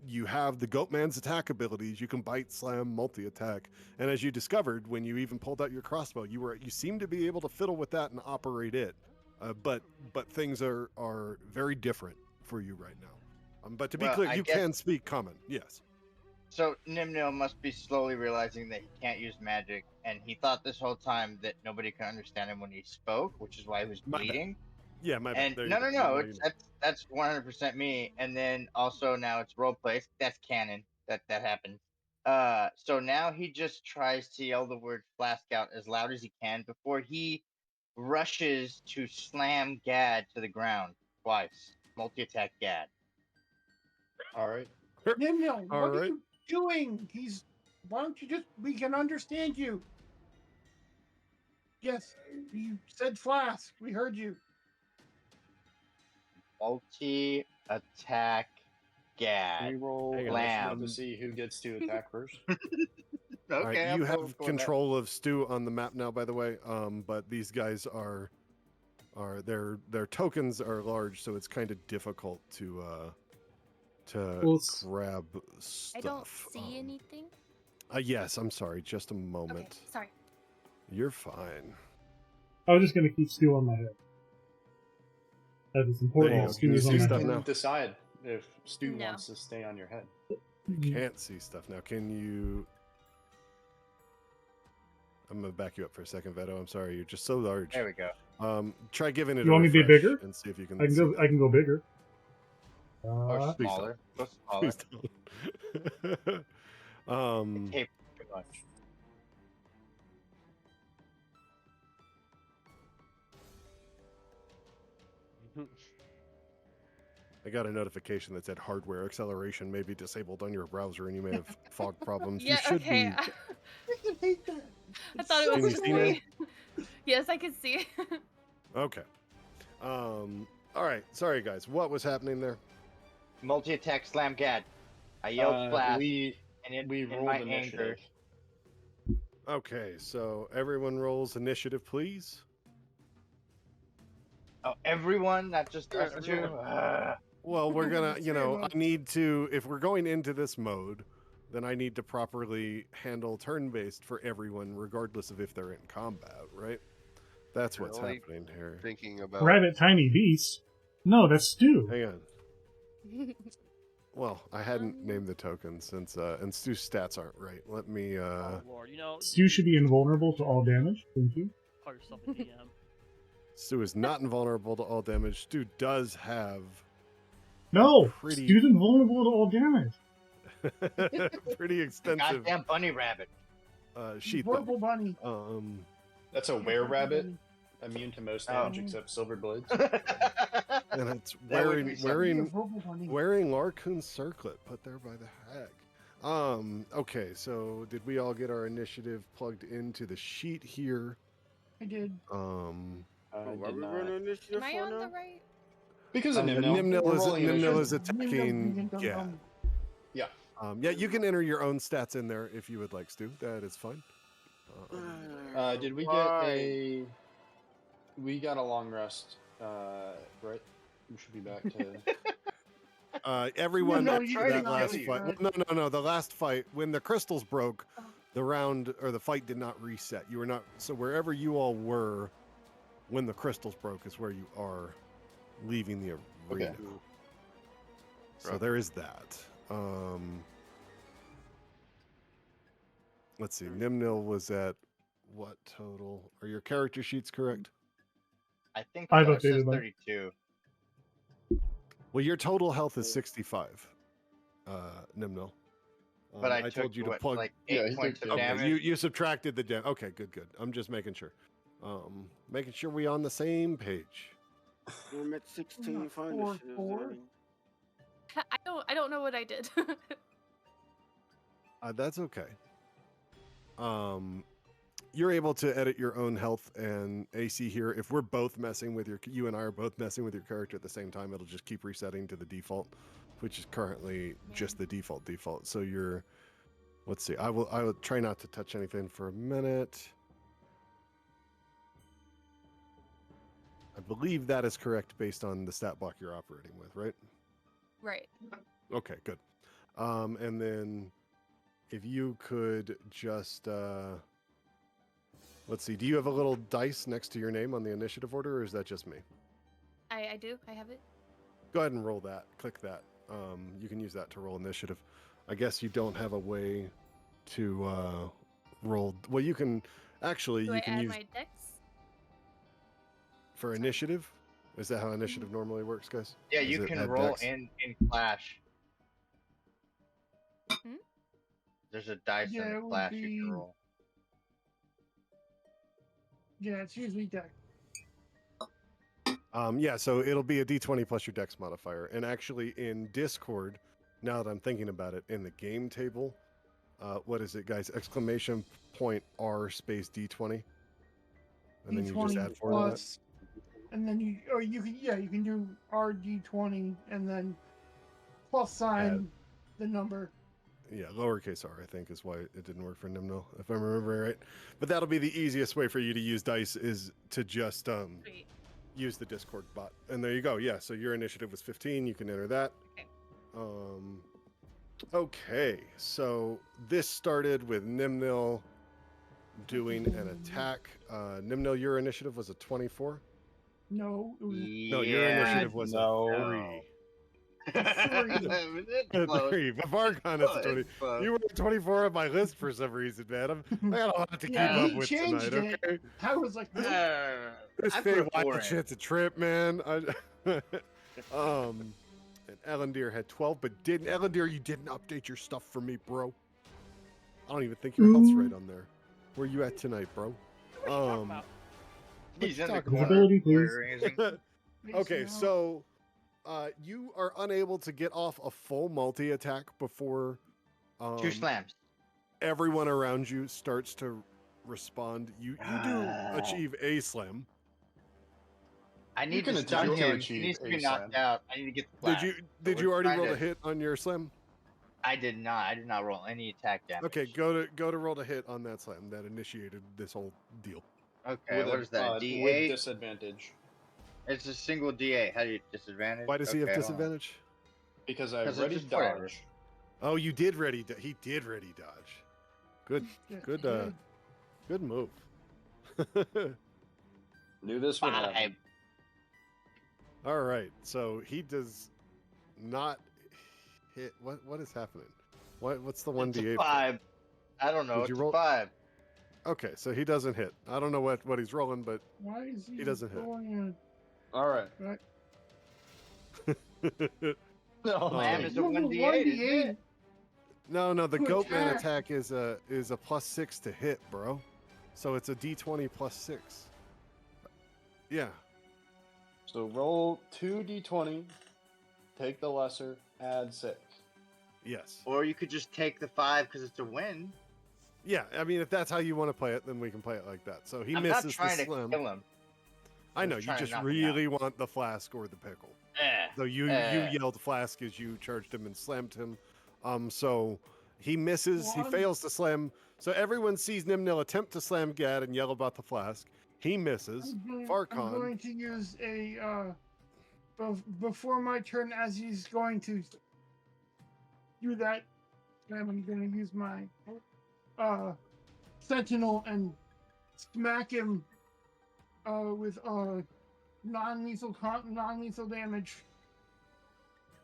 You have the Goatman's attack abilities. You can bite, slam, multi-attack, and as you discovered when you even pulled out your crossbow, you seem to be able to fiddle with that and operate it. But things are very different for you right now. But to be clear, you can speak common. Yes. So Nimnil must be slowly realizing that he can't use magic, and he thought this whole time that nobody could understand him when he spoke, which is why he was bleeding. Yeah, my bad. And no, that's 100% me. And then also now it's role play. That's canon. That happened. So now he just tries to yell the word flask out as loud as he can before he rushes to slam Gad to the ground twice. Multi-attack Gad. All right. Nimnil, what are you doing? Why don't you we can understand you. Yes, you said flask. We heard you. Multi-attack Gad. Can we roll Lamb to see who gets to attack first? All right, you have control of Stu on the map now, by the way. But these guys are their tokens are large, so it's kind of difficult to grab stuff. I don't see anything. Yes, I'm sorry. Just a moment. Okay, sorry. You're fine. I was just gonna keep Stu on my head. That is important. Can you see stuff can now? Decide if Stu wants to stay on your head. You can't see stuff now. Can you? I'm gonna back you up for a second, Veto. I'm sorry. You're just so large. There we go. Try giving it You a want me to be refresh bigger? and see if you can. I can go. I can go bigger. Or Please smaller. Go smaller. Please don't. Tape too much. I got a notification that said hardware acceleration may be disabled on your browser, and you may have fog problems. Yeah, You should okay. be. I hate that. I thought it was Can you just see now? me. Yes, I can see. Okay. All right. Sorry, guys. What was happening there? Multi-attack slam gad. I yelled blast, We and we in rolled my initiative. anger, Okay, so everyone rolls initiative, please. oh, everyone, not just us two. Well, we're gonna, Three of us. I need to, if we're going into this mode, then I need to properly handle turn-based for everyone, regardless of if they're in combat, right? That's what's Really? happening here. Thinking about Rabbit tiny beast. No, that's Stu. Hang on. Well, I hadn't named the token since, and Stu's stats aren't right. Let me, Oh lord, you know, Stu should be invulnerable to all damage. Thank you. call yourself a DM. Stu is not invulnerable to all damage. Stu does have No, pretty, Stu's invulnerable to all damage. pretty extensive Goddamn bunny rabbit. sheet. Purple bunny. That's a were rabbit, immune to most damage except silver blades. And it's That would be wearing Purple bunny. wearing Larcoon's circlet put there by the hag. Okay, so did we all get our initiative plugged into the sheet here? I did. Why Did we not. running initiative Am I for on now? the right? Because of Nimnil. Nimnil We're is rolling Nimnil initiative. is attacking. Yeah. Yeah, you can enter your own stats in there if you would like, Stu. That is fine. Did we get a? We got a long rest, right? We should be back to. Everyone No, after you that did not last do fight. that. No. The last fight, when the crystals broke, the round or the fight did not reset. You were not. So wherever you all were when the crystals broke is where you are leaving the arena. Okay. So there is that. Let's see. Nimnil was at what total? Are your character sheets correct? I think I've so. It says updated them. 32. Well, your total health is 65, Nimnil. But I told took you to what, plug. like Yeah, 8 he points took of Okay, damage. you subtracted the damage. Okay, good. I'm just making sure. Making sure we on the same page. I'm at 16 for 4, initiative. 4. Zane. I don't know what I did. That's okay. You're able to edit your own health and AC here. If we're both messing with you and I are both messing with your character at the same time, it'll just keep resetting to the default, which is currently just the default. So let's see. I will try not to touch anything for a minute. I believe that is correct based on the stat block you're operating with, right? Right. Okay, good. And then if you could just let's see, do you have a little dice next to your name on the initiative order, or is that just me? I do. I have it. Go ahead and roll that. Click that. You can use that to roll initiative. I guess you don't have a way to roll. Well, you can actually Do you I can add use my dex? for initiative. Is that how initiative normally works, guys? Yeah, Is you it can add roll dex? in Clash. Hmm? There's a dice Yeah, in it the would Clash you be- can roll. Yeah, it's usually deck. Yeah, so it'll be a d20 plus your dex modifier. And actually in Discord, now that I'm thinking about it, in the game table, what is it, guys? Exclamation point R space d20. And then you just D20 add 4 to that. plus, and then you can do RD20 and then plus sign the number. Yeah, lowercase r, I think, is why it didn't work for Nimno, if I'm remembering right. But that'll be the easiest way for you to use dice is to just Sweet. use the Discord bot. And there you go. Yeah, so your initiative was 15. You can enter that. Okay, so this started with Nimnil doing an attack. Nimnil, your initiative was a 24? No, it was No, your initiative was a 3. Three. But Farcon is 20. You were 24 on my list for some reason, man. I got a lot to keep up he with changed tonight, it. okay? I was like, This I Fey put a 4 Wild in. shit's a trip, man. And Ellendeer had 12, but Ellendeer, you didn't update your stuff for me, bro. I don't even think your health's right on there. Where you at tonight, bro? What are you talking about? He's in the talking corner. Visibility, please. raising. Okay, so you are unable to get off a full multi-attack before 2 slams. everyone around you starts to respond. You do achieve a slam. I need can to attack stun to him. achieve He needs to a be knocked slam. out. I need to get the Did flash. you So did we're you already trying roll to- a hit on your slam? I did not. I did not roll any attack damage. Okay, go to roll a hit on that slam that initiated this whole deal. Okay, With what is that? with D8? disadvantage. It's a single D8. How do you disadvantage? Why does he have Okay, hold on. disadvantage? Because I 'Cause it's ready just whatever. dodge. Oh, you did ready. He did ready dodge. Good, good move. Knew this would happen. 5. All right, so he does not hit. What is happening? What's the one It's a d8? 5. I don't know. Did It's you a roll- 5. Okay, so he doesn't hit. I don't know what he's rolling, but Why is he doesn't hit. going All right. Slam Um, is a 1D8, isn't it? No, the Good Goatman attack. attack is a +6 to hit, bro. So it's a d20 +6. Yeah. So roll 2d20, take the lesser, add 6. Yes. Or you could just take the 5 because it's a win. Yeah, I mean, if that's how you want to play it, then we can play it like that. So he I'm misses not trying the to slam. kill him. I I'm know, you trying to just knock him out. really want the flask or the pickle. So you yelled flask as you charged him and slammed him. So he misses, he fails to slam. So everyone sees Nimnil attempt to slam Gad and yell about the flask. He misses. I'm Farcon. going to use a before my turn, as he's going to do that. I'm going to use my sentinel and smack him with non-lethal damage.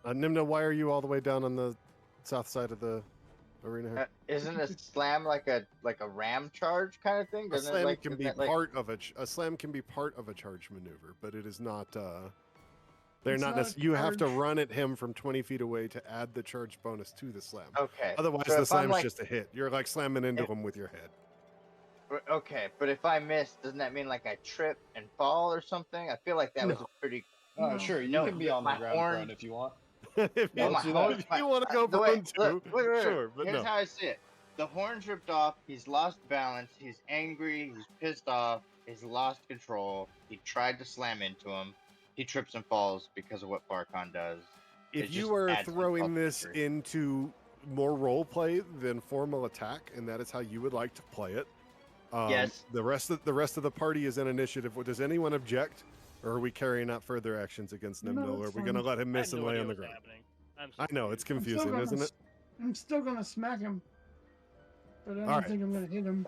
Nimna, why are you all the way down on the south side of the arena here? Isn't a slam like a ram charge kind of thing? A Doesn't slam it like can be part of a slam can be part of a charge maneuver, but it is not. They're It's not. not a You have to charge. run at him from 20 feet away to add the charge bonus to the slam. Okay. Otherwise, so the if I'm slam's like, just a hit. You're like slamming into him with your head. okay, but if I miss, doesn't that mean like I trip and fall or something? I feel like that was No. a pretty. Oh, sure, you No, can be on the my ground horn- prone if you want. if Yeah, you, let's do my that. if you want to go the way- prone too, look, wait. sure, but Here's no. how I see it. The horn's ripped off. He's lost balance. He's angry. He's pissed off. He's lost control. He tried to slam into him. He trips and falls because of what Farcon does. It If you just are adds throwing insult to this injury. into more role play than formal attack, and that is how you would like to play it, Yes. the rest of the party is in initiative. Does anyone object, or are we carrying out further actions against No, Nimno? Or are it's we going to fine. let him I miss have and no lay idea on the what's ground? happening. I'm so I know it's confused. confusing, isn't it? I'm still gonna smack him, but I don't Alright. think I'm gonna hit him.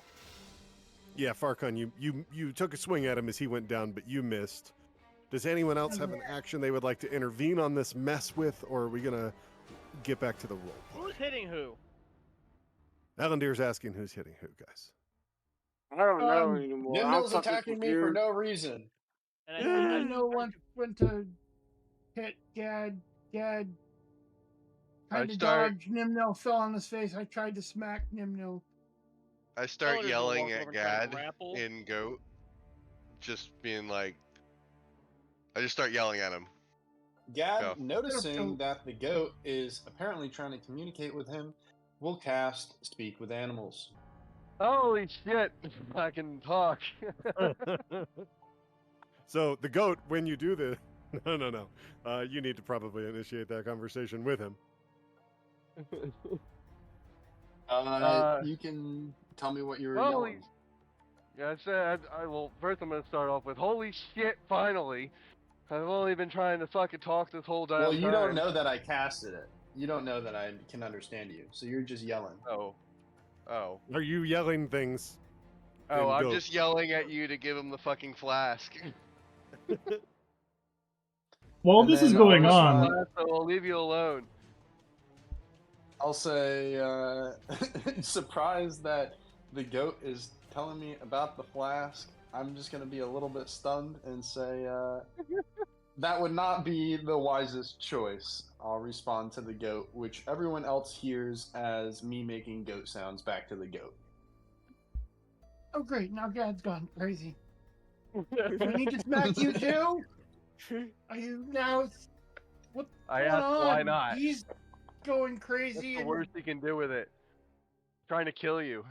Yeah, Farcon, you took a swing at him as he went down, but you missed. Does anyone else have an action they would like to intervene on this mess with, or are we going to get back to the role play? Who's hitting who? Ellendeer's asking who's hitting who, guys. I don't know anymore. I'm Nimnil's fucking attacking me for confused. no reason. And I know when to hit Gad. Gad tried to start- dodge. Nimno fell on his face. I tried to smack Nimno. I start Ellender's gonna yelling walk over at and try to Gad grapple. in Goat, just being like, I just start yelling at him. Gad, Go. noticing that the goat is apparently trying to communicate with him, will cast Speak with Animals. Holy shit! I can talk. So the goat, when you do this, no. You need to probably initiate that conversation with him. You can tell me what you're Holy- yelling. Yeah, I said I will. First, I'm gonna start off with holy shit! Finally, I've only been trying to fucking talk this whole damn Well, time. you don't know that I casted it. You don't know that I can understand you, so you're just yelling. Oh. Are you yelling things? Oh, in I'm Goat? just yelling at you to give him the fucking flask. While And this is then going I'll on, respond- So I'll leave you alone. I'll say, surprised that the goat is telling me about the flask. I'm just going to be a little bit stunned and say, that would not be the wisest choice. I'll respond to the goat, which everyone else hears as me making goat sounds back to the goat. Oh, great. Now Gad's gone crazy. Do I need to smack you too? Are you now? What's I going asked on? why not. He's going What's crazy. the and worst he can do with it? Trying to kill you.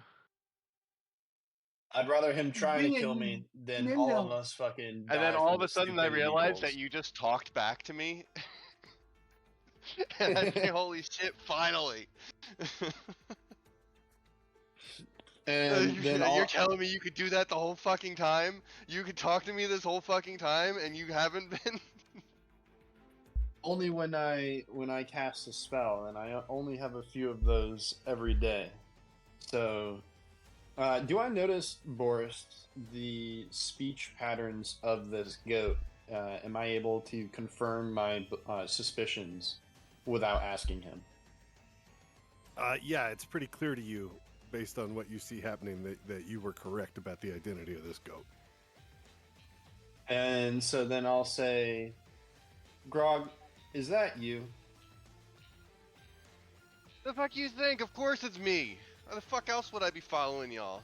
I'd rather him trying to Being kill a me than all of us fucking die And then all from of a the sudden I stupidity realized that rolls. you just talked back to me. And I say, holy shit, finally. And then You're telling me you could do that the whole fucking time? You could talk to me this whole fucking time and you haven't been? only when I cast a spell, and I only have a few of those every day. So, do I notice, Boris, the speech patterns of this goat? Am I able to confirm my suspicions without asking him? Yeah, it's pretty clear to you, based on what you see happening, that you were correct about the identity of this goat. And so then I'll say, Grog, is that you? The fuck you think? Of course it's me. How the fuck else would I be following y'all?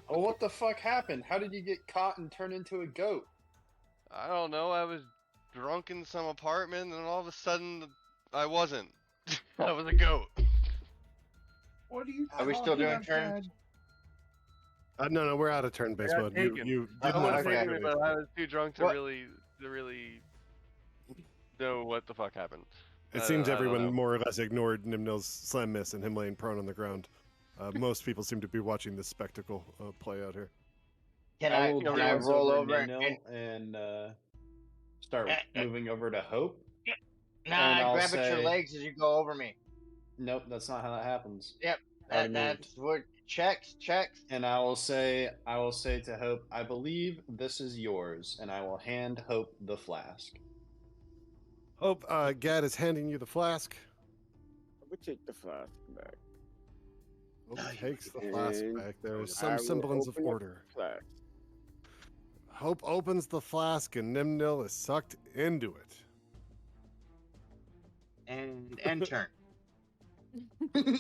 Oh, what the fuck happened? How did you get caught and turn into a goat? I don't know. I was drunk in some apartment and all of a sudden I wasn't. I was a goat. What are you Are we still talking doing about, turns? Dad? No, we're out of turn-based I mode. got You taken. you I didn't would want have to taken it, but I was too drunk to What? really know what the fuck happened. It I seems don't everyone know. more or less ignored Nimnil's slam miss and him laying prone on the ground. Most people seem to be watching this spectacle play out here. Can I I, will can I glance roll over over Nimnil and start moving over to Hope. Nah, And I'll grab at your say- legs as you go over me. Nope, that's not how that happens. Yep, Already moved. that's what checks. And I will say to Hope, I believe this is yours, and I will hand Hope the flask. Hope, Gad is handing you the flask. I would take the flask back. Hope takes the flask And back. There is I some will semblance of open up order. the flask. Hope opens the flask and Nimnil is sucked into it. And end turn.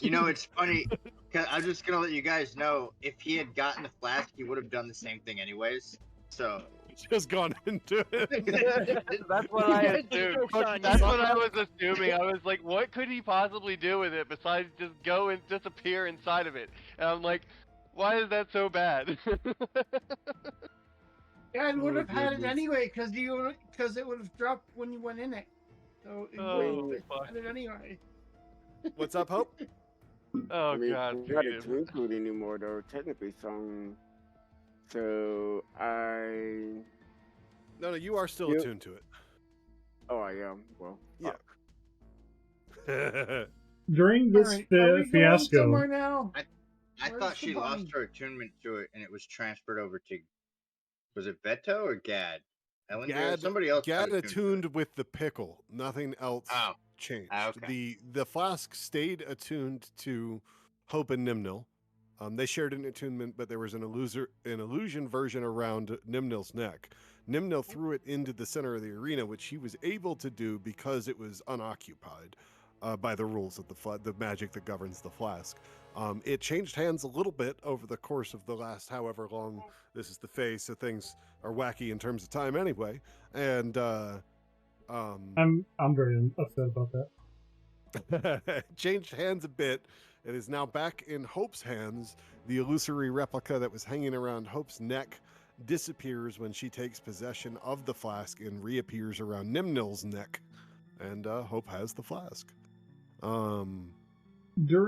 You know, it's funny, because I'm just going to let you guys know, if he had gotten the flask, he would have done the same thing anyways. So. Just gone into it. That's what I assumed. Shiny. That's what I was assuming. I was like, what could he possibly do with it besides just go and disappear inside of it? And I'm like, why is that so bad? Dad would have had it goodness. anyway because it would have dropped when you went in it. So it Oh, would have fuck. had it anyway. What's up, Hope? Oh I mean, god, we're not Peter. to include anymore though, technically. So I. No, you are still Yep. attuned to Oh, I am. Well, Yeah. fuck. it. during this Alright, are we going fiasco, somewhere now? I Where's thought the she bunny? lost her attunement to it and it was transferred over to. Was it Beto or Gad? Somebody else. got Gad attuned to it. attuned with the pickle. Nothing else Oh. changed. Okay. The flask stayed attuned to Hope and Nimnil. They shared an attunement, but there was an illusion version around Nimnil's neck. Nimnil threw it into the center of the arena, which he was able to do because it was unoccupied by the rules of the magic that governs the flask. It changed hands a little bit over the course of the last however long. This is the Fey, so things are wacky in terms of time anyway. And I'm very upset about that. changed hands a bit. It is now back in Hope's hands. The illusory replica that was hanging around Hope's neck disappears when she takes possession of the flask and reappears around Nimnil's neck. And Hope has the flask. During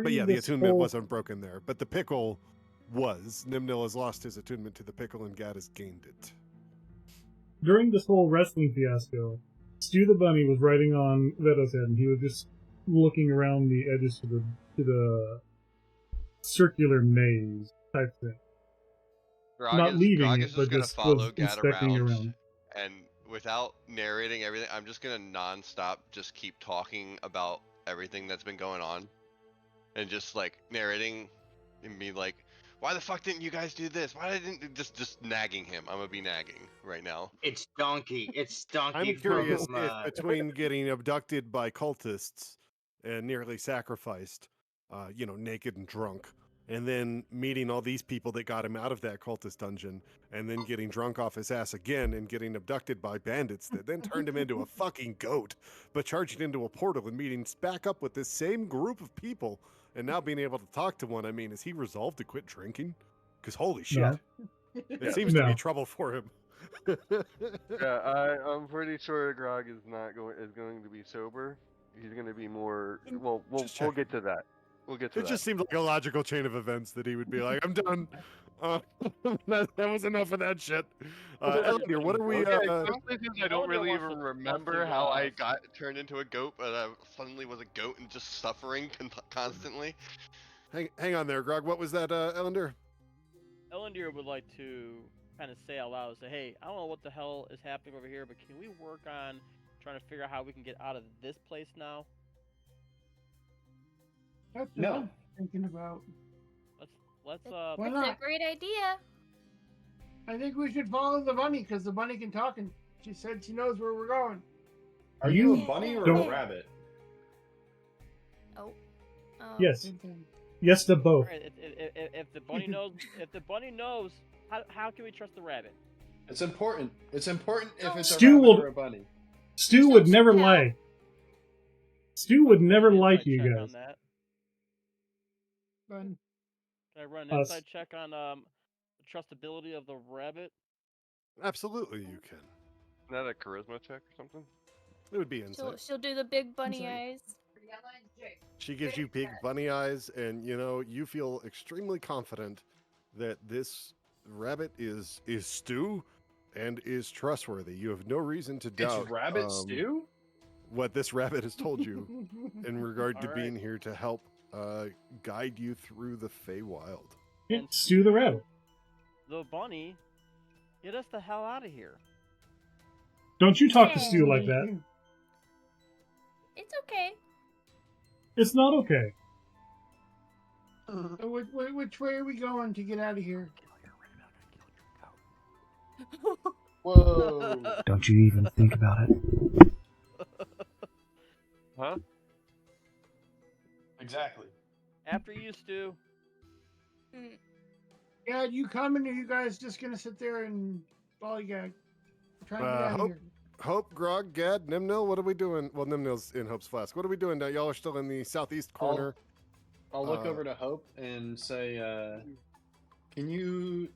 But yeah, the this attunement whole- wasn't broken there. But the pickle was. Nimnil has lost his attunement to the pickle and Gad has gained it. During this whole wrestling fiasco, Stu the Bunny was riding on Veto's head, and he was just looking around the edges to the circular maze type thing. Not leaving Grog it, is but just gonna just follow was Gad inspecting around, around. and without narrating everything, I'm just gonna nonstop just keep talking about everything that's been going on, and just like narrating, and be like, "Why the fuck didn't you guys do this? Why didn't just nagging him? I'm gonna be nagging right now." It's Donkey. It's Donkey I'm curious from. if between getting abducted by cultists and nearly sacrificed, naked and drunk, and then meeting all these people that got him out of that cultist dungeon, and then getting drunk off his ass again and getting abducted by bandits that then turned him into a fucking goat, but charging into a portal and meeting back up with this same group of people, and now being able to talk to one. I mean, is he resolved to quit drinking? Because holy shit, No. it seems to be No. trouble for him. Yeah, I'm pretty sure Grog is going to be sober. He's going to be more. Well, we'll get to that. We'll get to It that. just seemed like a logical chain of events that he would be like, "I'm done. That was enough of that shit." Elliot, what are we? Especially since I don't really wants even to- remember wants to, how I uh, got. Turned into a goat, but I suddenly was a goat and just suffering constantly. Hang on there, Grog. What was that, Ellender? Ellendir would like to kind of say out loud, say, "Hey, I don't know what the hell is happening over here, but can we work on trying to figure out how we can get out of this place now?" That's what I'm thinking about. Let's Why It's not? a great idea. I think we should follow the bunny because the bunny can talk and she said she knows where we're going. Are you a bunny or a rabbit? Oh. Yes. Yes to both. Alright, if the bunny knows, how can we trust the rabbit? It's important. It's important if it's Stu a rabbit will- or a bunny. Stu would never lie. Stu would never lie to you Check guys. on that. Then Can I run an inside check on the trustability of the rabbit? Absolutely, you can. Is that a charisma check or something? It would be insight. She'll do the big bunny eyes. She gives you big bunny eyes, and you feel extremely confident that this rabbit is Stu and is trustworthy. You have no reason to doubt. It's rabbit stew? What this rabbit has told you in regard to All being here to help guide you through the Feywild. Yeah, Stu the rabbit. The bunny, get us the hell out of here. Don't you talk to Stu like that. It's okay. It's not okay. So which way are we going to get out of here? Whoa. Don't you even think about it. Huh? Exactly. After you, Stu. Yeah, you coming or you guys just gonna sit there and lollygag? Trying to get out of here. Hope, Grog, Gad, Nimnil, what are we doing? Well, Nimnil's in Hope's Flask. What are we doing now? Y'all are still in the southeast corner. I'll look over to Hope and say, can you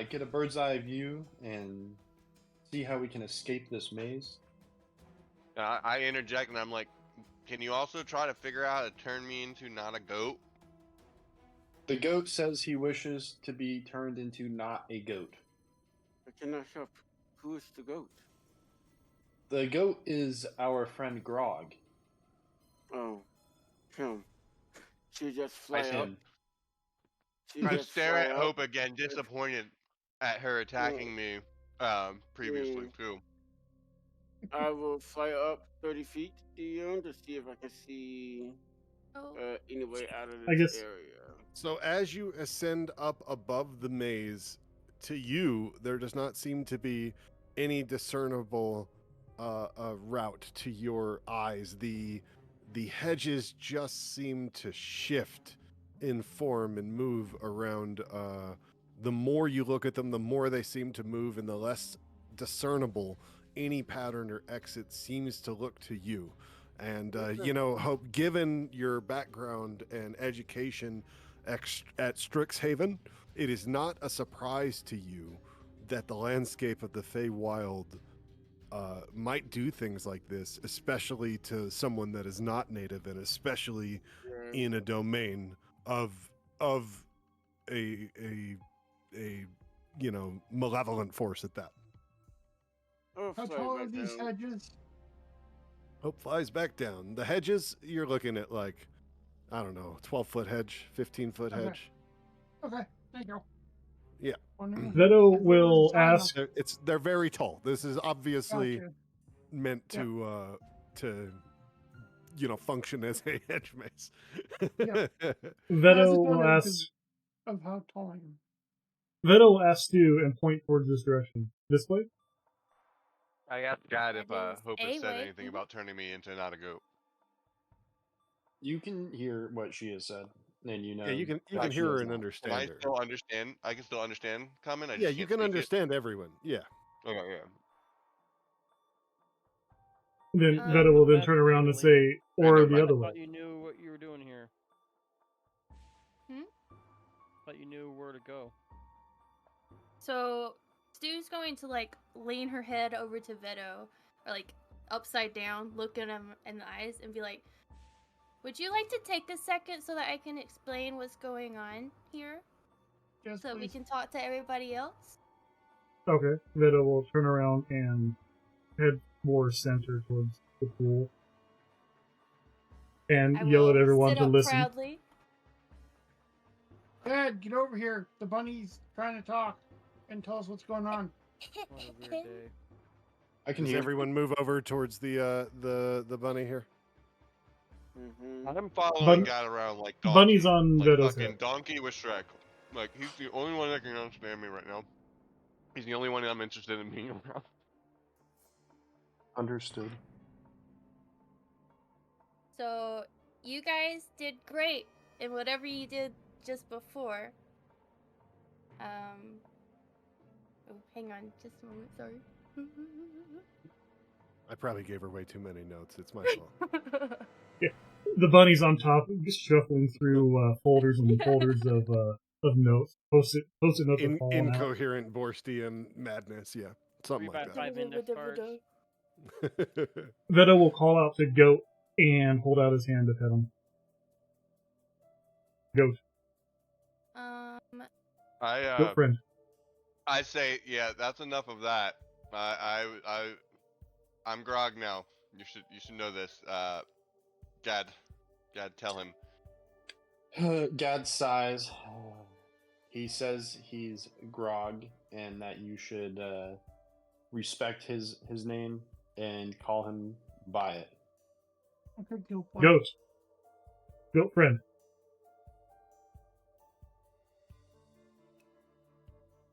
get a bird's eye view and see how we can escape this maze? I interject and I'm like, "Can you also try to figure out how to turn me into not a goat?" The goat says he wishes to be turned into not a goat. I cannot help. Who is the goat? The goat is our friend Grog. Oh, him. She just fly Ice up. him. She I just stare fly at up. Hope again, disappointed at her attacking me previously too. I will fly up 30 feet to you to see if I can see any way out of I this guess- area. So as you ascend up above the maze, to you, there does not seem to be any discernible route to your eyes. The hedges just seem to shift in form and move around. The more you look at them, the more they seem to move, and the less discernible any pattern or exit seems to look to you. And Hope, given your background and education at Strixhaven, it is not a surprise to you that the landscape of the Feywild might do things like this, especially to someone that is not native, and especially in a domain of a malevolent force at that. Oh, How fly tall are back these down. hedges? Hope flies back down. The hedges, you're looking at like, I don't know, 12-foot hedge, 15-foot Okay. hedge. Okay, thank you. Yeah. Veto will ask. They're very tall. This is obviously Gotcha. meant Yep. to function as a hedge mace. Yep. I was Veto just will wondering ask. because of how tall I am. Veto will ask Stu and point towards this direction. This way. I asked God if That is Hope a has said way. anything about turning me into not a goat. You can hear what she has said, and you know. Yeah, you can how hear she her is and not. understand Can I her. still understand? I can still understand comment. I Yeah, just you can't can speak understand everyone. Yeah. It. Okay, yeah. Then Veto will then turn around and say, or never the mind. other I way. thought you knew what you were doing here. Hmm? Thought you knew where to go. So Stu's going to like lean her head over to Veto, or like upside down, look at him in the eyes, and be like, "Would you like to take a second so that I can explain what's going on here, Yes, so we please. can talk to everybody else?" Okay. Veto will turn around and head more center towards the pool. And I yell at will everyone sit to up listen. proudly. Dad, get over here. The bunny's trying to talk and tell us what's going on. What a weird day. I can Does hear. everyone move over towards the bunny here? I'm following Bun- God around like donkey. Bunny's on like Veto's fucking head. donkey with Shrek. Like he's the only one that can understand me right now. He's the only one I'm interested in being around. Understood. So you guys did great in whatever you did just before. Oh, hang on, just a moment. Sorry. I probably gave her way too many notes. It's my fault. Yeah. The bunny's on top, just shuffling through folders and folders of notes. Post-it notes are falling out. Incoherent Borstian madness. Yeah, something 3x5 like index cards. that. Veto will call out to Goat and hold out his hand to pet him. Goat. Goat friend. I say, yeah, that's enough of that. I'm grog now. You should know this. Gad, tell him. Gad sighs. He says he's grog and that you should respect his name and call him by it. Okay, Goat. Goat. Goat friend.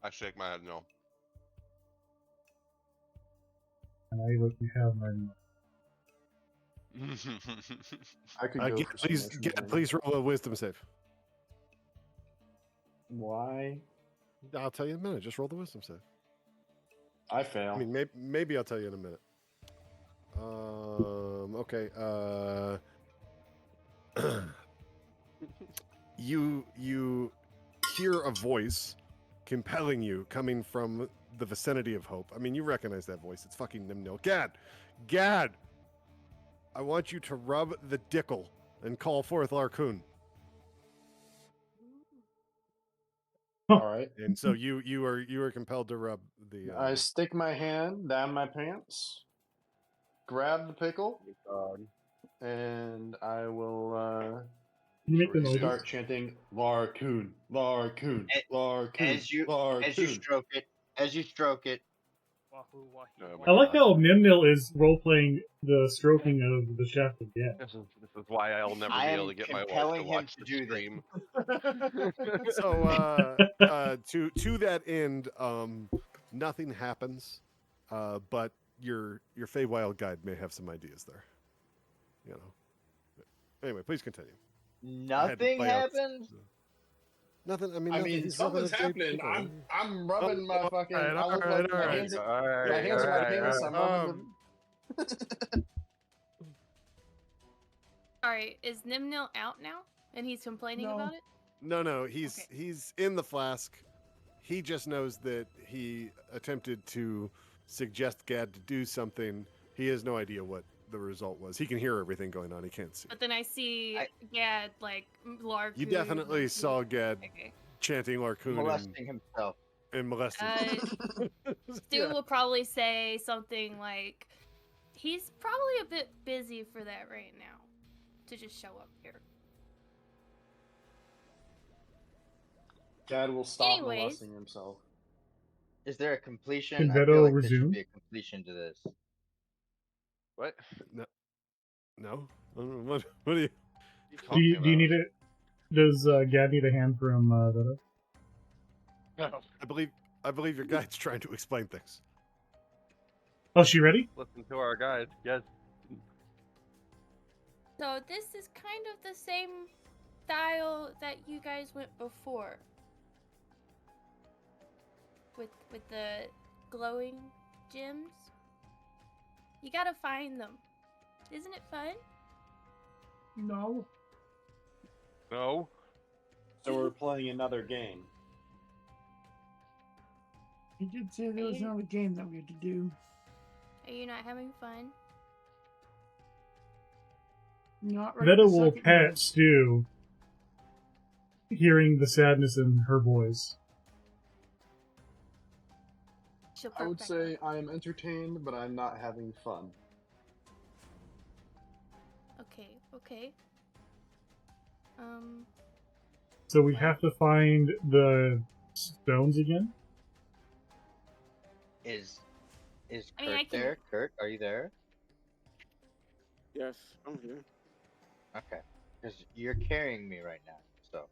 I shake my head no. And I look you have right now. I could go for some extra damage. please roll a wisdom save. Why? I'll tell you in a minute. Just roll the wisdom save. I fail. I mean, maybe I'll tell you in a minute. Okay. You hear a voice compelling you coming from the vicinity of Hope. I mean, you recognize that voice. It's fucking Nimnil. Gad! I want you to rub the dickle and call forth Larkoon. All right. And so you are compelled to rub the. I stick my hand down my pants, grab the pickle, and I will You make the noise. start chanting Larkoon, Larkoon, Larkoon, As you Larkoon. stroke it. I like how Nimnil is role-playing the stroking of the shaft of Gad. This is why I'll never be able to get my wife to compelling him watch to the do stream. So to that end, nothing happens, but your Feywild guide may have some ideas there. You know. Anyway, please continue. Nothing happens. Nothing. I I mean, something's happening. I'm rubbing my fucking. I look like my hands. My hands are my penis. I'm rubbing Alright, is Nimnil out now? And he's complaining about it? No, he's in the flask. He just knows that he attempted to suggest Gad to do something. He has no idea what the result was. He can hear everything going on. He can't see. But then I see Gad, like, Larkoon. You definitely saw Gad chanting Larkoon Molesting himself. And molesting. Stu will probably say something like, he's probably a bit busy for that right now, to just show up here. Gad will stop Anyways. molesting himself. Is there a completion? Can I feel Veto like there should resume? be a completion to this. What? No. What do you? Do you need it? Does Gad need a hand from Veto? No. I believe your guide's trying to explain things. Oh, she ready? Listen to our guide. Yes. So this is kind of the same style that you guys went before. With the glowing gems. You gotta find them. Isn't it fun? No. No. So we're playing another game. He did say there was another game that we had to do. Are you not having fun? Not right Veto this will second, pat no. Stu, hearing the sadness in her voice. She'll I would perfect say I am entertained, but I'm not having fun. Okay. So we have to find the stones again? Is I mean, I Kurt can- there? Kurt, are you there? Yes, I'm here. Okay. Because you're carrying me right now, so.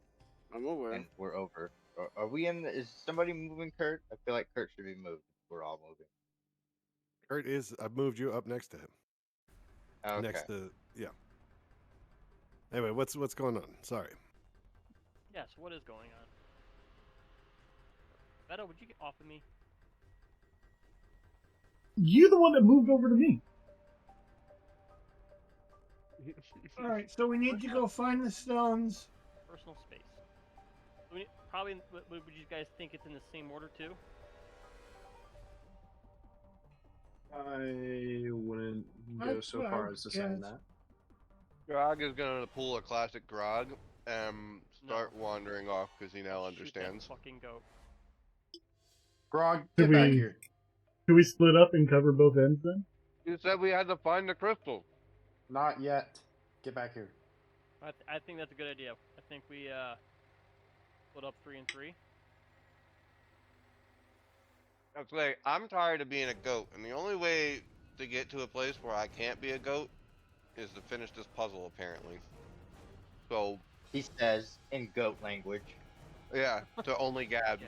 I'm aware. And we're over. Are we in? Is somebody moving Kurt? I feel like Kurt should be moved. We're all moving. Kurt is. I've moved you up next to him. Okay. Next to yeah. Anyway, what's going on? Sorry. Yes, what is going on? Veto, would you get off of me? You're the one that moved over to me. Alright, so we need to go find the stones. Personal space. Probably, would you guys think it's in the same order too? I wouldn't go so far as to say that. Grog is gonna pull a classic Grog and start wandering off because he now understands. Fucking goat. Grog, Could get back we- here. Could we split up and cover both ends then? You said we had to find the crystal. Not yet. Get back here. I think that's a good idea. I think we split up 3 and 3. That's like I'm tired of being a goat, and the only way to get to a place where I can't be a goat is to finish this puzzle, apparently. So he says in goat language. Yeah, to only Gad.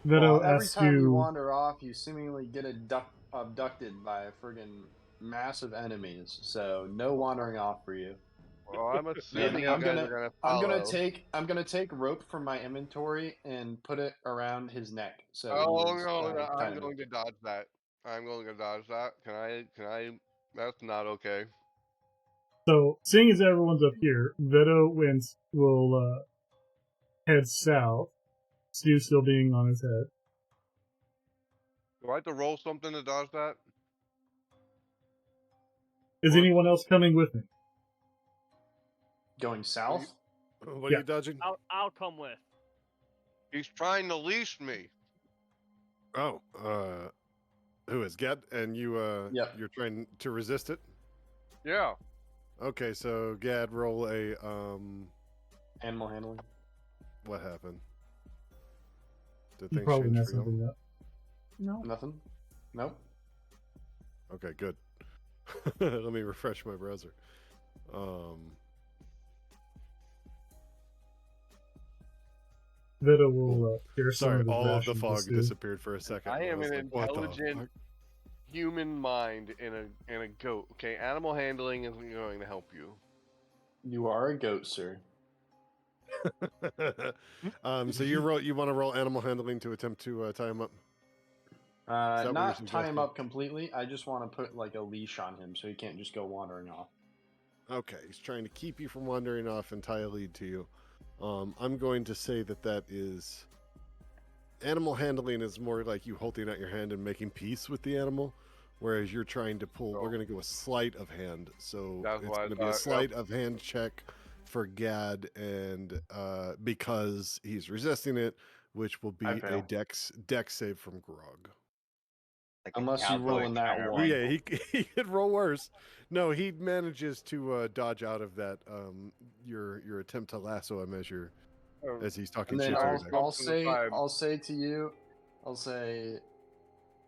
Veto Well, every asks time you you. wander off, you seemingly get abducted by friggin' massive enemies. So no wandering off for you. Well, I'm assuming I'm you guys gonna, are gonna I'm gonna follow. I'm gonna take rope from my inventory and put it around his neck. So Oh he is, no, no, I'm tied. going to dodge that. I'm going to dodge that. Can I? That's not okay. So, seeing as everyone's up here, Veto will head south. Stu still being on his head. Do I have to roll something to dodge that? Is anyone else coming with me? Going south? What are you dodging? I'll come with. He's trying to leash me. Oh, who is Gad? And you, Yep. you're trying to resist it? Yeah. Okay, so Gad, roll a, Animal handling. What happened? Did You things probably change messed for you? something up. No. Nothing? Nope. Okay, good. Let me refresh my browser. Veto will share some Sorry, of his all of the rations with fog Stu. disappeared for a second. I am was an like, what the intelligent fuck? human mind in a goat. Okay, animal handling isn't going to help you. You are a goat, sir. So you want to roll animal handling to attempt to tie him up? Is that what you're Not tie him suggesting? up completely. I just want to put like a leash on him so he can't just go wandering off. Okay, he's trying to keep you from wandering off and tie a lead to you. I'm going to say that is animal handling is more like you holding out your hand and making peace with the animal, whereas you're trying to pull. We're going to go a sleight of hand, so That's it's what I going to be a thought, sleight of hand check for Gad, and because he's resisting it, which will be I a fail. dex save from Grog. Like a Unless you roll cowboy in that trying to one. Yeah, he could roll worse. No, he manages to dodge out of that. Your attempt to lasso him as you're as he's talking And then shit to your I'll deck. say to you, I'll say,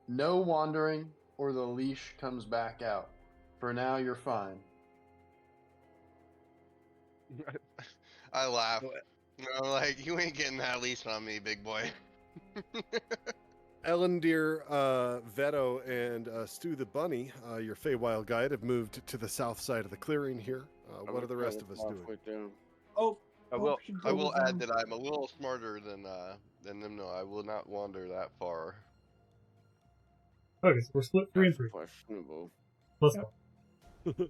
no wandering, or the leash comes back out. For now, you're fine. I laugh. I'm like, you ain't getting that leash on me, big boy. Ellendir, Veto, and Stu the Bunny, your Feywild guide, have moved to the south side of the clearing here. What are the rest of us doing? Oh, I will add that I'm a little smarter than them. No, I will not wander that far. Okay, so we're split 3 and 3. Questionable. Plus Do 1.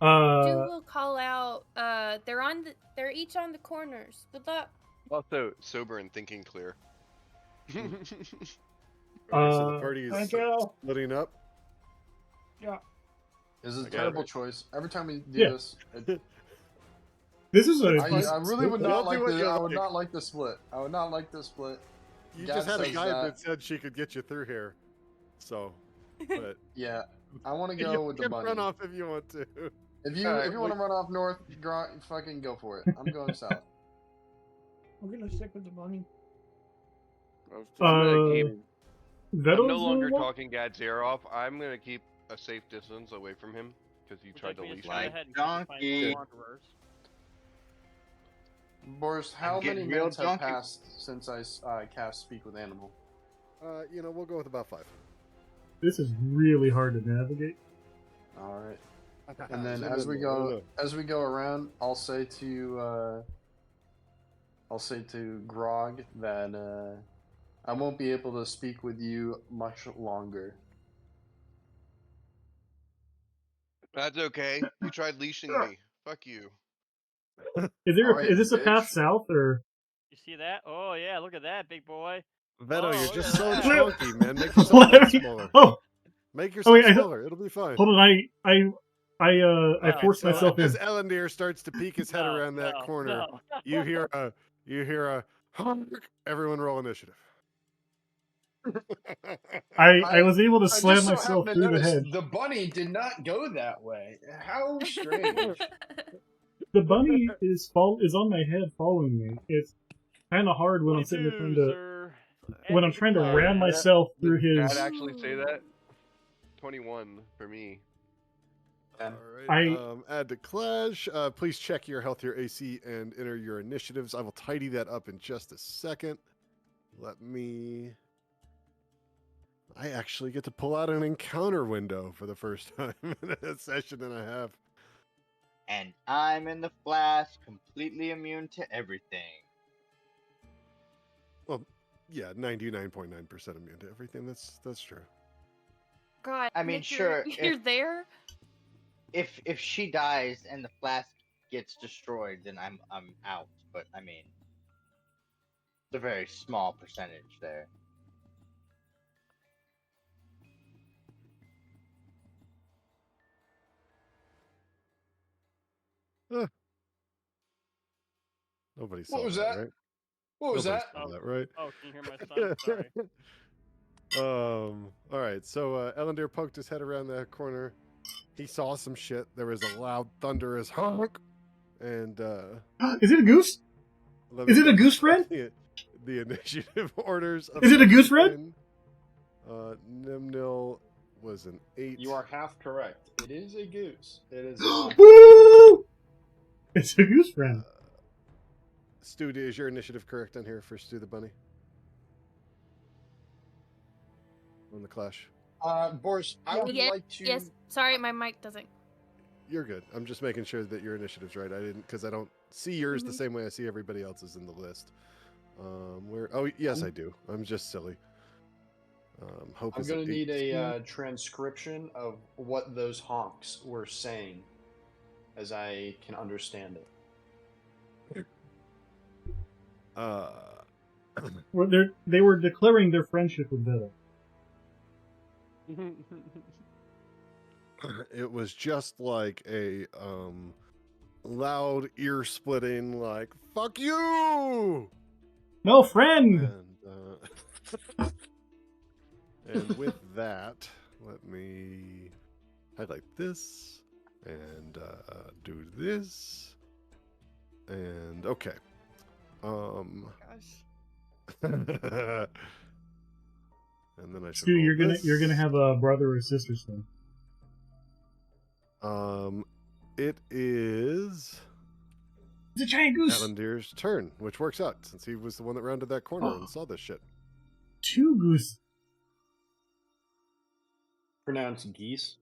will call out. They're each on the corners. Good luck. Also, sober and thinking clear. So the party is thank you. splitting up. Yeah. This is a terrible choice. Every time we do Yeah. this, This is a. I really would not like what the. you I would like. not like the split. I would not like the split. You Gab just had a says guide that said she could get you through here. So, but Yeah, I want to you go with the can bunny. run off if you want to. If you want to run off north, fucking go for it. I'm going south. I'm gonna stick with the bunny. I'm Veto's no longer doing what? talking Gad's ear off. I'm gonna keep a safe distance away from him because he tried to leash me. donkey. Boris, how getting many real minutes have donkey. passed since I cast Speak with Animal? We'll go with about 5. This is really hard to navigate. All right. And then as we go around, I'll say to Grog that I won't be able to speak with you much longer. That's okay. You tried leashing me. Fuck you. Is this a path south or? You see that? Oh yeah, look at that, big boy. Veto, Oh, you're look just at so that. chunky, man. Make yourself a bit smaller. Oh, Make yourself wait, smaller. It'll be fine. Hold on, I forced so myself in. as Ellendir starts to peek his head around that corner, you hear a honk. Everyone roll initiative. I was able to I slam just so myself happen to through the notice head. the bunny did not go that way. How strange. The bunny is on my head following me. It's kind of hard when I'm sitting there trying to ram myself through his. Did actually say that? 21 for me. All right. Add to Clash. Please check your health, your AC, and enter your initiatives. I will tidy that up in just a second. I actually get to pull out an encounter window for the first time in a session and a half. And I'm in the flask, completely immune to everything. Well, yeah, 99.9% immune to everything. That's true. God, I mean, Nick, sure, You're there. If she dies and the flask gets destroyed, then I'm out. But I mean, it's a very small percentage there. Nobody saw What was that? right? What was Nobody that? saw that, right? Oh, can you hear my son? Sorry. All right. So Ellendir poked his head around that corner. He saw some shit. There was a loud, thunderous honk, and Is it a goose? Is it a goose friend? The initiative orders. Is it a goose friend? Nimnil was an 8. You are half correct. It is a goose. It is. Woo! It's a goose friend. Stu, is your initiative correct on here for Stu the Bunny? On the Clash. Boris, I would like to. Yes. Sorry, my mic doesn't. You're good. I'm just making sure that your initiative's right. I didn't, because I don't see yours the same way I see everybody else's in the list. Oh, yes, I do. I'm just silly. Hope I'm going to need a transcription of what those honks were saying, as I can understand it. They were declaring their friendship with Veto. It was just like a loud, ear-splitting, like "fuck you." No friend. And with that, let me highlight this and do this. And okay. and then I should Stu, roll you're this. gonna have a brother or sister soon. It is It's a giant goose. Alandir's turn, which works out since he was the one that rounded that corner and saw this shit. 2 goose. Pronounced geese.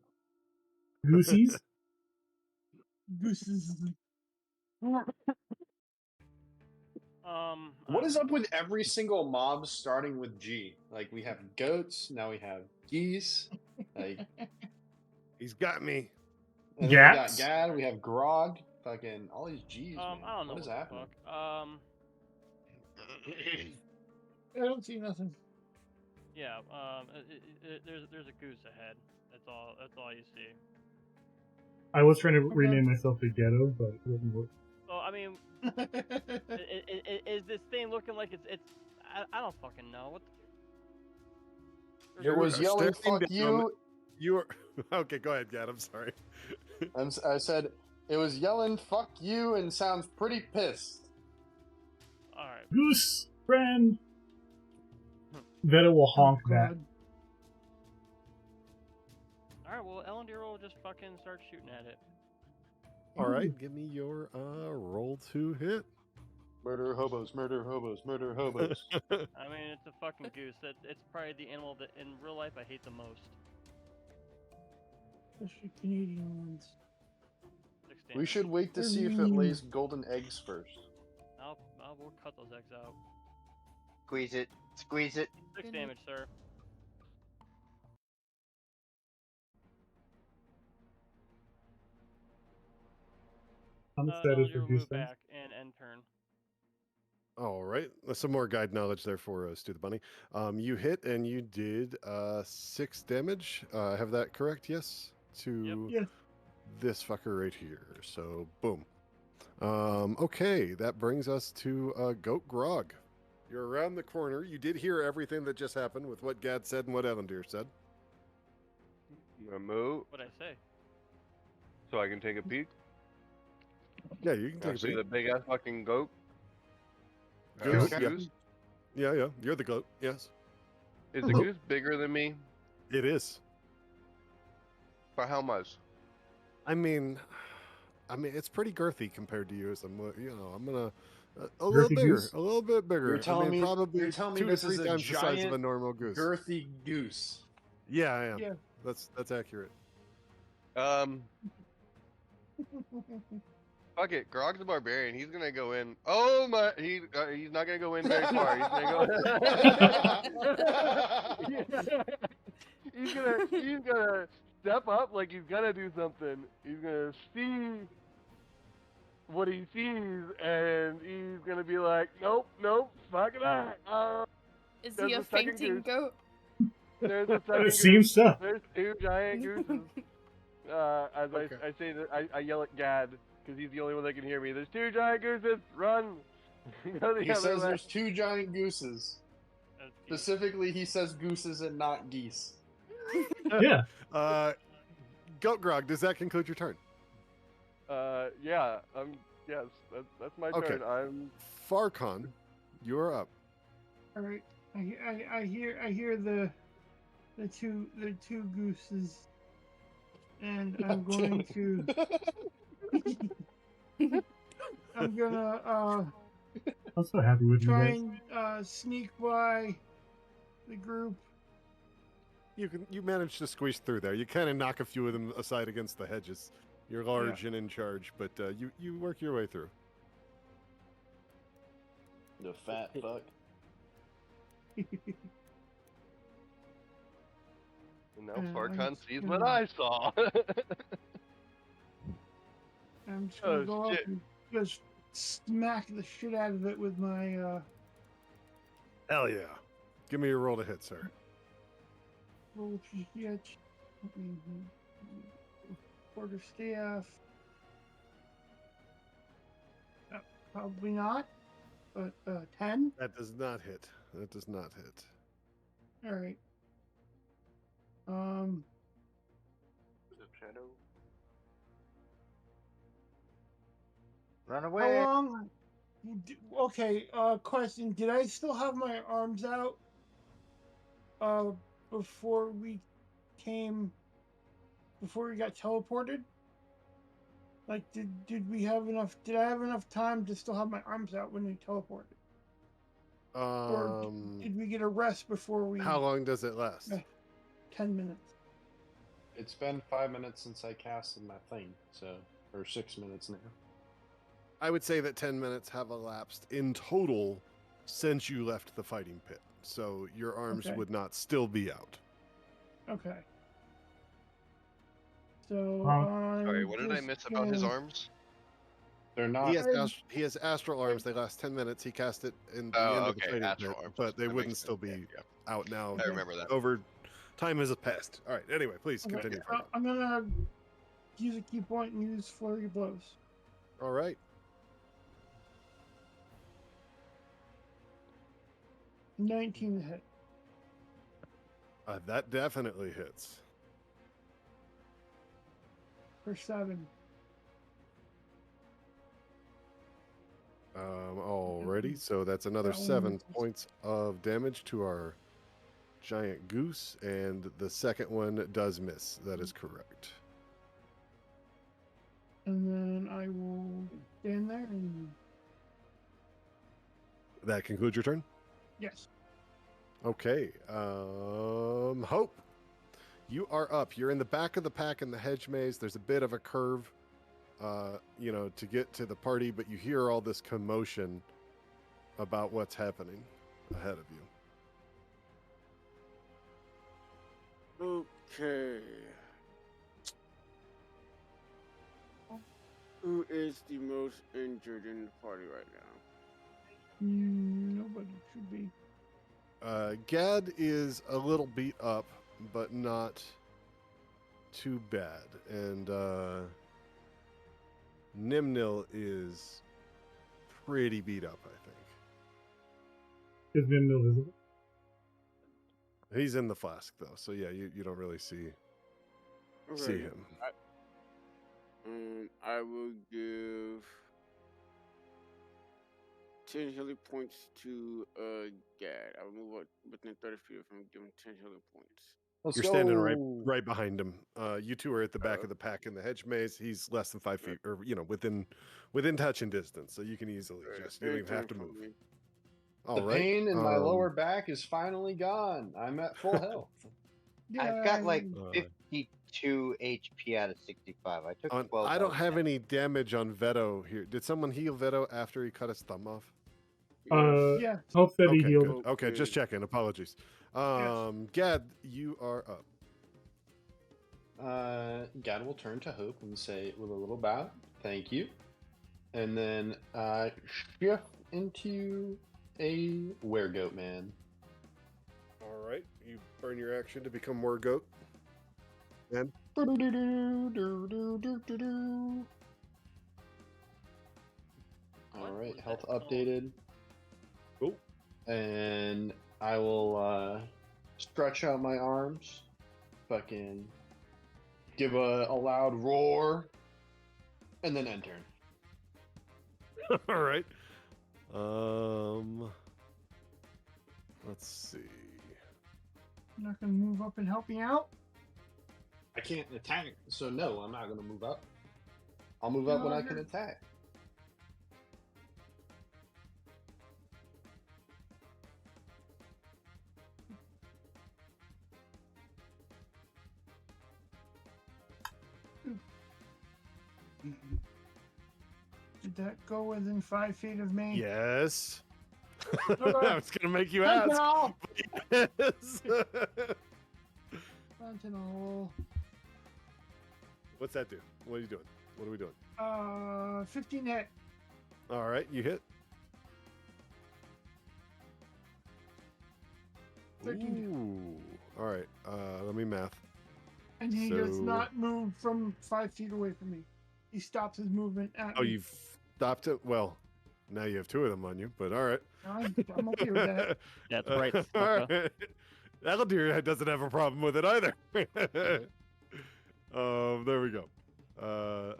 Goosies. Gooses. What is up with every single mob starting with G? Like we have goats, now we have geese. Like He's got me. and then we got Gats? Gad, we have Grog, fucking all these G's. Man. I don't know what is what the happening? fuck. I don't see nothing. Yeah. There's a goose ahead. That's all. That's all you see. I was trying to rename myself to Ghetto, but it didn't work. So I mean, is this thing looking like it's? I don't fucking know. What? It was yelling staring "fuck down. you." You were okay. Go ahead, Gad. I'm sorry. I said it was yelling "fuck you" and sounds pretty pissed. All right. Goose friend. Veta will honk that. All right. Well, Ellendir will just fucking start shooting at it. All right, give me your roll to hit. Murder hobos, murder hobos, murder hobos. I mean, it's a fucking goose. It's probably the animal that in real life I hate the most. Especially Canadian ones. We should wait to see if it lays golden eggs first. We'll cut those eggs out. Squeeze it. Squeeze it. 6 damage, sir. How much that is Ellendir for will goose move friend? back and end turn. All right, some more guide knowledge there for Stu the Bunny. You hit and you did 6 damage. Have that correct? Yes. To Yes. this fucker right here. So boom. Okay, that brings us to Goat Grog. You're around the corner. You did hear everything that just happened with what Gad said and what Elandir said. I'm gonna move What'd I say? so I can take a peek. Yeah, you can Can I take a see peek. the big ass fucking goat. Goose, yeah. Goose? Yeah. You're the goat. Yes. Is the goose bigger than me? It is. By how much? I mean, it's pretty girthy compared to you. So I'm gonna a Girthy little bigger, goose? a little bit bigger. You're telling me probably you're telling me 2 to this 3 is a times the size of a giant, normal goose. girthy goose. Yeah, I am. Yeah. That's accurate. Fuck it. Grog's a barbarian. He's gonna go in. Oh my! He's not gonna go in very far. He's gonna go. He's gonna step up like he's gonna do something. He's gonna see what he sees, and he's gonna be like, nope, fuck that. Is There's he a the second fainting goose. goat? There's a second It seems goose. so. There's 2 giant gooses. As Okay. I say that, I yell at Gad because he's the only one that can hear me. There's 2 giant gooses. Run! Go the He other says way. there's 2 giant gooses. Specifically, he says gooses and not geese. Yeah. Goat Grog, does that conclude your turn? Yeah. Yes. That's my Okay. turn. I'm. Farcon, you're up. All right. I hear the two gooses, and I'm going to. I'm gonna I'm so happy with you try guys. and sneak by the group. You managed to squeeze through there. You kind of knock a few of them aside against the hedges. You're large and in charge, but you work your way through. The fat fuck. And now I'm Farcon just sees gonna- what I saw. I'm just gonna Oh, go up shit. and just smack the shit out of it with my Hell yeah. Give me your roll to hit, sir. roll GH. Quarterstaff. Probably not, but 10. That does not hit. That does not hit. All right. Shadow. Run away. Okay. Question: did I still have my arms out? Before we came, before we got teleported. Like, did we have enough? Did I have enough time to still have my arms out when we teleported? Or did we get a rest before we? How long does it last? 10 minutes. It's been 5 minutes since I casted my thing, so or 6 minutes now. I would say that 10 minutes have elapsed in total since you left the fighting pit. So your arms Okay. would not still be out. Okay. So Sorry, what did I miss about his arms? They're not. He has astral arms. They last 10 minutes. He cast it in the Oh, end of the okay, fighting astral pit, arms. but they That wouldn't makes still sense. be out now. I remember that. Over time has passed. All right. Anyway, please Okay, continue. I'm gonna use a key point and use flurry of blows. All right. 19 to hit. That definitely hits. For 7. Alrighty. So that's another That one 7 misses. points of damage to our giant goose, and the second one does miss. That is correct. And then I will stand there and That concludes your turn. yes. Okay. Hope, you are up. You're in the back of the pack in the hedge maze. There's a bit of a curve, to get to the party, but you hear all this commotion about what's happening ahead of you. Okay. Who is the most injured in the party right now? Nobody should be. Gad is a little beat up, but not too bad. And Nimnil is pretty beat up, I think. Is Nimnil visible? He's in the flask, though, so yeah, you don't really see him. I will give 10 healing points to Gad. I will move up within 30 feet of him, give him 10 healing points. You're standing right behind him. You two are at the back of the pack in the hedge maze. He's less than 5 feet, or within touching distance, so you can easily you don't even have to move. The pain in my lower back is finally gone. I'm at full health. I've got like 52 HP out of 65. I took 12. I don't have any damage on Veto here. Did someone heal Veto after he cut his thumb off? Yeah. Hope said he Okay, healed. good. Okay, just checking. Apologies. Gad, you are up. Gad will turn to Hope and say with a little bow, "Thank you," and then shift into a weregoat man. All right, you burn your action to become weregoat. And all right, health updated. Cool. And I will stretch out my arms, fucking give a loud roar, and then end turn. all right. Let's see. I'm not gonna move up and help me out. I can't attack, so no, I'm not gonna move up. I'll move up when I can attack. Did that go within 5 feet of me? Yes. I was gonna make you ask. Sentinel! Yes. Sentinel. What's that do? What are you doing? What are we doing? 15 hit. All right, you hit. 13 hit. Ooh. All right. Let me math. And he does not move from 5 feet away from me. He stops his movement at Oh, me. you've stopped it. Well, now you have 2 of them on you, but all right. I'm okay with that. That's right. All right. Eldir doesn't have a problem with it either. There we go.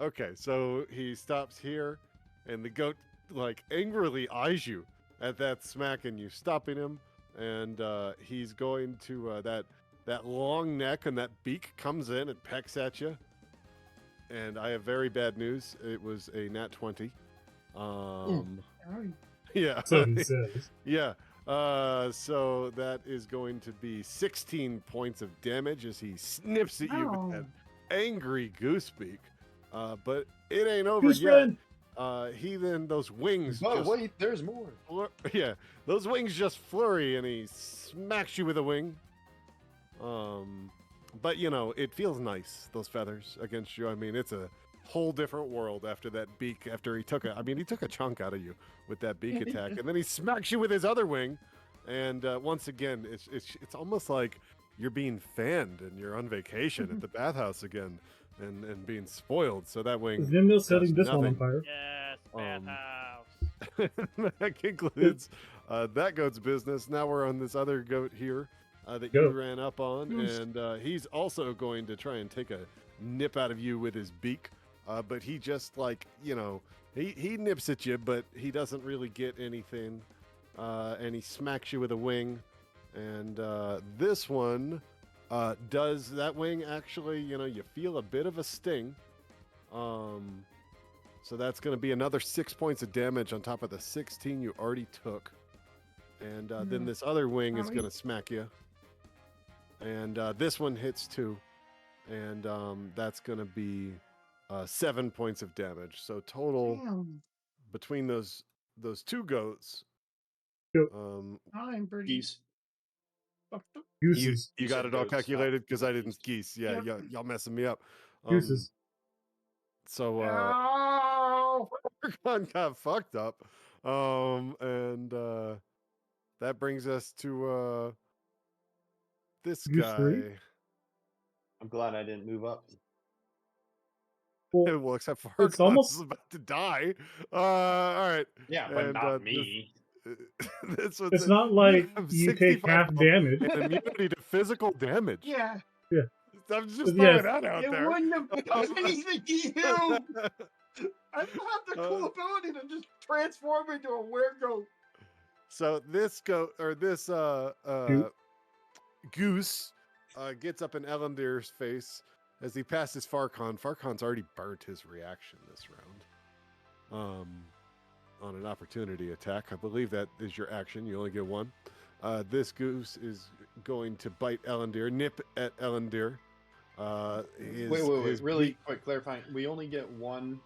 Okay, so he stops here, and the goat like angrily eyes you at that smack, and you stopping him, and he's going to that long neck and that beak comes in and pecks at you. And I have very bad news. It was a nat 20. Yeah. So he says. Yeah. So that is going to be 16 points of damage as he snips at you with that angry goose beak. But it ain't over Goose yet. friend! He then, those wings But just... wait, there's more. Yeah, those wings just flurry and he smacks you with a wing. But, you know, it feels nice, those feathers against you. I mean, it's a whole different world after that beak, after he took a chunk out of you with that beak attack. And then he smacks you with his other wing. And once again, it's almost like you're being fanned and you're on vacation at the bathhouse again and being spoiled. So that wing... Is Nimno setting does this one on nothing. fire? Yes, bathhouse. That concludes that goat's business. Now we're on this other goat here that you Goat. ran up on, and he's also going to try and take a nip out of you with his beak. But he just, like, you know, he nips at you, but he doesn't really get anything. And he smacks you with a wing. And this one does that wing actually, you know, you feel a bit of a sting. So that's going to be another 6 points of damage on top of the 16 you already took. And then this other wing is going to smack you. And this one hits too. And that's going to be 7 points of damage. So total between those two goats. I'm pretty. Geese. Gooses. You got it all goats, calculated because not I didn't geese. Yeah, y'all messing me up. Gooses. So Oh! Farkon got fucked up. And that brings us to this Goose guy. three? I'm glad I didn't move up. Well, except Farkon it's almost- is about to die. All right. Yeah, but And, not me. This one's It's not like have you take 65 half health damage. and immunity to physical damage. Yeah. I'm just Yes. throwing that out It there. wouldn't have done anything to you. I don't have the cool ability to just transform into a weregoat. So this goat or this goose gets up in Ellendir's face as he passes Farkon. Farkon's already burnt his reaction this round. On an opportunity attack. I believe that is your action. You only get one. This goose is going to bite Ellendir, nip at Ellendir. Wait. Really quick clarifying. We only get one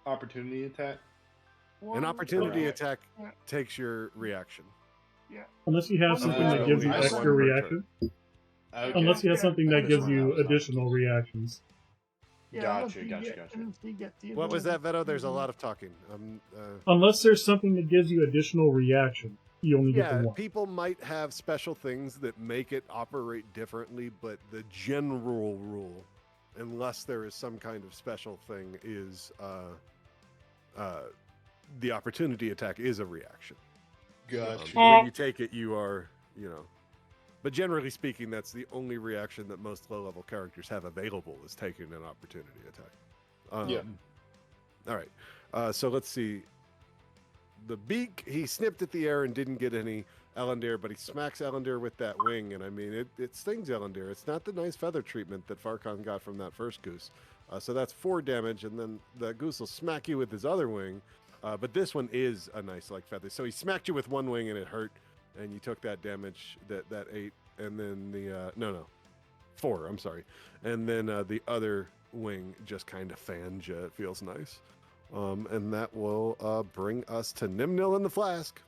opportunity attack. An opportunity attack takes your reaction. Yeah. Unless you have something that gives you extra reaction. Okay. Unless you have something that gives you additional reactions. Gotcha. What was that, Veto? There's a lot of talking. Unless there's something that gives you additional reaction, you only get the one. People might have special things that make it operate differently, but the general rule, unless there is some kind of special thing, is the opportunity attack is a reaction. Gotcha. When you take it, you are, you know. But generally speaking, that's the only reaction that most low-level characters have available is taking an opportunity attack. Yeah. All right. So let's see. The beak, he snipped at the air and didn't get any Ellendir, but he smacks Ellendir with that wing, and I mean, it stings Ellendir. It's not the nice feather treatment that Farkon got from that first goose. So that's 4 damage, and then the goose will smack you with his other wing, but this one is a nice, like, feather. So he smacked you with one wing, and it hurt, and you took that damage, that 8, and then the, 4, I'm sorry. And then the other wing just kind of fanned you. It feels nice. And that will bring us to Nimnil in the Flask.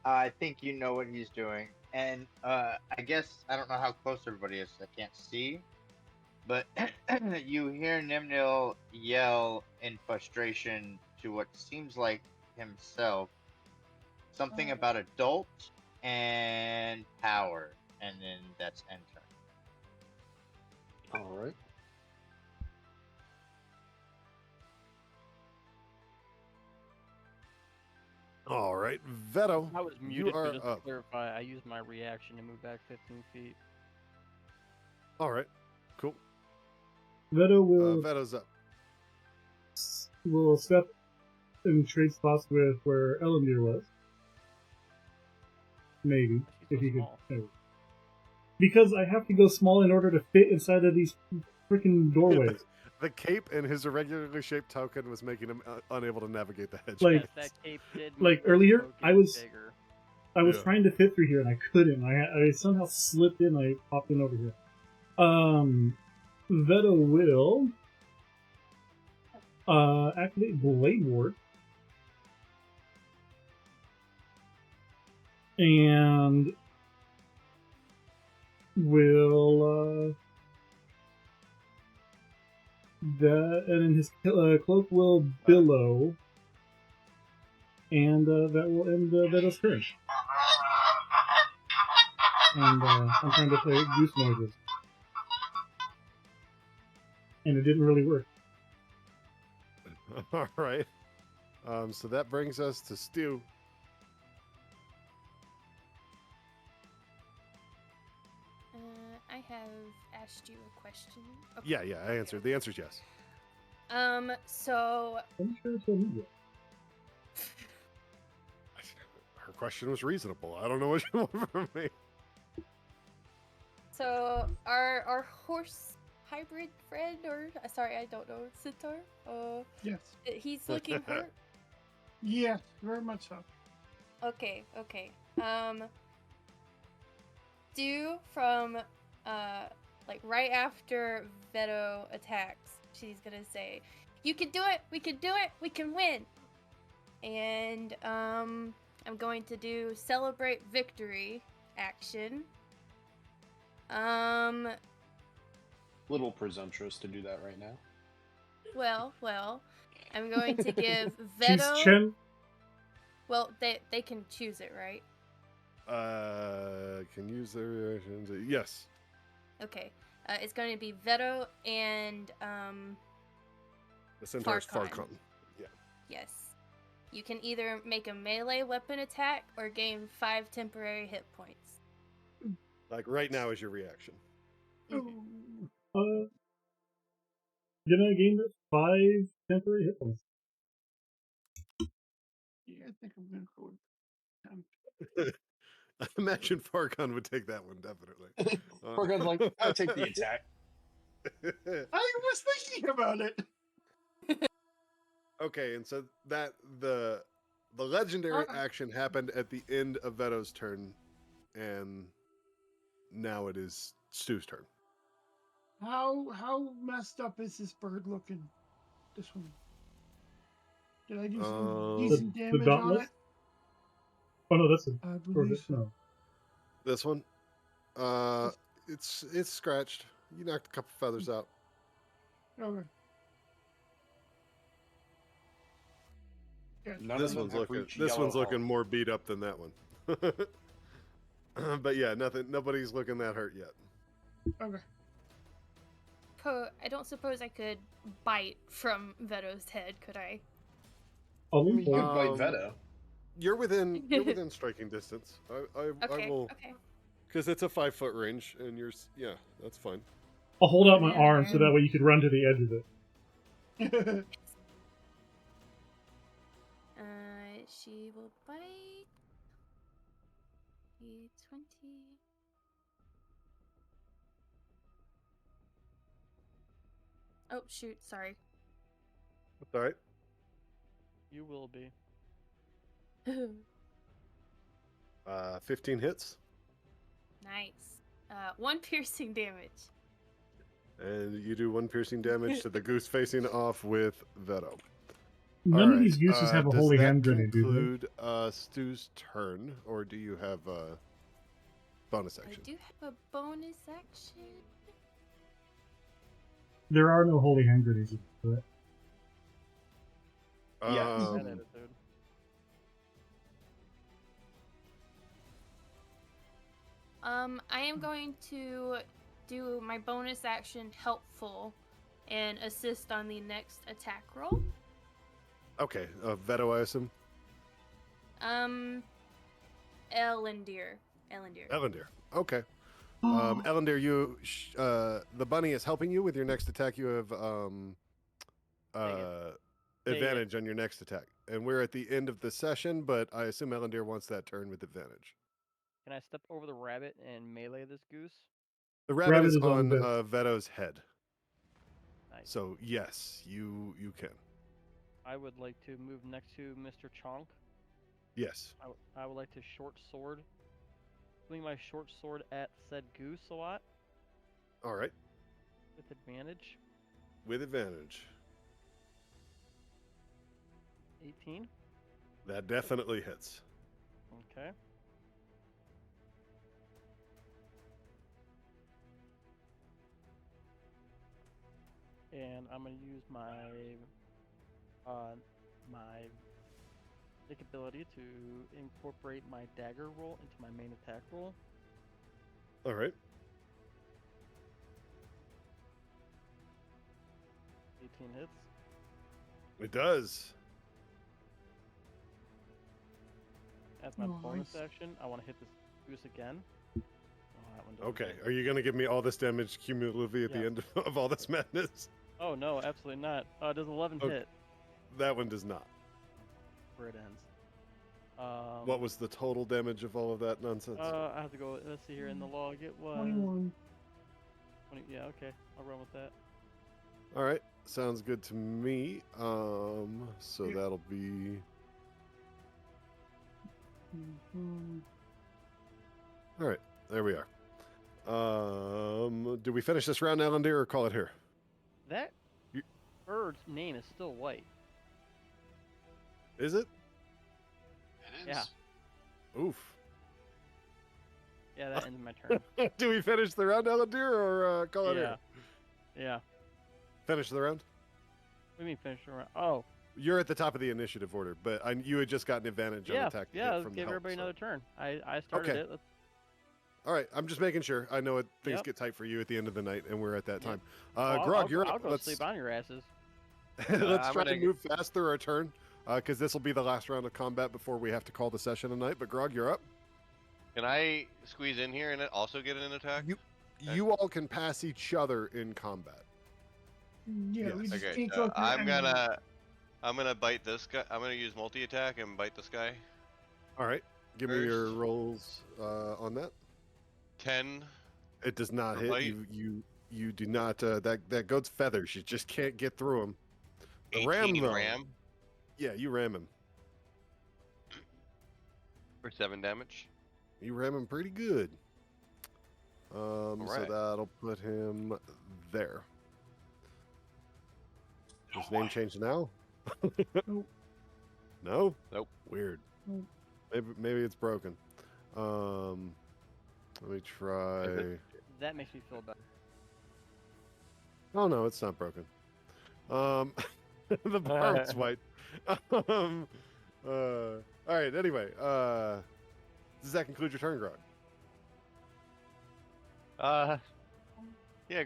I think you know what he's doing. And I guess, I don't know how close everybody is, I can't see. But you hear Nimnil yell in frustration to what seems like himself. Something about adult and power. And then that's end turn. All right. All right, Veto. I was muted, you are but just to up. clarify, I used my reaction to move back 15 feet. All right, cool. Veto will Veto's up. will step and trade spots with where Ellendir was. Maybe. If he could. Maybe. Because I have to go small in order to fit inside of these freaking doorways. The cape and his irregularly shaped token was making him unable to navigate the hedge. Like, that cape did like make the earlier, token I was bigger. trying to fit through here and I couldn't. I somehow slipped in. I popped in over here. Veto will activate Blade Ward. And will and then his cloak will billow, and that will end Veto's turn. And I'm trying to play goose noises, and it didn't really work. All right. So that brings us to Stu. I have asked you a question. Okay. Yeah, I answered. The answer's yes. So. I'm sure it's illegal. Her question was reasonable. I don't know what you want from me. So our horse hybrid friend, or sorry, I don't know, Centaur. Yes. He's looking hurt. Yes, very much so. Okay. Stu from like right after Veto attacks, she's gonna say, "You can do it. We can do it. We can win." And I'm going to do celebrate victory action. Little presumptuous to do that right now. Well, I'm going to give Veto. She's Chen. Well, they can choose it, right? Can use their reactions. Yes. Okay. It's going to be Veto and The centaur's Farcon. Yeah. Yes. You can either make a melee weapon attack or gain 5 temporary hit points. Like right now is your reaction. Gonna gain 5 temporary hit points. Yeah, I think I'm gonna go with I imagine Farcon would take that one definitely. Farcon's like, I'll take the attack. I was thinking about it. Okay, and so that the legendary action happened at the end of Veto's turn, and now it is Stu's turn. How messed up is this bird looking? This one. Did I do some decent damage on it? Oh no, that's I believe so. No. This one, it's scratched. You knocked a couple feathers out. Okay. None This of them one's have looking. reached This yellow one's looking heart. more beat up than that one. But yeah, nothing. Nobody's looking that hurt yet. Okay. I don't suppose I could bite from Veto's head, could I? You could bite Veto. You're within striking distance. I will. Okay. Because it's a 5-foot range, and you're yeah, that's fine. I'll hold out my arm so that way you could run to the edge of it. She will bite. 20. Oh shoot! Sorry. That's all right. You will be. 15 hits. Nice. 1 piercing damage. And you do 1 piercing damage to the goose facing off with Veto. None of these gooses have a holy hand grenade, do they? Does that conclude Stu's turn, or do you have a bonus action? I do have a bonus action. There are no holy hand grenades, correct? I am going to do my bonus action helpful and assist on the next attack roll. Okay, Veto, I assume? Ellendir. Ellendir. Okay. Ellendir, you the bunny is helping you with your next attack. You have advantage on your next attack. And we're at the end of the session, but I assume Elandir wants that turn with advantage. Can I step over the rabbit and melee this goose? The rabbit is on on the- Veto's head. Nice. So yes, you can. I would like to move next to Mr. Chonk. Yes. I would like to short sword. Swing my short sword at said goose a lot. All right. With advantage. With advantage. 18. That definitely hits. Okay. And I'm gonna use my ability to incorporate my dagger roll into my main attack roll. All right. 18 hits. It does. As my bonus action, I want to hit this goose again. Oh, that one doesn't Okay. hit. Are you going to give me all this damage cumulatively at the end of all this madness? Oh no, absolutely not. Does 11 Okay. hit? That one does not. Where it ends. What was the total damage of all of that nonsense? I have to go. Let's see here in the log. It was 21. 20. Yeah, okay. I'll run with that. All right. Sounds good to me. So that'll be. All right. There we are. Do we finish this round, Elandir, or call it here? That bird's name is still white. Is it? It is. Yeah. Oof. Yeah, that ends my turn. Do we finish the round, Elandir, or call it here? Yeah. Finish the round? What do you mean finish the round? Oh. You're at the top of the initiative order, but you had just gotten advantage on attack. Let's from give the everybody help, another turn. I started Okay. it. Let's... All right, I'm just making sure. I know things get tight for you at the end of the night, and we're at that time. Grog, you're I'll up. go sleep on your asses. Let's try to move fast through our turn, because this will be the last round of combat before we have to call the session tonight. But Grog, you're up. Can I squeeze in here and also get an attack? You all can pass each other in combat. Yeah, we just Okay, can't so go through I'm anyone. gonna bite this guy. I'm gonna use multi attack and bite this guy. All right, give me your rolls on that. 10. It does not For hit. bite? You do not. That goat's feathers. You just can't get through him. The 18 ram though. ram Yeah, you ram him. for 7 damage. You ram him pretty good. So right. that'll put him there. His name changed now? Nope. No? Nope. Weird. Nope. Maybe it's broken. Let me try. That makes me feel better. Oh no, it's not broken. The bar's white. All right. Anyway, does that conclude your turn, Grog? Yeah,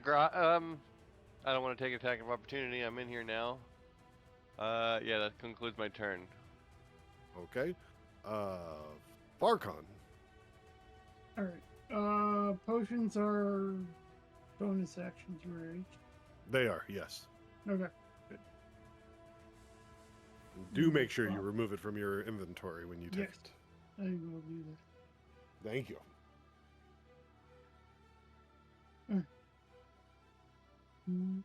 I don't want to take attack of opportunity. I'm in here now. Yeah, that concludes my turn. Okay. Farcon. All right. Potions are bonus actions, right? They are, yes. Okay. Good. Do make sure you remove it from your inventory when you take Yes. it. I will do that. Thank you. Mm.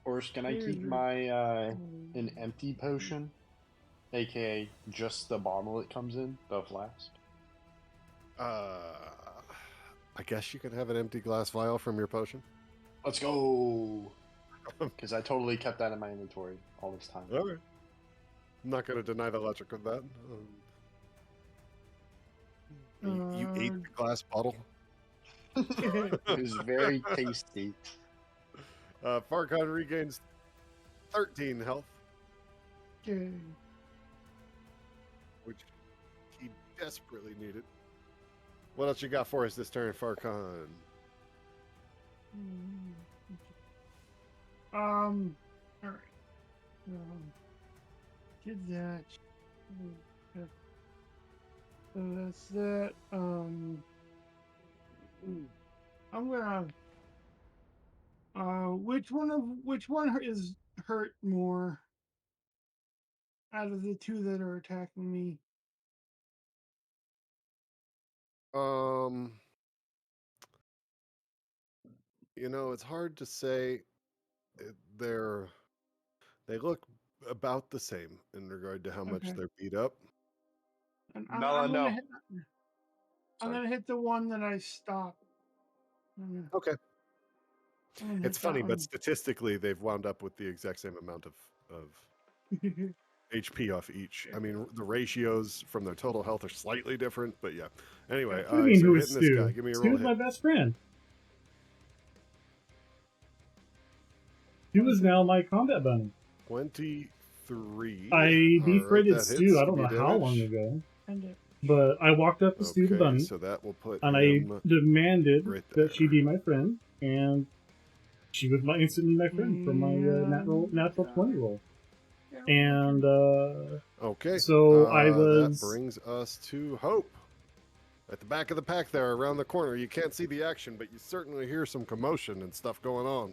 Horse, can I keep my an empty potion, aka just the bottle it comes in, the flask? I guess you can have an empty glass vial from your potion. Let's go. Because I totally kept that in my inventory all this time. All right. I'm not going to deny the logic of that. You ate the glass bottle. It was very tasty. Farcon regains 13 health, Okay. which he desperately needed. What else you got for us this turn, Farcon? All right. Did that. So that's that. I'm gonna. Which one is hurt more out of the two that are attacking me? It's hard to say. They're they look about the same in regard to how much Okay. they're beat up. And Mela, I'm gonna no. hit. I'm Sorry. gonna hit the one that I stopped. Okay. I'm gonna It's hit that funny, but one. statistically, they've wound up with the exact same amount of HP off each. I mean, the ratios from their total health are slightly different, but yeah. Anyway, What all do you right, mean, so who you're is hitting this guy. Stu? Give me a roll Stu's hit. my best friend. Stu is now my combat bunny. 23. I All right, befriended that Stu, hits. I Give don't me know how long damage. ago, And it. but I walked up to Stu the Okay, bunny, so that will put and I him demanded right that she there. be my friend, and she was instantly my friend for my natural 20 roll. And Okay, so I that was brings us to Hope. At the back of the pack there, around the corner. You can't see the action, but you certainly hear some commotion and stuff going on.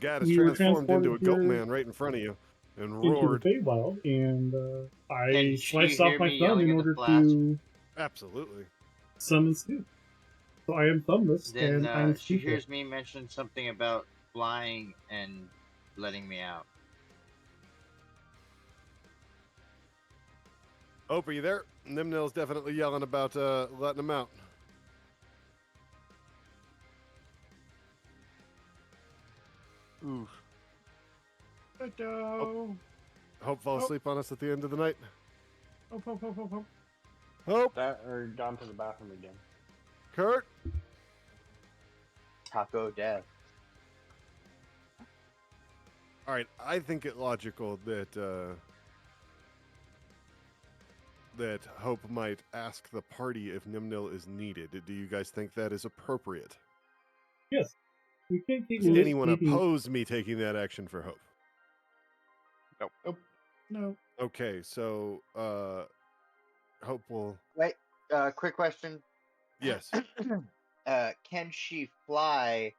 Gad is we were transformed into a transported goat here man right in front of you and into the roared. Feywild, and I Can she sliced off hear my me thumb yelling in in the order flask? to Absolutely. summon Stu. So I am thumbless, Then and I'm she speechless. hears me mention something about flying and letting me out. Hope, are you there? Nimnil's definitely yelling about letting him out. Oof. Hope fall asleep on us at the end of the night. Hope. Hope. That or gone to the bathroom again. Kurt. Taco death. All right, I think it logical that that Hope might ask the party if Nimnil is needed. Do you guys think that is appropriate? Yes. We can't keep Does anyone keeping... oppose me taking that action for Hope? Nope. No. Okay, so Hope will. Wait, quick question. Yes. Can she fly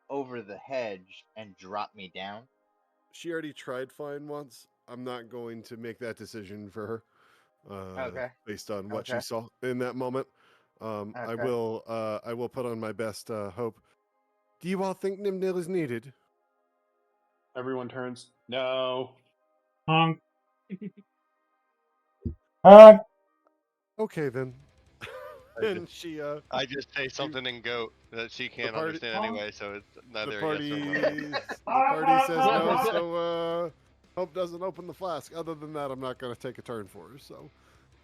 over the hedge and drop me down? She already tried flying once. I'm not going to make that decision for her. Okay. Based on what she Okay. saw in that moment. I will put on my best Hope. Do you all think Nimnil is needed? Everyone turns. No. Honk. Okay then. And she I just say something in goat that she can't party- understand anyway, so it's neither the a yes or no. party says no, so Hope doesn't open the flask. Other than that, I'm not going to take a turn for her. So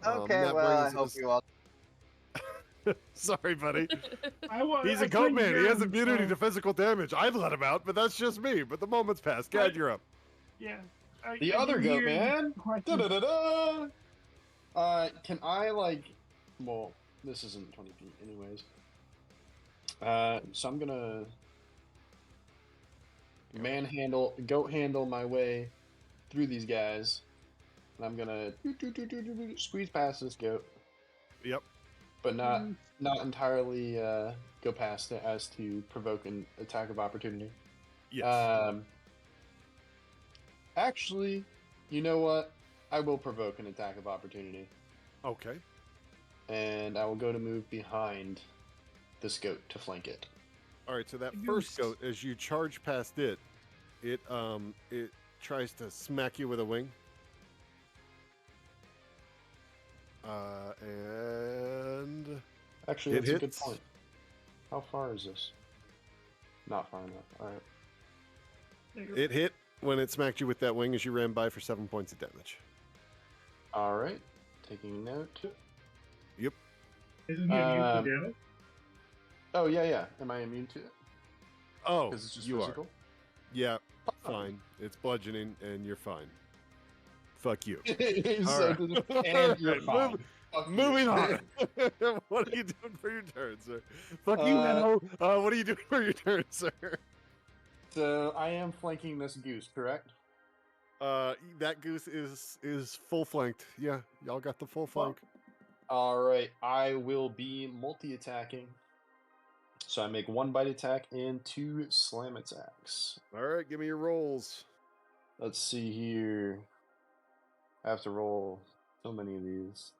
Okay, that well, I brings hope us. you all. Sorry, buddy. He's I a goat couldn't man. hear He has him, immunity so- to physical damage. I'd let him out, but that's just me. But the moment's passed. Gad, you're up. Yeah. The I other didn't goat hear the man. question. Da-da-da-da. Can I like? Well, this isn't 20 feet, anyways. So I'm gonna goat handle my way through these guys, and I'm gonna squeeze past this goat. Yep. But not entirely go past it as to provoke an attack of opportunity. Yes. Actually, you know what? I will provoke an attack of opportunity. Okay. And I will go to move behind this goat to flank it. All right. So that first goat, as you charge past it, it tries to smack you with a wing. And actually, it that's a good hits. point. How far is this? Not far enough. All right. It hit when it smacked you with that wing as you ran by for 7 points of damage. All right. Taking note. Yep. Isn't he immune to damage? Oh yeah. Am I immune to it? Oh, because it's just you physical. are. Yeah, fine. It's bludgeoning, and you're fine. Fuck you. So and you're fine. Moving on. What are you doing for your turn, sir? Fuck you, Menno. What are you doing for your turn, sir? So I am flanking this goose, correct? That goose is full flanked. Yeah, y'all got the full flank. All right, I will be multi-attacking. So I make 1 bite attack and 2 slam attacks. All right, give me your rolls. Let's see here. I have to roll so many of these.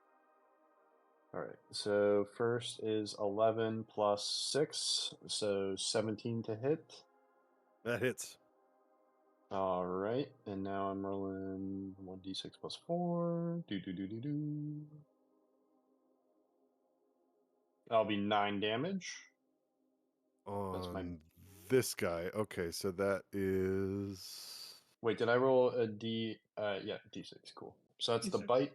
All right, so first is 11 plus 6, so 17 to hit. That hits. All right, and now I'm rolling 1d6 plus 4. That'll be 9 damage. That's my. On this guy. Okay, so that is. Wait, did I roll a d? Yeah, d6. Cool. So that's the D6. bite,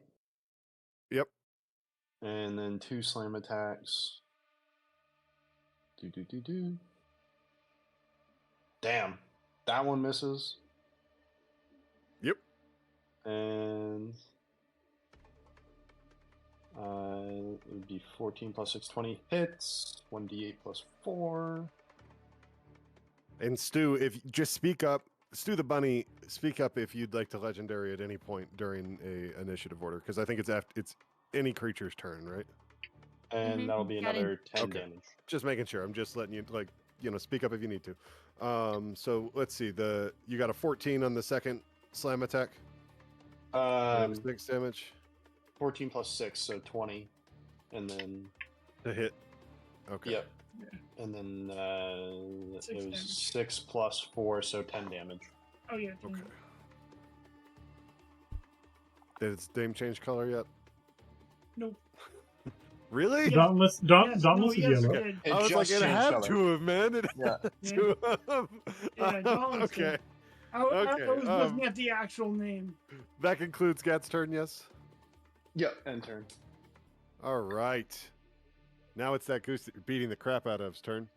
Yep. and then 2 slam attacks. Damn, that one misses. Yep. And it would be 14 plus 6, 20 hits. 1d8 plus 4. And Stu, if just speak up, Stu the bunny, speak up if you'd like to legendary at any point during a initiative order, because I think it's any creature's turn, right? And that'll be Got it. another 10 Okay. damage. Just making sure. I'm just letting you speak up if you need to. So let's see. You got a 14 on the second slam attack. 6 damage 14 plus 6, so 20, and then to hit. Okay. Yep. Yeah. And then it 6 was damage. 6 plus 4, so 10 damage. Oh yeah. Okay. Did its name change color yet? Nope. Really? Yes. Dauntless, Yes, Dauntless is yes, yellow. it did. It I was like, just it changed had color. to have, man. It Yeah. had Yeah. to have. Yeah, Dauntless Okay. did. I was Okay, looking at the actual name. That concludes Gat's turn, yes? Yep, end turn. All right. Now it's that goose that you're beating the crap out of's turn.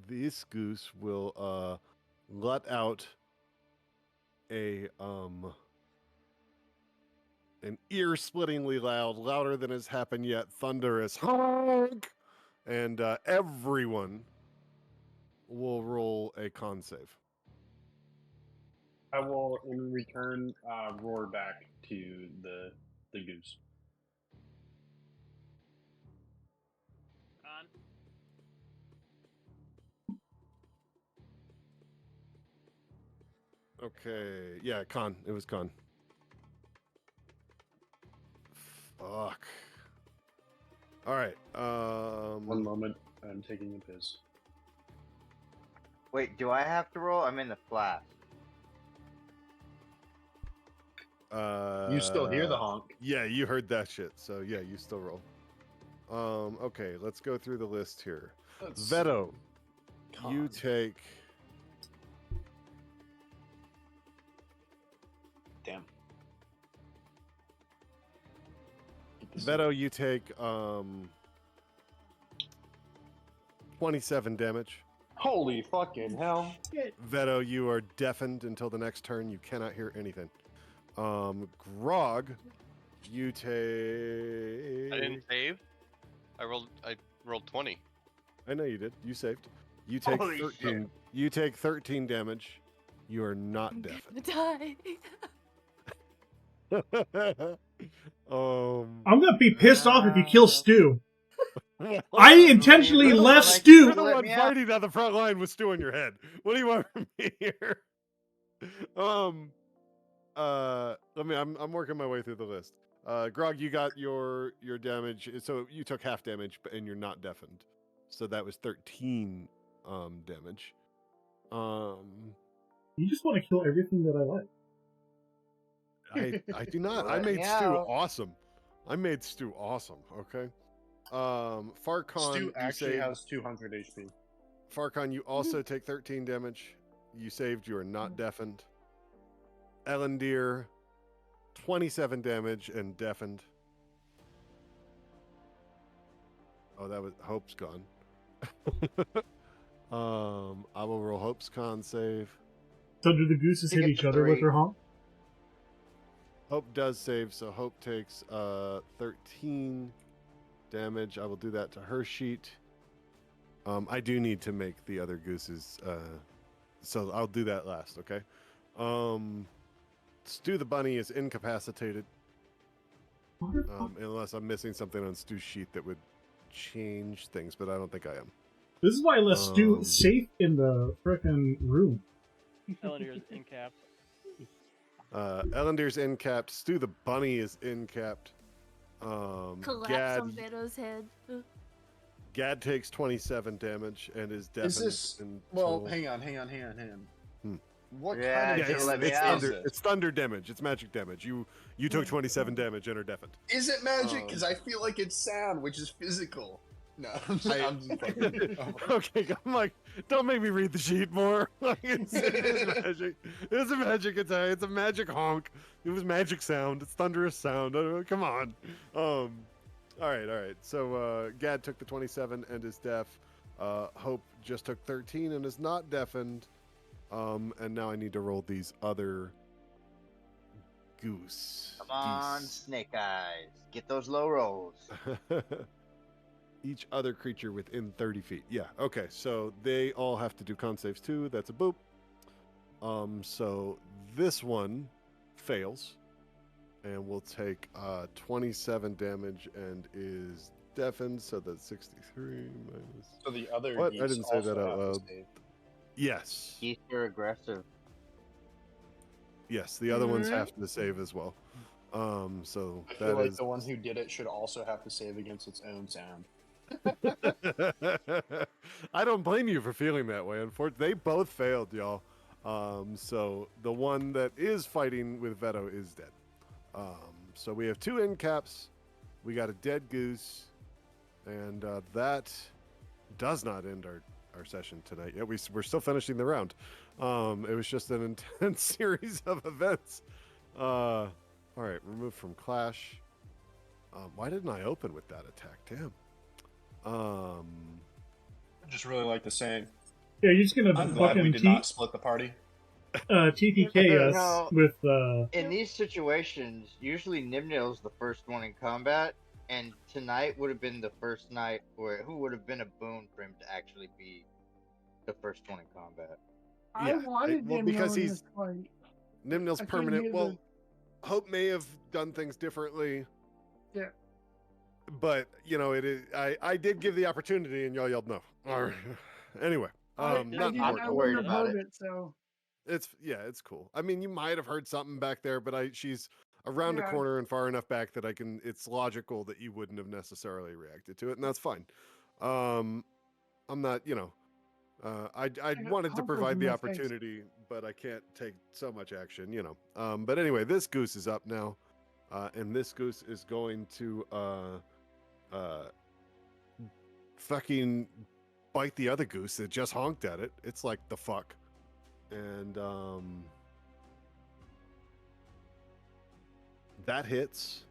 This goose will let out an ear-splittingly loud, louder than has happened yet, thunderous honk, and everyone will roll a con save. I will, in return, roar back to the goose. Con. Okay, yeah, con. It was con. Fuck. All right. One moment, I'm taking a piss. Wait, do I have to roll? I'm in the flask. You still hear the honk. Yeah, you heard that shit. So yeah, you still roll. Okay, let's go through the list here. Veto, you take. Damn. Veto, you take 27 damage. Holy fucking hell. Veto, you are deafened until the next turn. You cannot hear anything. Grog, you take. I didn't save. I rolled 20. I know you did. You saved. You take Holy 13. shit. You take 13 damage. You are not deafened. Die. I'm gonna be pissed off if you kill Stu. I intentionally left Stu. You're the one fighting down the front line with Stu in your head. What do you want from me here? I'm working my way through the list. Grog, you got your damage. So you took half damage, and you're not deafened. So that was 13 damage. You just want to kill everything that I like. I do not. I made Stu awesome. I made Stu awesome. Okay. Farcon, Stu actually has 200 HP. Farcon, you also take 13 damage. You saved. You are not deafened. Ellendir, 27 damage and deafened. Oh, that was Hope's gone. I will roll Hope's con save. So do the gooses hit each other with their honk? Hope does save, so Hope takes 13 damage. I will do that to her sheet. I do need to make the other gooses so I'll do that last, okay? Stu the bunny is incapacitated. Unless I'm missing something on Stu's sheet that would change things, but I don't think I am. This is why I left Stu safe in the frickin' room. Ellendir's incapped. Ellendir's incapped. Stu the bunny is incapped. Collapse on Veto's head. Gad takes 27 damage and is deafened. Is this? in Well, total. hang on. What Yeah, kind of just let damage me out. is it? It's thunder damage. It's magic damage. You took 27 damage and are deafened. Is it magic? Because I feel like it's sound, which is physical. No, I'm just fucking. Okay, I'm like, don't make me read the sheet more. Like, it is magic. It's a magic attack. It's a magic honk. It was magic sound. It's thunderous sound. Come on. All right. So Gad took the 27 and is deaf. Hope just took 13 and is not deafened. And now I need to roll these other goose. Come on, Snake Eyes. Get those low rolls. Each other creature within 30 feet. Yeah, okay. So they all have to do con saves too. That's a boop. So this one fails. And will take 27 damage and is deafened. So that's 63 minus... So the other What? I geese didn't say that also out have to loud. save. Yes. Geese are aggressive. Yes, the other ones have to save as well. So I feel like the one who did it should also have to save against its own sound. I don't blame you for feeling that way. Unfortunately, they both failed, y'all. So the one that is fighting with Veto is dead. So we have 2 end caps. We got a dead goose, and that does not end our session tonight. Yeah, we're still finishing the round. It was just an intense series of events. All right, remove from Clash. Why didn't I open with that attack? Damn. I just really like the saying. Yeah, you're just gonna I'm glad we fucking did not split the party. TPK us with In these situations, usually Nimnil's the first one in combat, and tonight would have been the first night where who would have been a boon for him to actually be the first one in combat. I wanted well, him because in he's this fight. Nimnil's I couldn't permanent. hear Well, Hope may have done things differently. Yeah. But you know, it is. I did give the opportunity, and y'all yelled no. All right. Anyway, not important. wouldn't have heard it, so. It's cool. I mean, you might have heard something back there, but she's around a Yeah. corner and far enough back that it's logical that you wouldn't have necessarily reacted to it, and that's fine. I'm not, I wanted to provide the opportunity, but I can't take so much action, But anyway, this goose is up now, and this goose is going to fucking bite the other goose that just honked at it. It's like, the fuck. And that hits.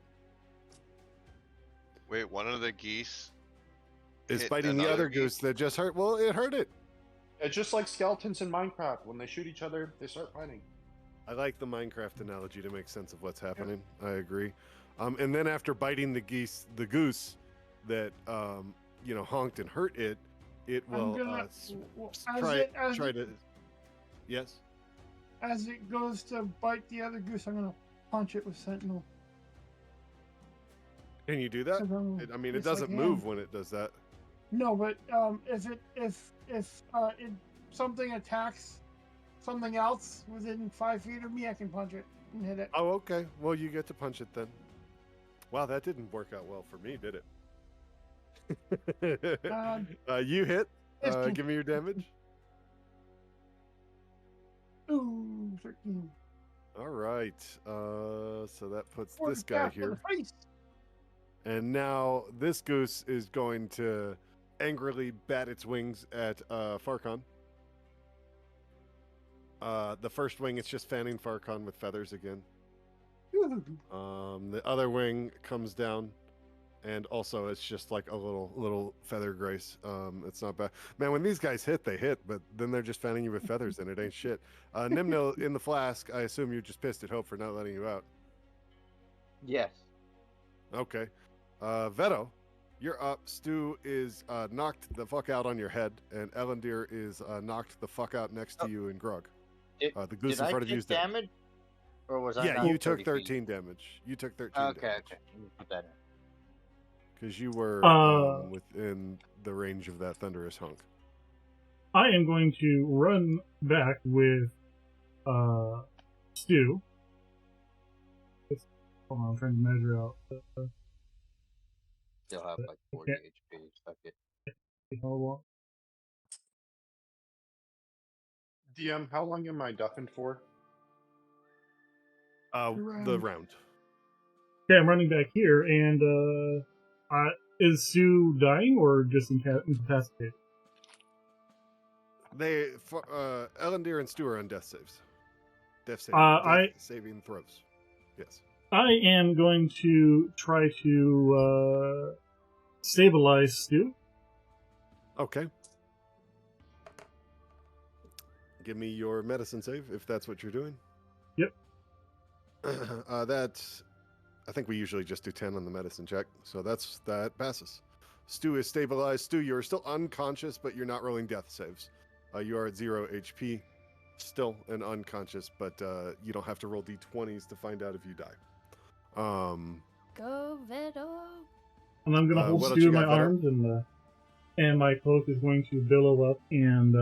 Wait, one of the geese Is hit biting the another other goose that just hurt. Well, it hurt it. It's just like skeletons in Minecraft. When they shoot each other, they start fighting. I like the Minecraft analogy to make sense of what's happening. I agree. And then after biting the goose that honked and hurt it, it will try to. Yes. As it goes to bite the other goose, I'm gonna punch it with Sentinel. Can you do that? It Yes, I doesn't can. move when it does that. No, but if something attacks something else within 5 feet of me, I can punch it and hit it. Oh, okay. Well, you get to punch it then. Wow, that didn't work out well for me, did it? You hit. Give me your damage. Ooh, 13. All right. So that puts For this the guy back of the here. face. And now this goose is going to angrily bat its wings at Farkon. The first wing, it's just fanning Farkon with feathers again. The other wing comes down, and also it's just like a little feather grace. It's not bad. Man, when these guys hit, they hit, but then they're just fanning you with feathers, and it ain't shit. Nimno in the flask, I assume you're just pissed at Hope for not letting you out. Yes. Okay. Veto, You're up. Stu is knocked the fuck out on your head, and Elendir is knocked the fuck out next to you in Grog. The goose Did in I front of you is take dead. damage? Or was I Yeah, not you took 30 feet? 13 damage. You took 13 Okay, damage. okay. Let me put that in. Because you were within the range of that thunderous honk. I am going to run back with Stu. Hold on, I'm trying to measure out. Still have like 40 HP. Fuck it. DM, how long am I deafened for? The round. Okay, I'm running back here, and is Sue dying or just incapacitated? Elendir and Stu are on death saves. Death saving throws. Yes. I am going to try to stabilize Stu. Okay. Give me your medicine save if that's what you're doing. Yep. I think we usually just do 10 on the medicine check, so that passes. Stu is stabilized. Stu, you're still unconscious, but you're not rolling death saves. You are at 0 HP, still and unconscious, but you don't have to roll d20s to find out if you die. Go Veto. And I'm going to hold Stu in my arms, and my cloak is going to billow up and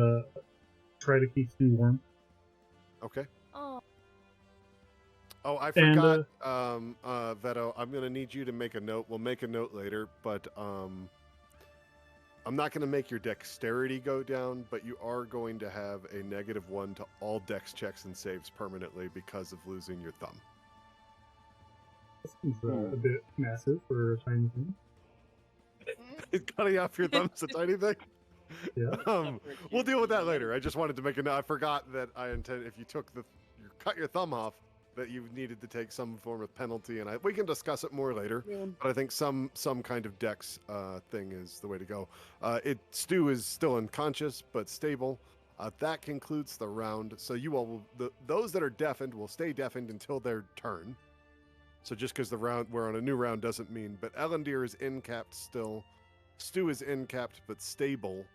try to keep Stu warm. Okay. Oh. Oh, I forgot, Veto. I'm going to need you to make a note. We'll make a note later, but I'm not going to make your dexterity go down, but you are going to have a -1 to all dex checks and saves permanently because of losing your thumb. This is a bit massive for a tiny thing. Cutting off your thumb's a tiny thing? Yeah. We'll deal with that later. I just wanted to make a note. I forgot that if you cut your thumb off, that you needed to take some form of penalty, and we can discuss it more later. Yeah. But I think some kind of dex thing is the way to go. Stu is still unconscious but stable. That concludes the round. So you all those that are deafened will stay deafened until their turn. So just because we're on a new round doesn't mean. But Elendir is incapped still. Stu is incapped but stable.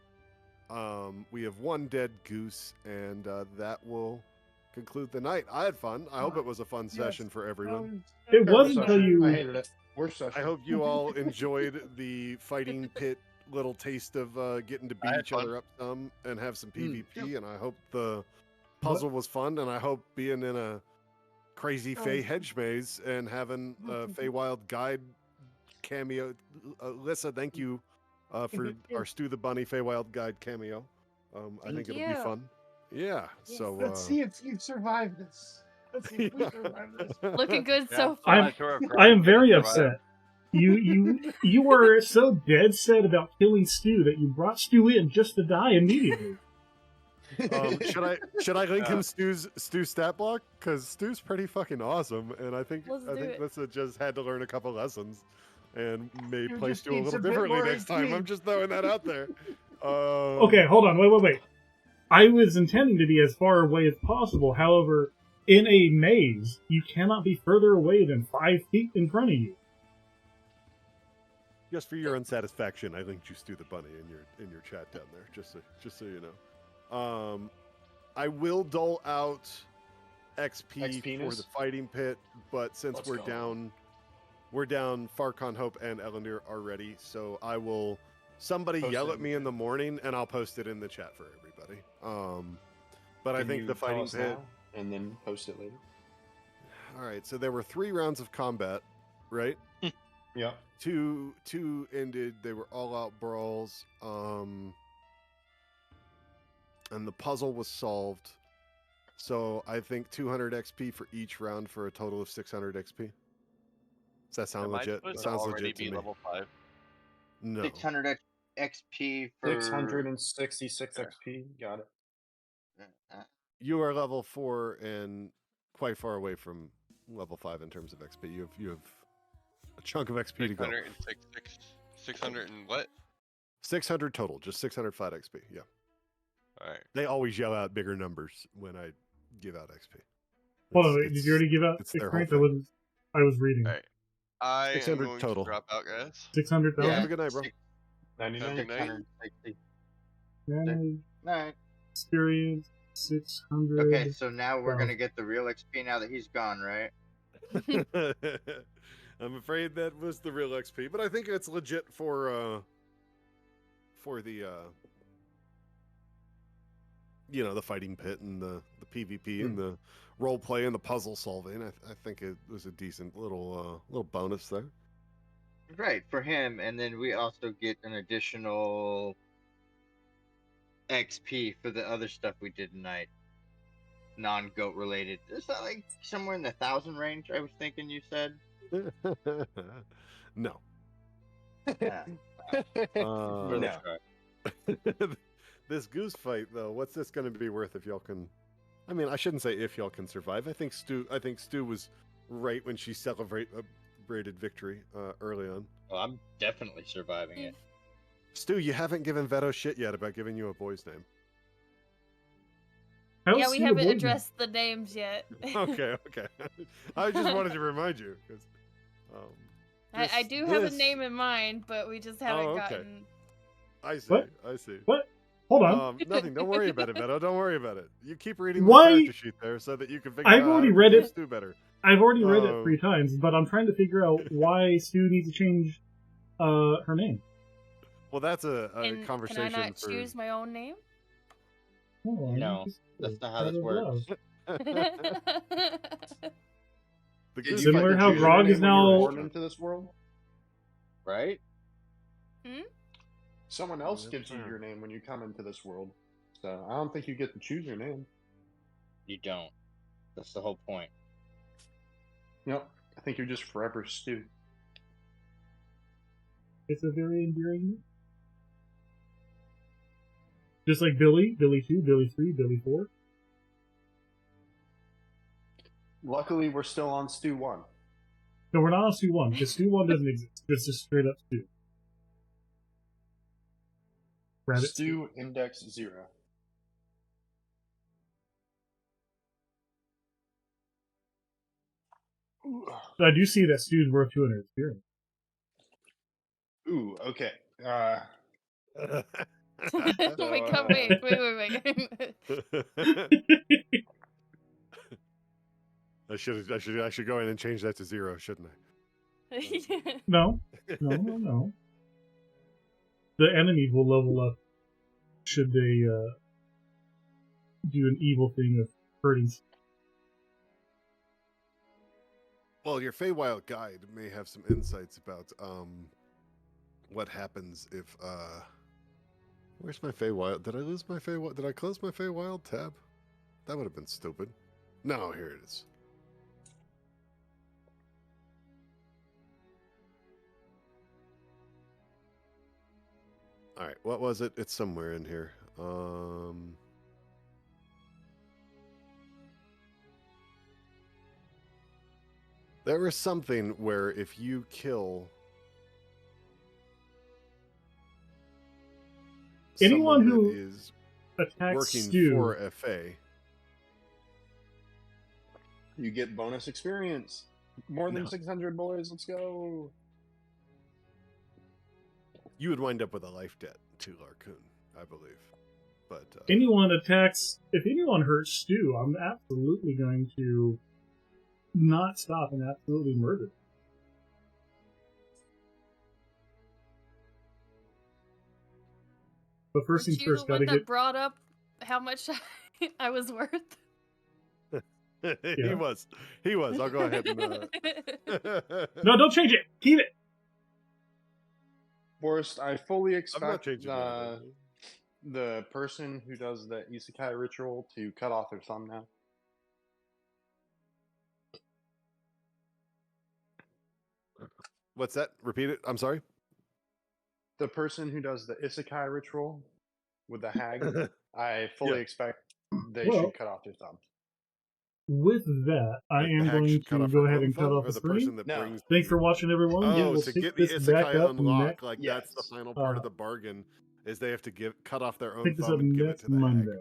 We have one dead goose, and that will conclude the night. I had fun. I hope it was a fun session for everyone. It wasn't until you. I hated it. Worst session. I hope you all enjoyed the fighting pit little taste of getting to beat each other up some and have some PvP. And I hope the puzzle was fun. And I hope being in a crazy Fey hedge maze and having a Feywild guide cameo. Lissa, thank you for our Stu the Bunny Feywild guide cameo. I think it'll be fun. Yeah. Yes. So let's see if you survive this. Let's see if we survive this. Looking good so far. I am very upset. You were so dead set about killing Stu that you brought Stu in just to die immediately. Should I link him Stu's stat block? Because Stu's pretty fucking awesome, and I think Lissa just had to learn a couple lessons and may play Stu a little differently next time. I'm just throwing that out there. Okay, hold on, wait. I was intending to be as far away as possible. However, in a maze, you cannot be further away than 5 feet in front of you. Just for your unsatisfaction, I linked you Stu the Bunny in your chat down there, just so you know. I will dole out XP for the fighting pit, but since we're down Farcon, Hope, and Elendir already, so I will. Somebody yell at me in the morning, and I'll post it in the chat for everybody. But I think the fighting pit, and then post it later. All right. So there were 3 rounds of combat, right? Yeah. Two ended. They were all-out brawls. And the puzzle was solved. So I think 200 XP for each round for a total of 600 XP. Does that sound legit? It sounds legit to me. Level 5. No. 600 XP for 666 XP. Got it. You are level 4 and quite far away from level 5 in terms of XP. You have a chunk of XP to go. 600 and what? 600 total, just 600 flat XP. Yeah. All right. They always yell out bigger numbers when I give out XP. Hold on, did you already give out 6 points? I was reading. All right. I am 600 going total. to drop out, guys. 600,000. Have a good night, bro. 99. Good night. 660. Night. Experience 600. Okay, so now we're gonna get the real XP now that he's gone, right? I'm afraid that was the real XP, but I think it's legit for the the fighting pit and the PvP and the role play and the puzzle solving. I think it was a decent little bonus there. Right, for him, and then we also get an additional XP for the other stuff we did tonight. Non-goat related. Is that like somewhere in the 1,000 range? I was thinking you said. No. No. This goose fight, though, what's this going to be worth if y'all can? I mean, I shouldn't say if y'all can survive. I think Stu was right when she celebrated victory early on. Well, I'm definitely surviving it. Stu, you haven't given Veto shit yet about giving you a boy's name. Yeah, we haven't addressed the names yet. Okay. I just wanted to remind you because I do have a name in mind, but we just haven't gotten. I see. What? I see. What? Hold on. Nothing. Don't worry about it, Veto. Don't worry about it. You keep reading Why? the character sheet there so that you can figure out I've already how to read do it. Stu better. I've already read it 3 times, but I'm trying to figure out why Stu needs to change her name. Well, that's a conversation. Can I not choose my own name? No, that's not how this works. Similar how Grog is now born into this world, right? Someone else gives you your name when you come into this world, so I don't think you get to choose your name. You don't. That's the whole point. Yep, I think you're just forever Stu. It's a very endearing name. Just like Billy, Billy 2, Billy 3, Billy 4. Luckily, we're still on Stu 1. No, we're not on Stu 1, because Stu 1 doesn't exist. It's just straight up Stu. Rabbit Stu index 0. I do see that Stu's worth 200 experience. Ooh, okay. Wait. I should go in and change that to 0, shouldn't I? No. The enemies will level up should they do an evil thing of hurting. Well, your Feywild guide may have some insights about what happens if where's my Feywild? Did I lose my Feywild? Did I close my Feywild tab? That would have been stupid. No, here it is. All right, what was it? It's somewhere in here. There was something where if you kill anyone who is attacks working Stu for a Fey, you get bonus experience. More than 600, boys. Let's go. You would wind up with a life debt to Larcoon, I believe. But if anyone hurts Stu, I'm absolutely going to not stop and absolutely murder. But first things first, gotta get brought up how much I was worth. He was. I'll go ahead and. No, don't change it. Keep it. Forrest, I fully expect changing the person who does the isekai ritual to cut off their thumb now. What's that? Repeat it. I'm sorry. The person who does the isekai ritual with the hag, I fully expect they should cut off their thumb. With that, I am going to go ahead and cut off the screen. Thanks for watching, everyone. Oh, We'll to pick get the this back isekai up unlocked, next. that's the final part of the bargain, is they have to cut off their own Pick this thumb up and give it next to the Monday. hag.